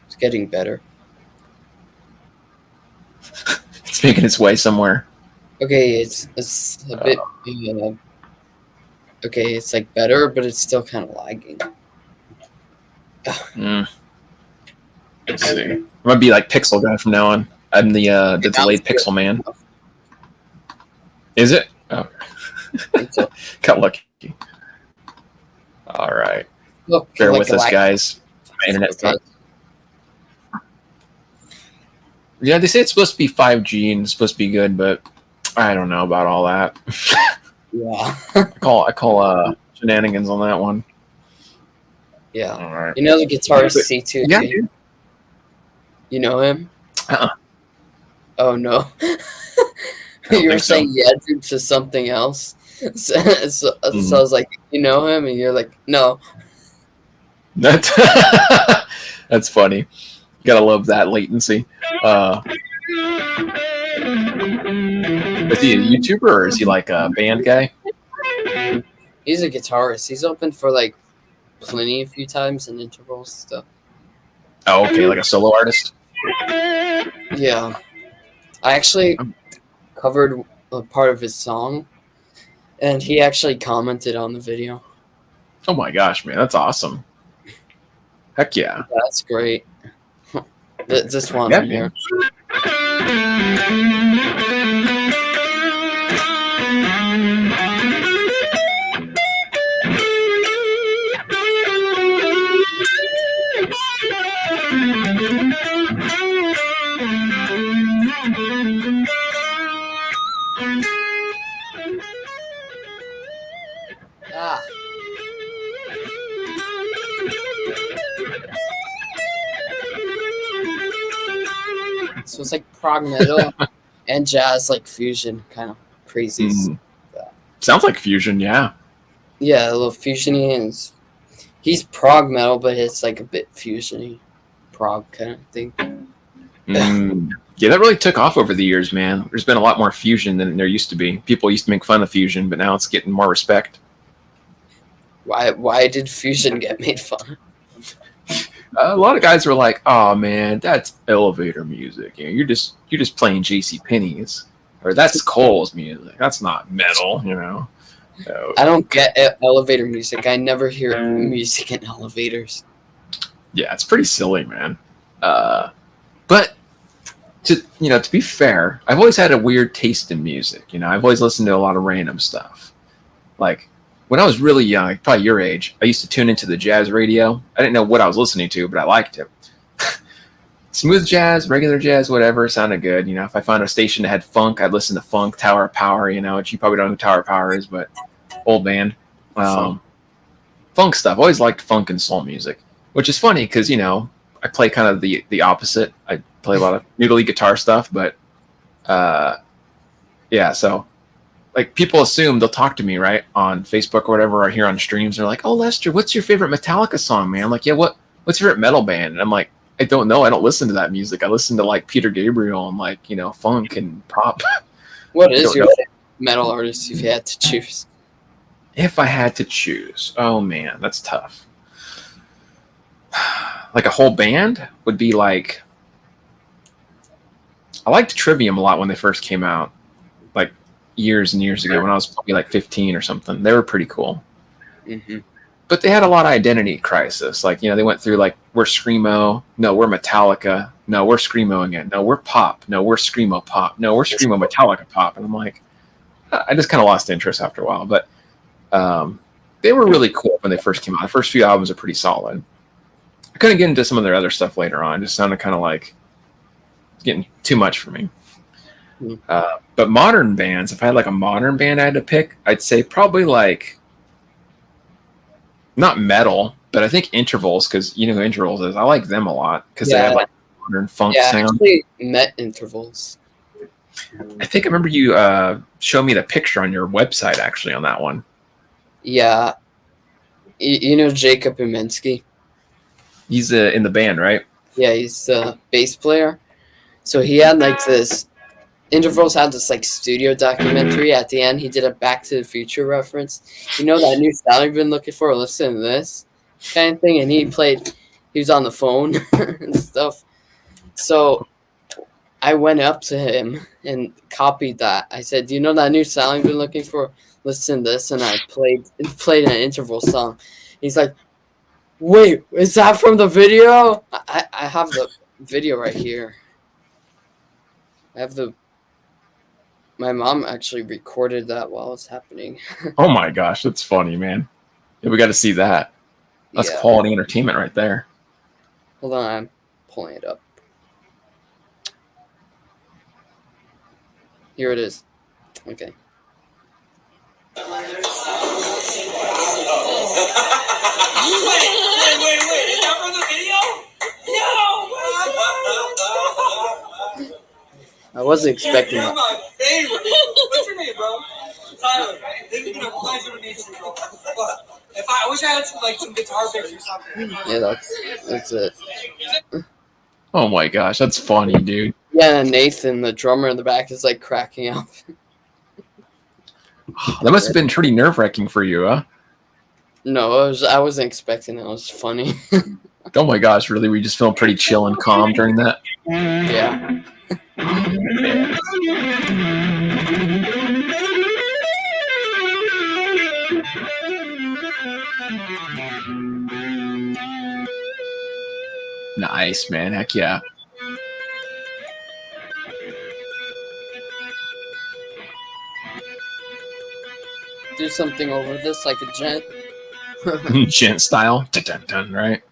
It's getting better. It's making its way somewhere. Okay, it's a bit. Okay, it's like better, but it's still kind of lagging. Let's see. I'm gonna be like Pixel Guy from now on. I'm the delayed Pixel Man. Is it? Oh, So, got lucky. All right. look, Bear like with us, guys. My internet. Okay. Yeah, they say it's supposed to be 5G and it's supposed to be good, but I don't know about all that. Yeah. I call shenanigans on that one. Yeah. All right. You know the guitarist C2? Yeah, dude. You know him? Uh-uh. Oh no. don't You were think so. saying yeah dude to something else. So I was like, you know him? And you're like, no. That's funny. You gotta love that latency. Is he a YouTuber or is he like a band guy? He's a guitarist. He's opened for like Plenty a few times in intervals stuff. Oh, okay, like a solo artist. Yeah. I actually covered a part of his song, and he actually commented on the video. Oh my gosh, man, that's awesome. Heck yeah. That's great. This one Yeah, here. Ah. So it's like prog metal and jazz, like fusion, kind of crazy. Sounds like fusion, yeah. Yeah, a little fusiony, and he's prog metal, but it's like a bit fusiony, prog kind of thing. Yeah, that really took off over the years, man. There's been a lot more fusion than there used to be. People used to make fun of fusion, but now it's getting more respect. Why did fusion get made fun? A lot of guys were like, "Oh man, that's elevator music. You know, you're just playing J.C. Penney's, or that's Cole's music. That's not metal, you know." So, I don't get elevator music. I never hear music in elevators. yeah, it's pretty silly, man. But to be fair, I've always had a weird taste in music. You know, I've always listened to a lot of random stuff. Like when I was really young, like probably your age, I used to tune into the jazz radio. I didn't know what I was listening to, but I liked it. Smooth jazz, regular jazz, whatever, sounded good. You know, if I found a station that had funk, I'd listen to funk, Tower of Power, you know, which you probably don't know who Tower of Power is, but old band. Funk stuff. Always liked funk and soul music, which is funny because, you know, I play kind of the opposite. I play a lot of noodly guitar stuff, but yeah, so like people assume they'll talk to me right on Facebook or whatever, or here on streams. They're like, "Oh, Lester, what's your favorite Metallica song, man?" I'm like, "Yeah, what's your favorite metal band?" And I'm like, "I don't know. I don't listen to that music. I listen to like Peter Gabriel and like, you know, funk and pop." What is your metal artist if you had to choose? If I had to choose, oh man, that's tough. Like a whole band would be like, I liked Trivium a lot when they first came out, like years and years ago when I was probably like 15 or something. They were pretty cool. Mm-hmm. But they had a lot of identity crisis. Like, you know, they went through like, we're Screamo. No, we're Metallica. No, we're Screamo again. No, we're pop. No, we're Screamo pop. No, we're Screamo Metallica pop. And I'm like, I just kind of lost interest after a while. But they were really cool when they first came out. The first few albums are pretty solid. I couldn't get into some of their other stuff later on. It just sounded kind of like it's getting too much for me. But modern bands, if I had like a modern band I had to pick, I'd say probably like, not metal, but I think Intervals, because you know who Intervals is. I like them a lot because they have like modern funk sound. I actually met Intervals. I think I remember you showed me the picture on your website actually on that one. Yeah. You know Jacob Uminski? He's in the band, right? Yeah, he's the bass player. So he had like this. Intervals had this like studio documentary at the end. He did a Back to the Future reference. You know that new sound you've been looking for? Listen to this kind of thing. And he was on the phone and stuff. So I went up to him and copied that. I said, "Do you know that new sound you've been looking for? Listen to this." And I played an interval song. He's like, "Wait, is that from the video?" I have the video right here. I have my mom actually recorded that while it's happening. Oh my gosh, that's funny, man. Yeah, we got to see that. That's Yeah. quality entertainment right there. Hold on, I'm pulling it up. Here it is. Okay. Wait, is that from the video? No! I wasn't expecting You're that. my favorite. What's your name, bro? Tyler. It's been a pleasure to meet you, bro. I wish I had some guitar picks or something. Yeah, that's it. Oh my gosh, that's funny, dude. Yeah, and Nathan, the drummer in the back, is like cracking up. That must have been pretty nerve-wracking for you, huh? No, I wasn't expecting it. It was funny. Oh my gosh, really? We just felt pretty chill and calm during that? Yeah. Nice, man. Heck yeah. Do something over this like a gent. Gent style. Dun, dun, dun, right?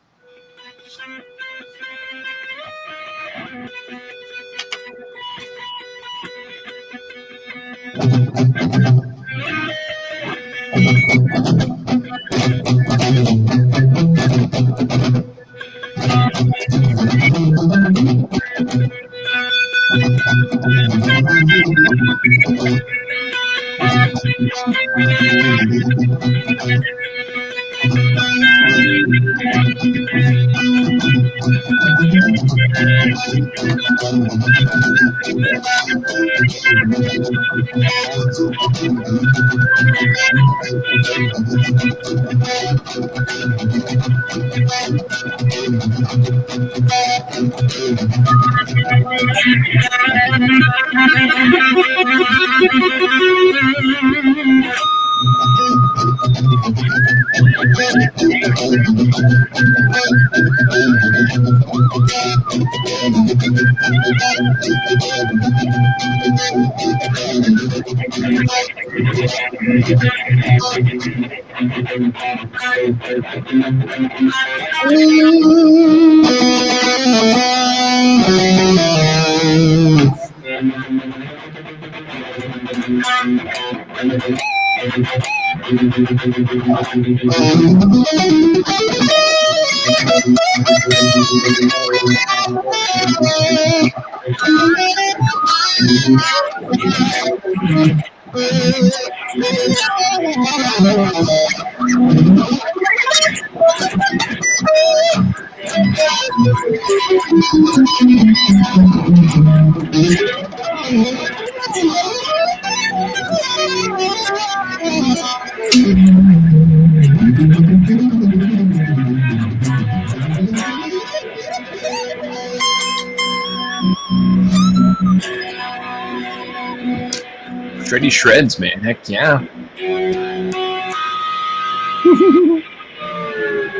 Shreddy shreds, man. Heck yeah.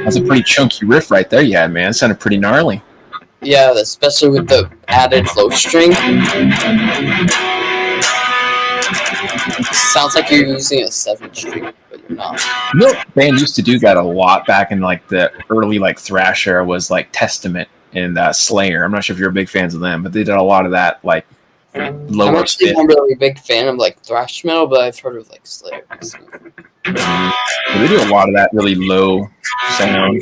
That's a pretty chunky riff right there you had, man. It sounded pretty gnarly. Yeah, especially with the added low string. Sounds like you're using a 7-string, but you're not. You know, band used to do that a lot back in like the early like thrash era was like Testament and Slayer. I'm not sure if you're big fans of them, but they did a lot of that like I'm lower actually fifth. not really a big fan of like thrash metal, but I've heard of like Slayer. So. They do a lot of that really low sound.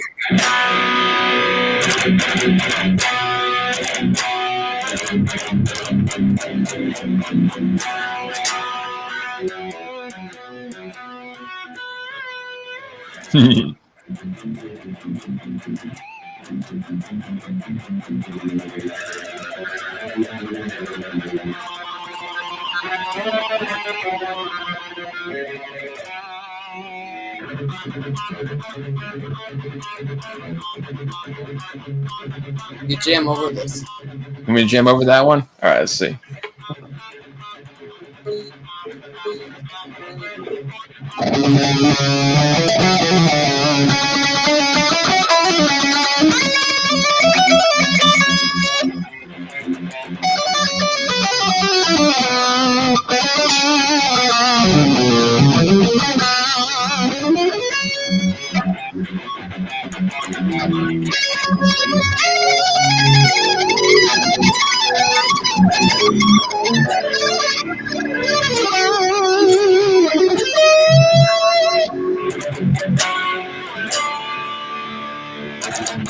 You jam over this. Want me to jam over that one? All right, let's see.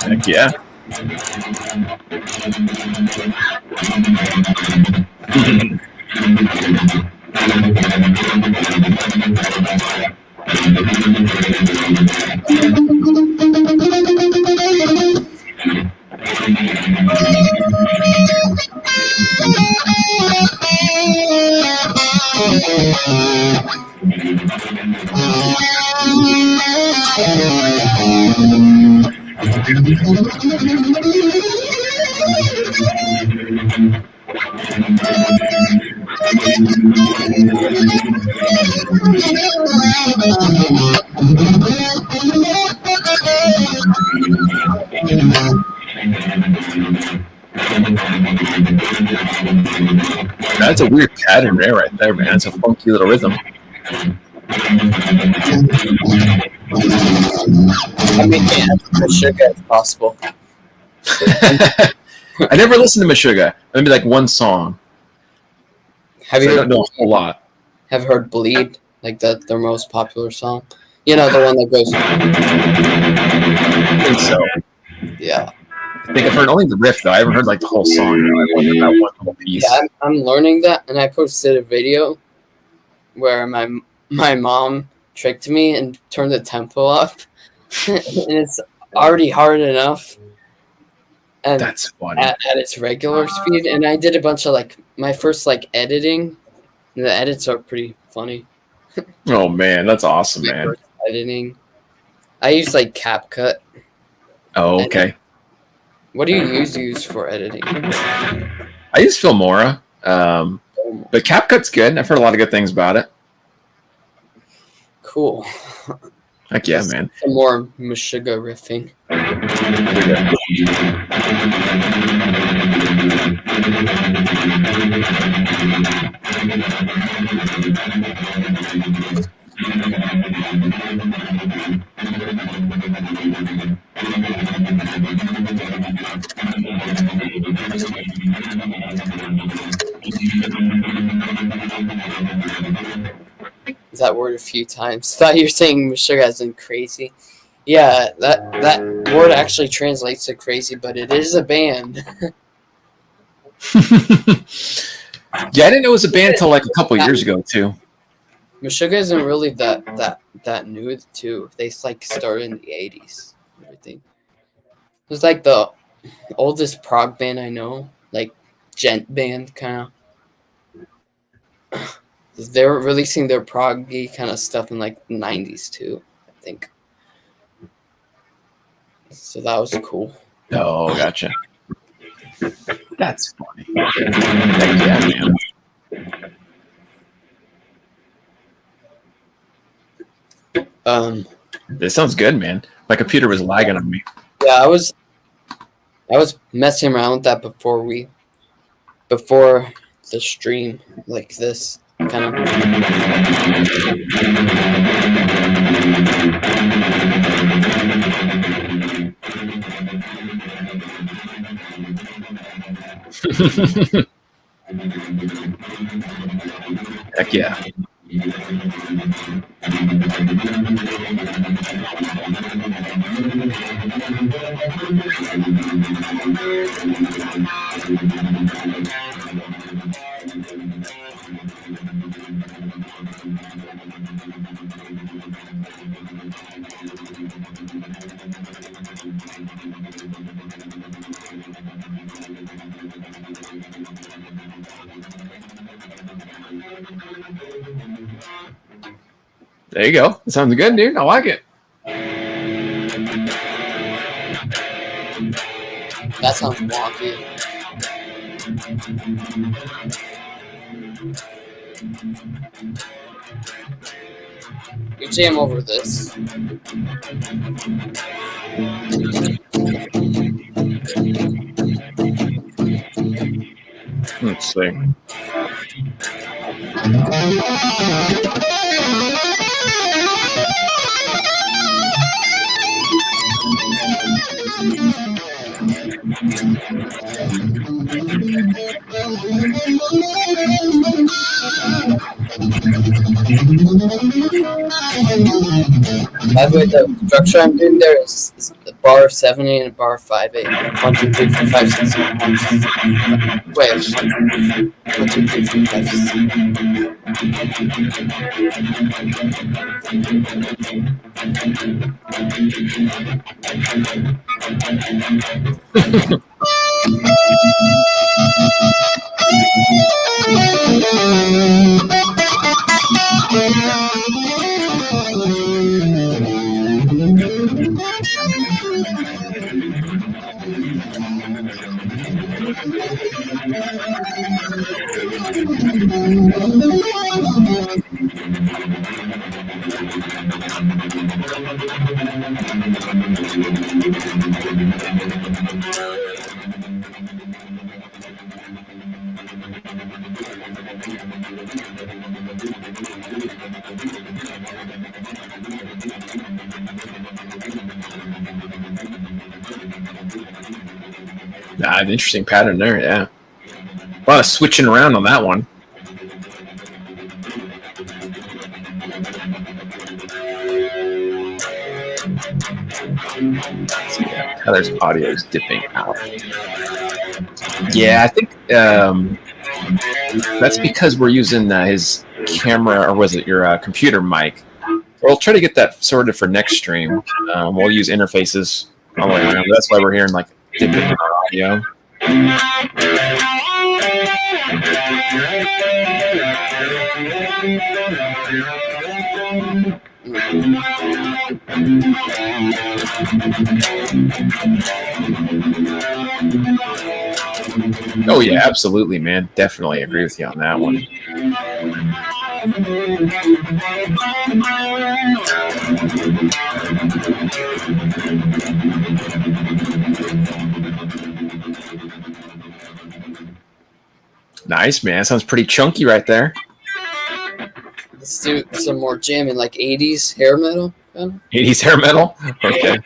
Heck yeah. That's a weird pattern there, right there, man. It's a funky little rhythm. I mean, yeah, as sugar as possible. I never listened to Meshuggah. Maybe like one song. Have So you I don't know a whole lot. have heard "Bleed"? Like their most popular song. You know, the one that goes. I think so. Yeah. I think I've heard only the riff though. I haven't heard like the whole song. I've only heard that one little piece. Yeah, I'm learning that, and I posted a video where my mom tricked me and turned the tempo up, and it's already hard enough, and That's funny. at its regular speed. And I did a bunch of like my first like editing, and the edits are pretty funny. Oh man, that's awesome, man. First editing, I use like CapCut. Oh, okay. What do you use for editing? I use Filmora, but CapCut's good. I've heard a lot of good things about it. Cool. Heck yeah, man. Some more Meshuggah riffing. That word a few times. Thought you were saying Meshuggah as in crazy. Yeah, that word actually translates to crazy, but it is a band. Yeah, I didn't know it was a band until like a couple years ago too. Meshuggah isn't really that new too. They like started in the 80s. Everything. It was like the oldest prog band I know, like gent band kind of. They were releasing their proggy kind of stuff in like the 90s too, I think. So that was cool. Oh, gotcha. That's funny. Heck yeah, man. This sounds good, man. My computer was lagging on me. Yeah, I was messing around with that before the stream, like this kind of. Heck yeah. There you go. That sounds good, dude. I like it. That sounds wonky. You jam over this. Let's see. By the way, the structure I'm doing there is a bar 7/8 and a bar 5/8. 1, 2, 3, 4, 5, 6, 7, 8. Wait. 1, 2, 3, 4, 5, 6. An interesting pattern there, yeah. A lot of switching around on that one. Tyler's audio is dipping out. Yeah, I think that's because we're using his camera, or was it your computer mic? We'll try to get that sorted for next stream. We'll use interfaces all the way around. That's why we're hearing like dipping in our audio. Oh yeah, absolutely, man. Definitely agree with you on that one. Nice, man. Sounds pretty chunky right there. Let's do some more jamming, like 80s hair metal. 80s hair metal? Okay.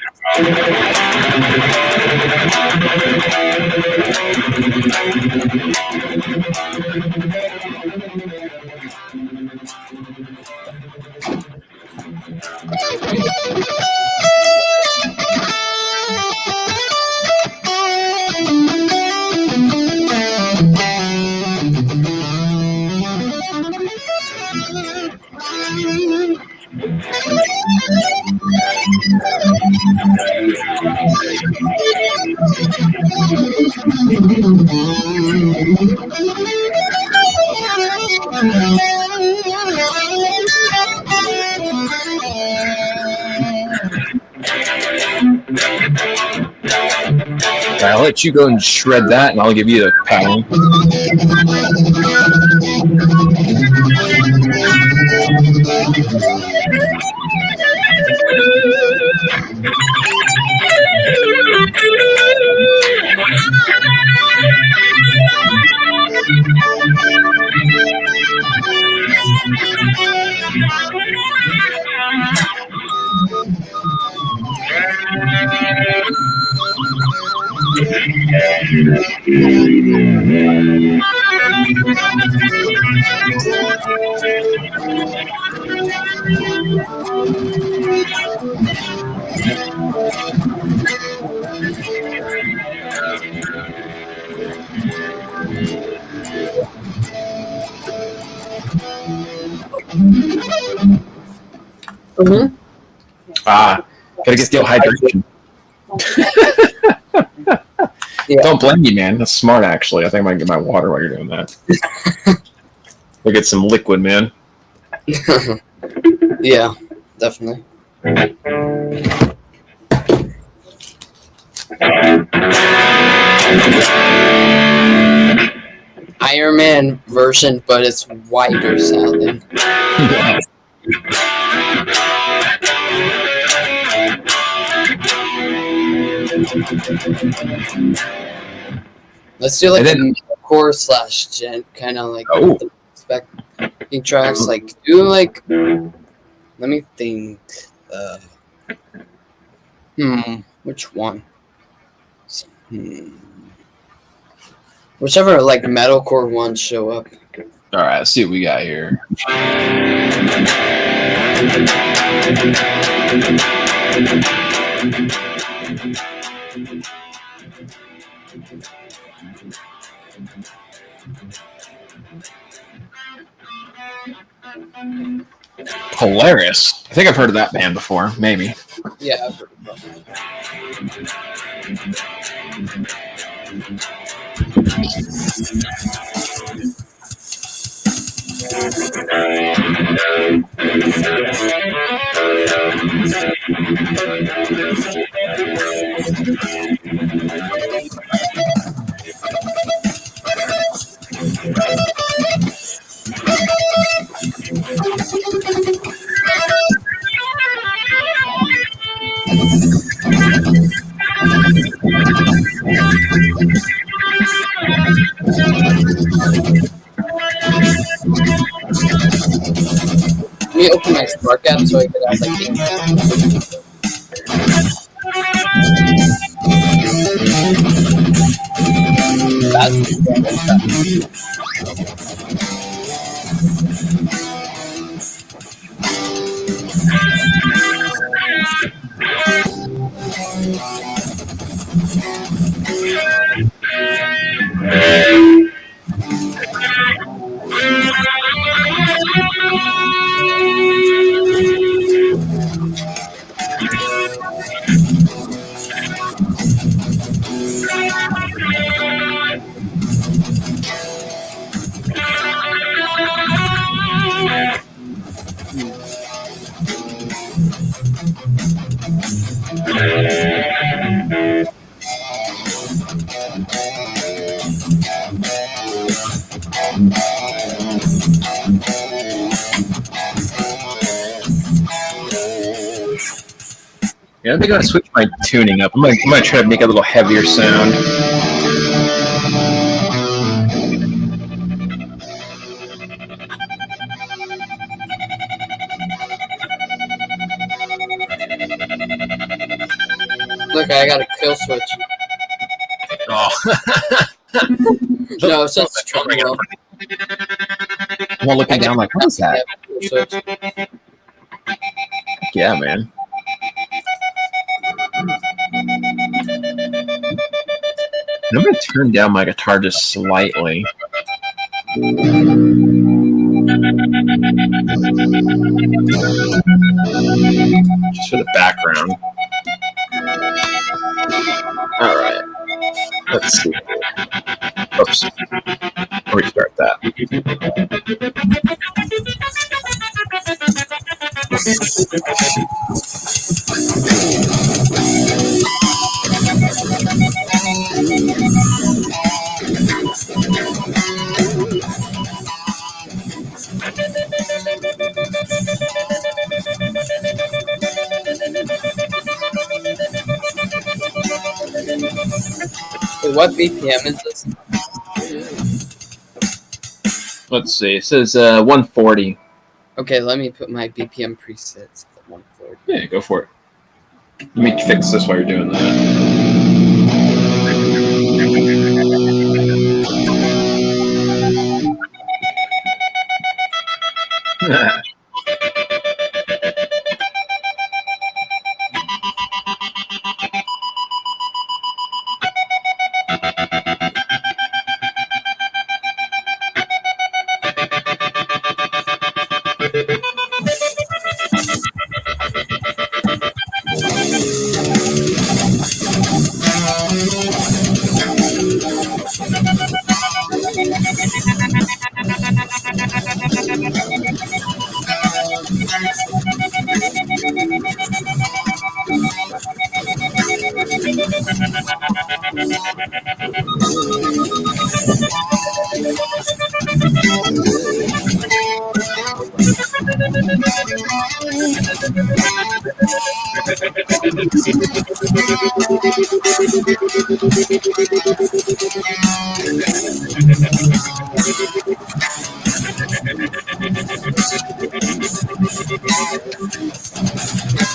I'll let you go and shred that, and I'll give you a pound. Mm-hmm. Gotta get the hydration. Yeah. Don't blame me, man. That's smart, actually. I think I might get my water while you're doing that. We'll get some liquid, man. Yeah, definitely. Iron Man version, but it's wider sounding. Yeah. Let's do like And then- a core slash gent, kind of like Oh. the backing tracks. Like do like. Let me think. Which one? Whichever like metalcore ones show up. All right, let's see what we got here. Polaris. I think I've heard of that band before. Maybe. Yeah, I've heard of them. Let me open my Spark app so I could add like Yeah, I think I'm gonna switch my tuning up. I'm gonna try to make a little heavier sound. Look, I got a kill switch. Oh. No, it's just tremolo. I'm looking down like, what is that? Switch. Yeah, man. I'm gonna turn down my guitar just slightly. Just for the background. All right. Let's see. Oops. I'll restart that. Wait, what BPM is this? Let's see. It says 140. Okay, let me put my BPM presets at 140. Yeah, go for it. Let me fix this while you're doing that.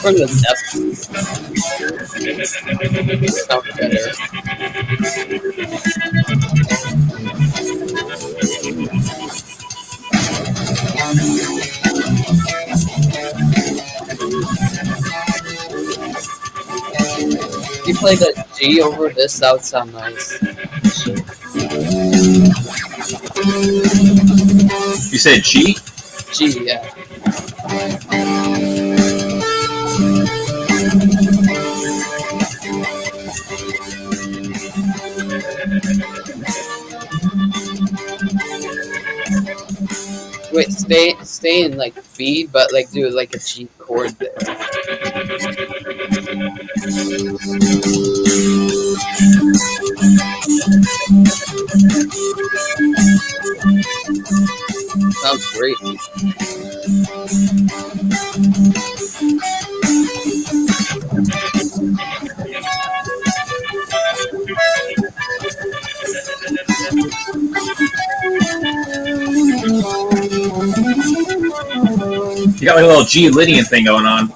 From the depth. Sounds better. If you play the G over this, that would sound nice. You said G? G, yeah. Wait, stay in like B, but like do like a G chord there. Sounds great. You got like a little G Lydian thing going on.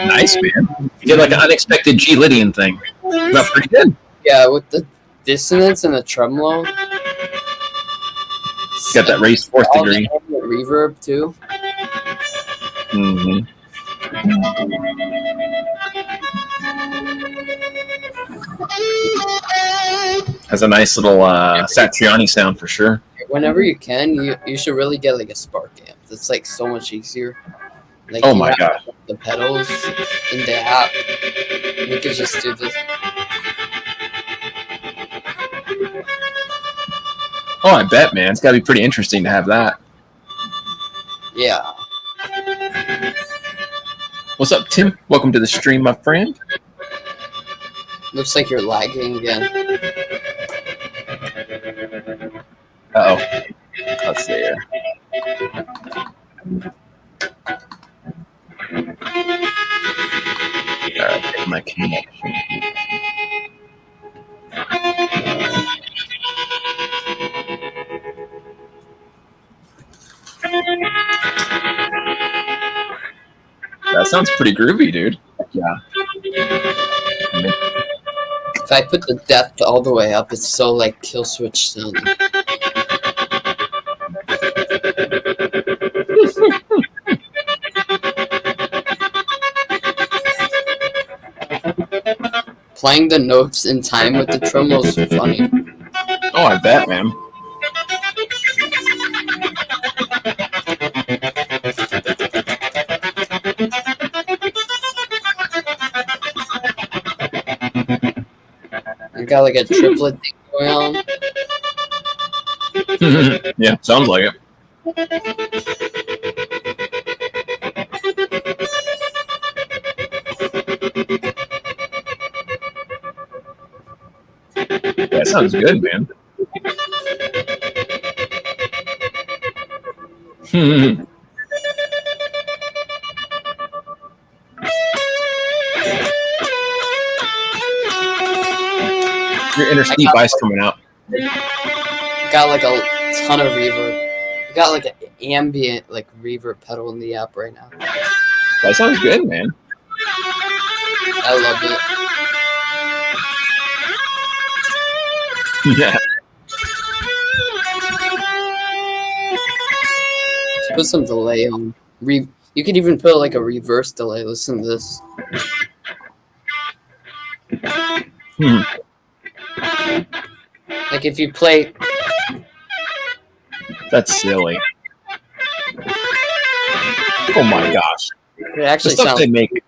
Nice, man. You did like an unexpected G Lydian thing. That's pretty good. Yeah, with the dissonance and the tremolo. Got that raised fourth All degree. the reverb too. Mm-hmm. Has a nice little Satriani sound for sure. Whenever you can, you should really get like a Spark amp. It's like so much easier. Like, Oh you my have god. the pedals in the app. You could just do this. Oh, I bet, man. It's got to be pretty interesting to have that. Yeah. What's up, Tim? Welcome to the stream, my friend. Looks like you're lagging again. Uh-oh. Let's see here. Alright, get my connection. That sounds pretty groovy, dude. Yeah. If I put the depth all the way up, it's so like kill switch sounding. Playing the notes in time with the tremolo is funny. Oh, I bet, man. got like a triplet thing going on. Yeah, sounds like it. That sounds good, man. Your inner Steve Vice coming out. Got like a ton of reverb. I got like an ambient like reverb pedal in the app right now. That sounds good, man. I love it. Yeah. Let's put some delay on. You could even put like a reverse delay. Listen to this. Like if you play. That's silly. Oh my gosh. It actually the stuff sounds. they make. It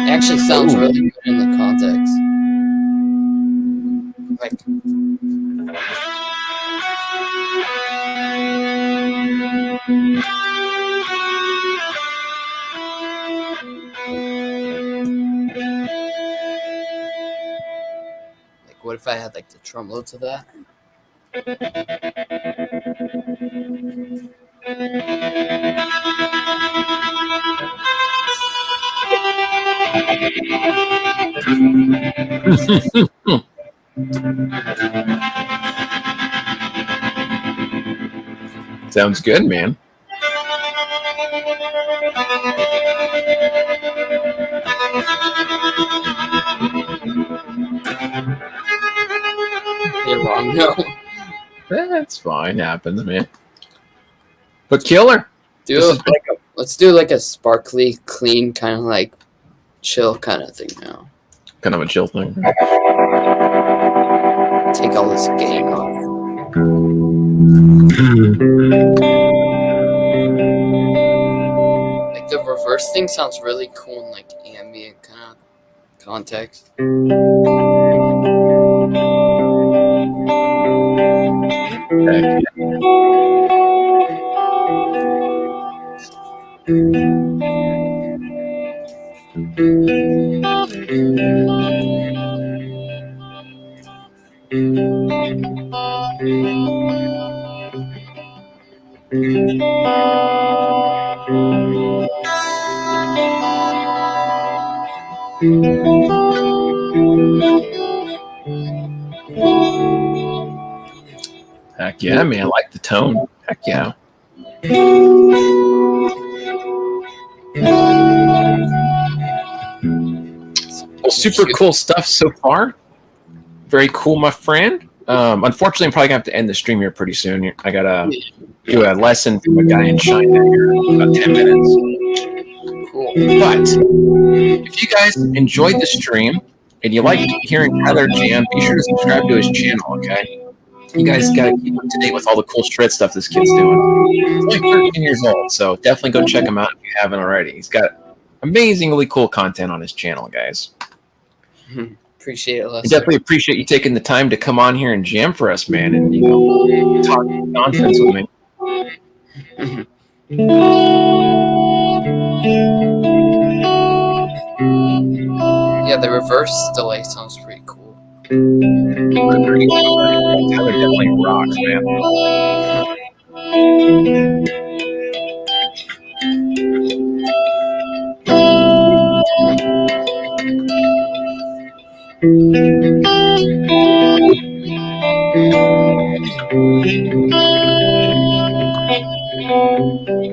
actually sounds really good in the context. Like. What if I had like the tremolo to that? Sounds good, man. You're wrong, no. That's fine. Happens, man. But killer. Let's do like a sparkly, clean, kind of like chill kind of thing now. Kind of a chill thing. Take all this gain off. Like the reverse thing sounds really cool in like ambient kind of context. Heck yeah, man. I like the tone. Heck yeah. Well, super cool stuff so far. Very cool, my friend. Unfortunately, I'm probably gonna have to end the stream here pretty soon. I gotta do a lesson from a guy in China here in about 10 minutes. Cool. But if you guys enjoyed the stream and you like hearing Tyler jam, be sure to subscribe to his channel, okay? You guys gotta keep up to date with all the cool shred stuff this kid's doing. He's only 13 years old, so definitely go check him out if you haven't already. He's got amazingly cool content on his channel, guys. Appreciate it, I Lester. definitely appreciate you taking the time to come on here and jam for us, man, and talk nonsense with me. Yeah, the reverse delay sounds pretty cool. Tyler definitely rocks, man.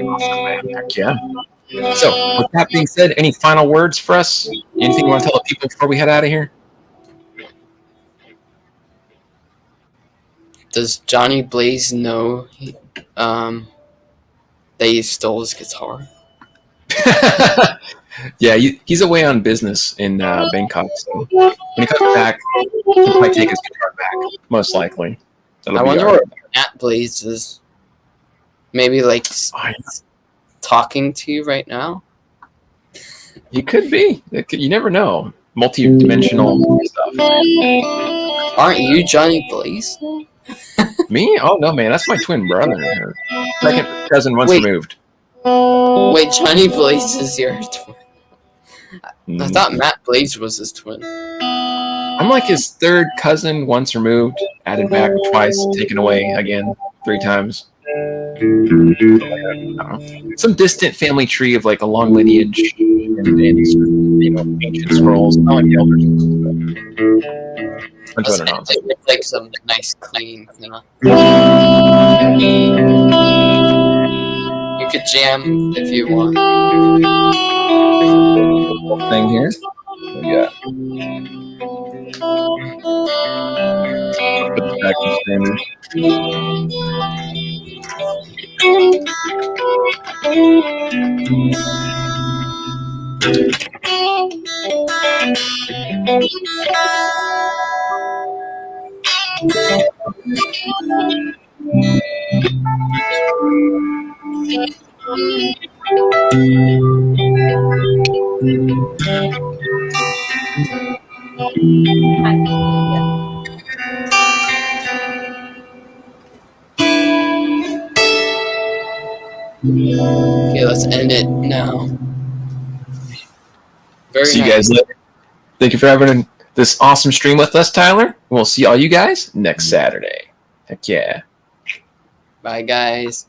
Awesome, man. Heck yeah. So, with that being said, any final words for us? Anything you want to tell the people before we head out of here? Does Johnny Blaze know that he stole his guitar? Yeah, he's away on business in Bangkok. So when he comes back, he'll probably take his guitar back, most likely. I wonder where Matt Blaze is. Maybe like talking to you right now. He could be. You never know. multi-dimensional stuff. Aren't you Johnny Blaze? Me? Oh no, man, that's my twin brother. Or second cousin once Wait. removed. Wait, Johnny Blaze is your twin. I Mm. thought Matt Blaze was his twin. I'm like his third cousin once removed, added back twice, taken away again 3 times. I don't know. Some distant family tree of like a long lineage and these, ancient scrolls. Not like the elders. I don't know. It's like some nice clean, You could jam if you want. Thing here. Yeah. Put this back in streamers. Okay, let's end it now. Very See you nice. guys later. Thank you for having this awesome stream with us, Tyler. We'll see all you guys next Saturday. Heck yeah. Bye, guys.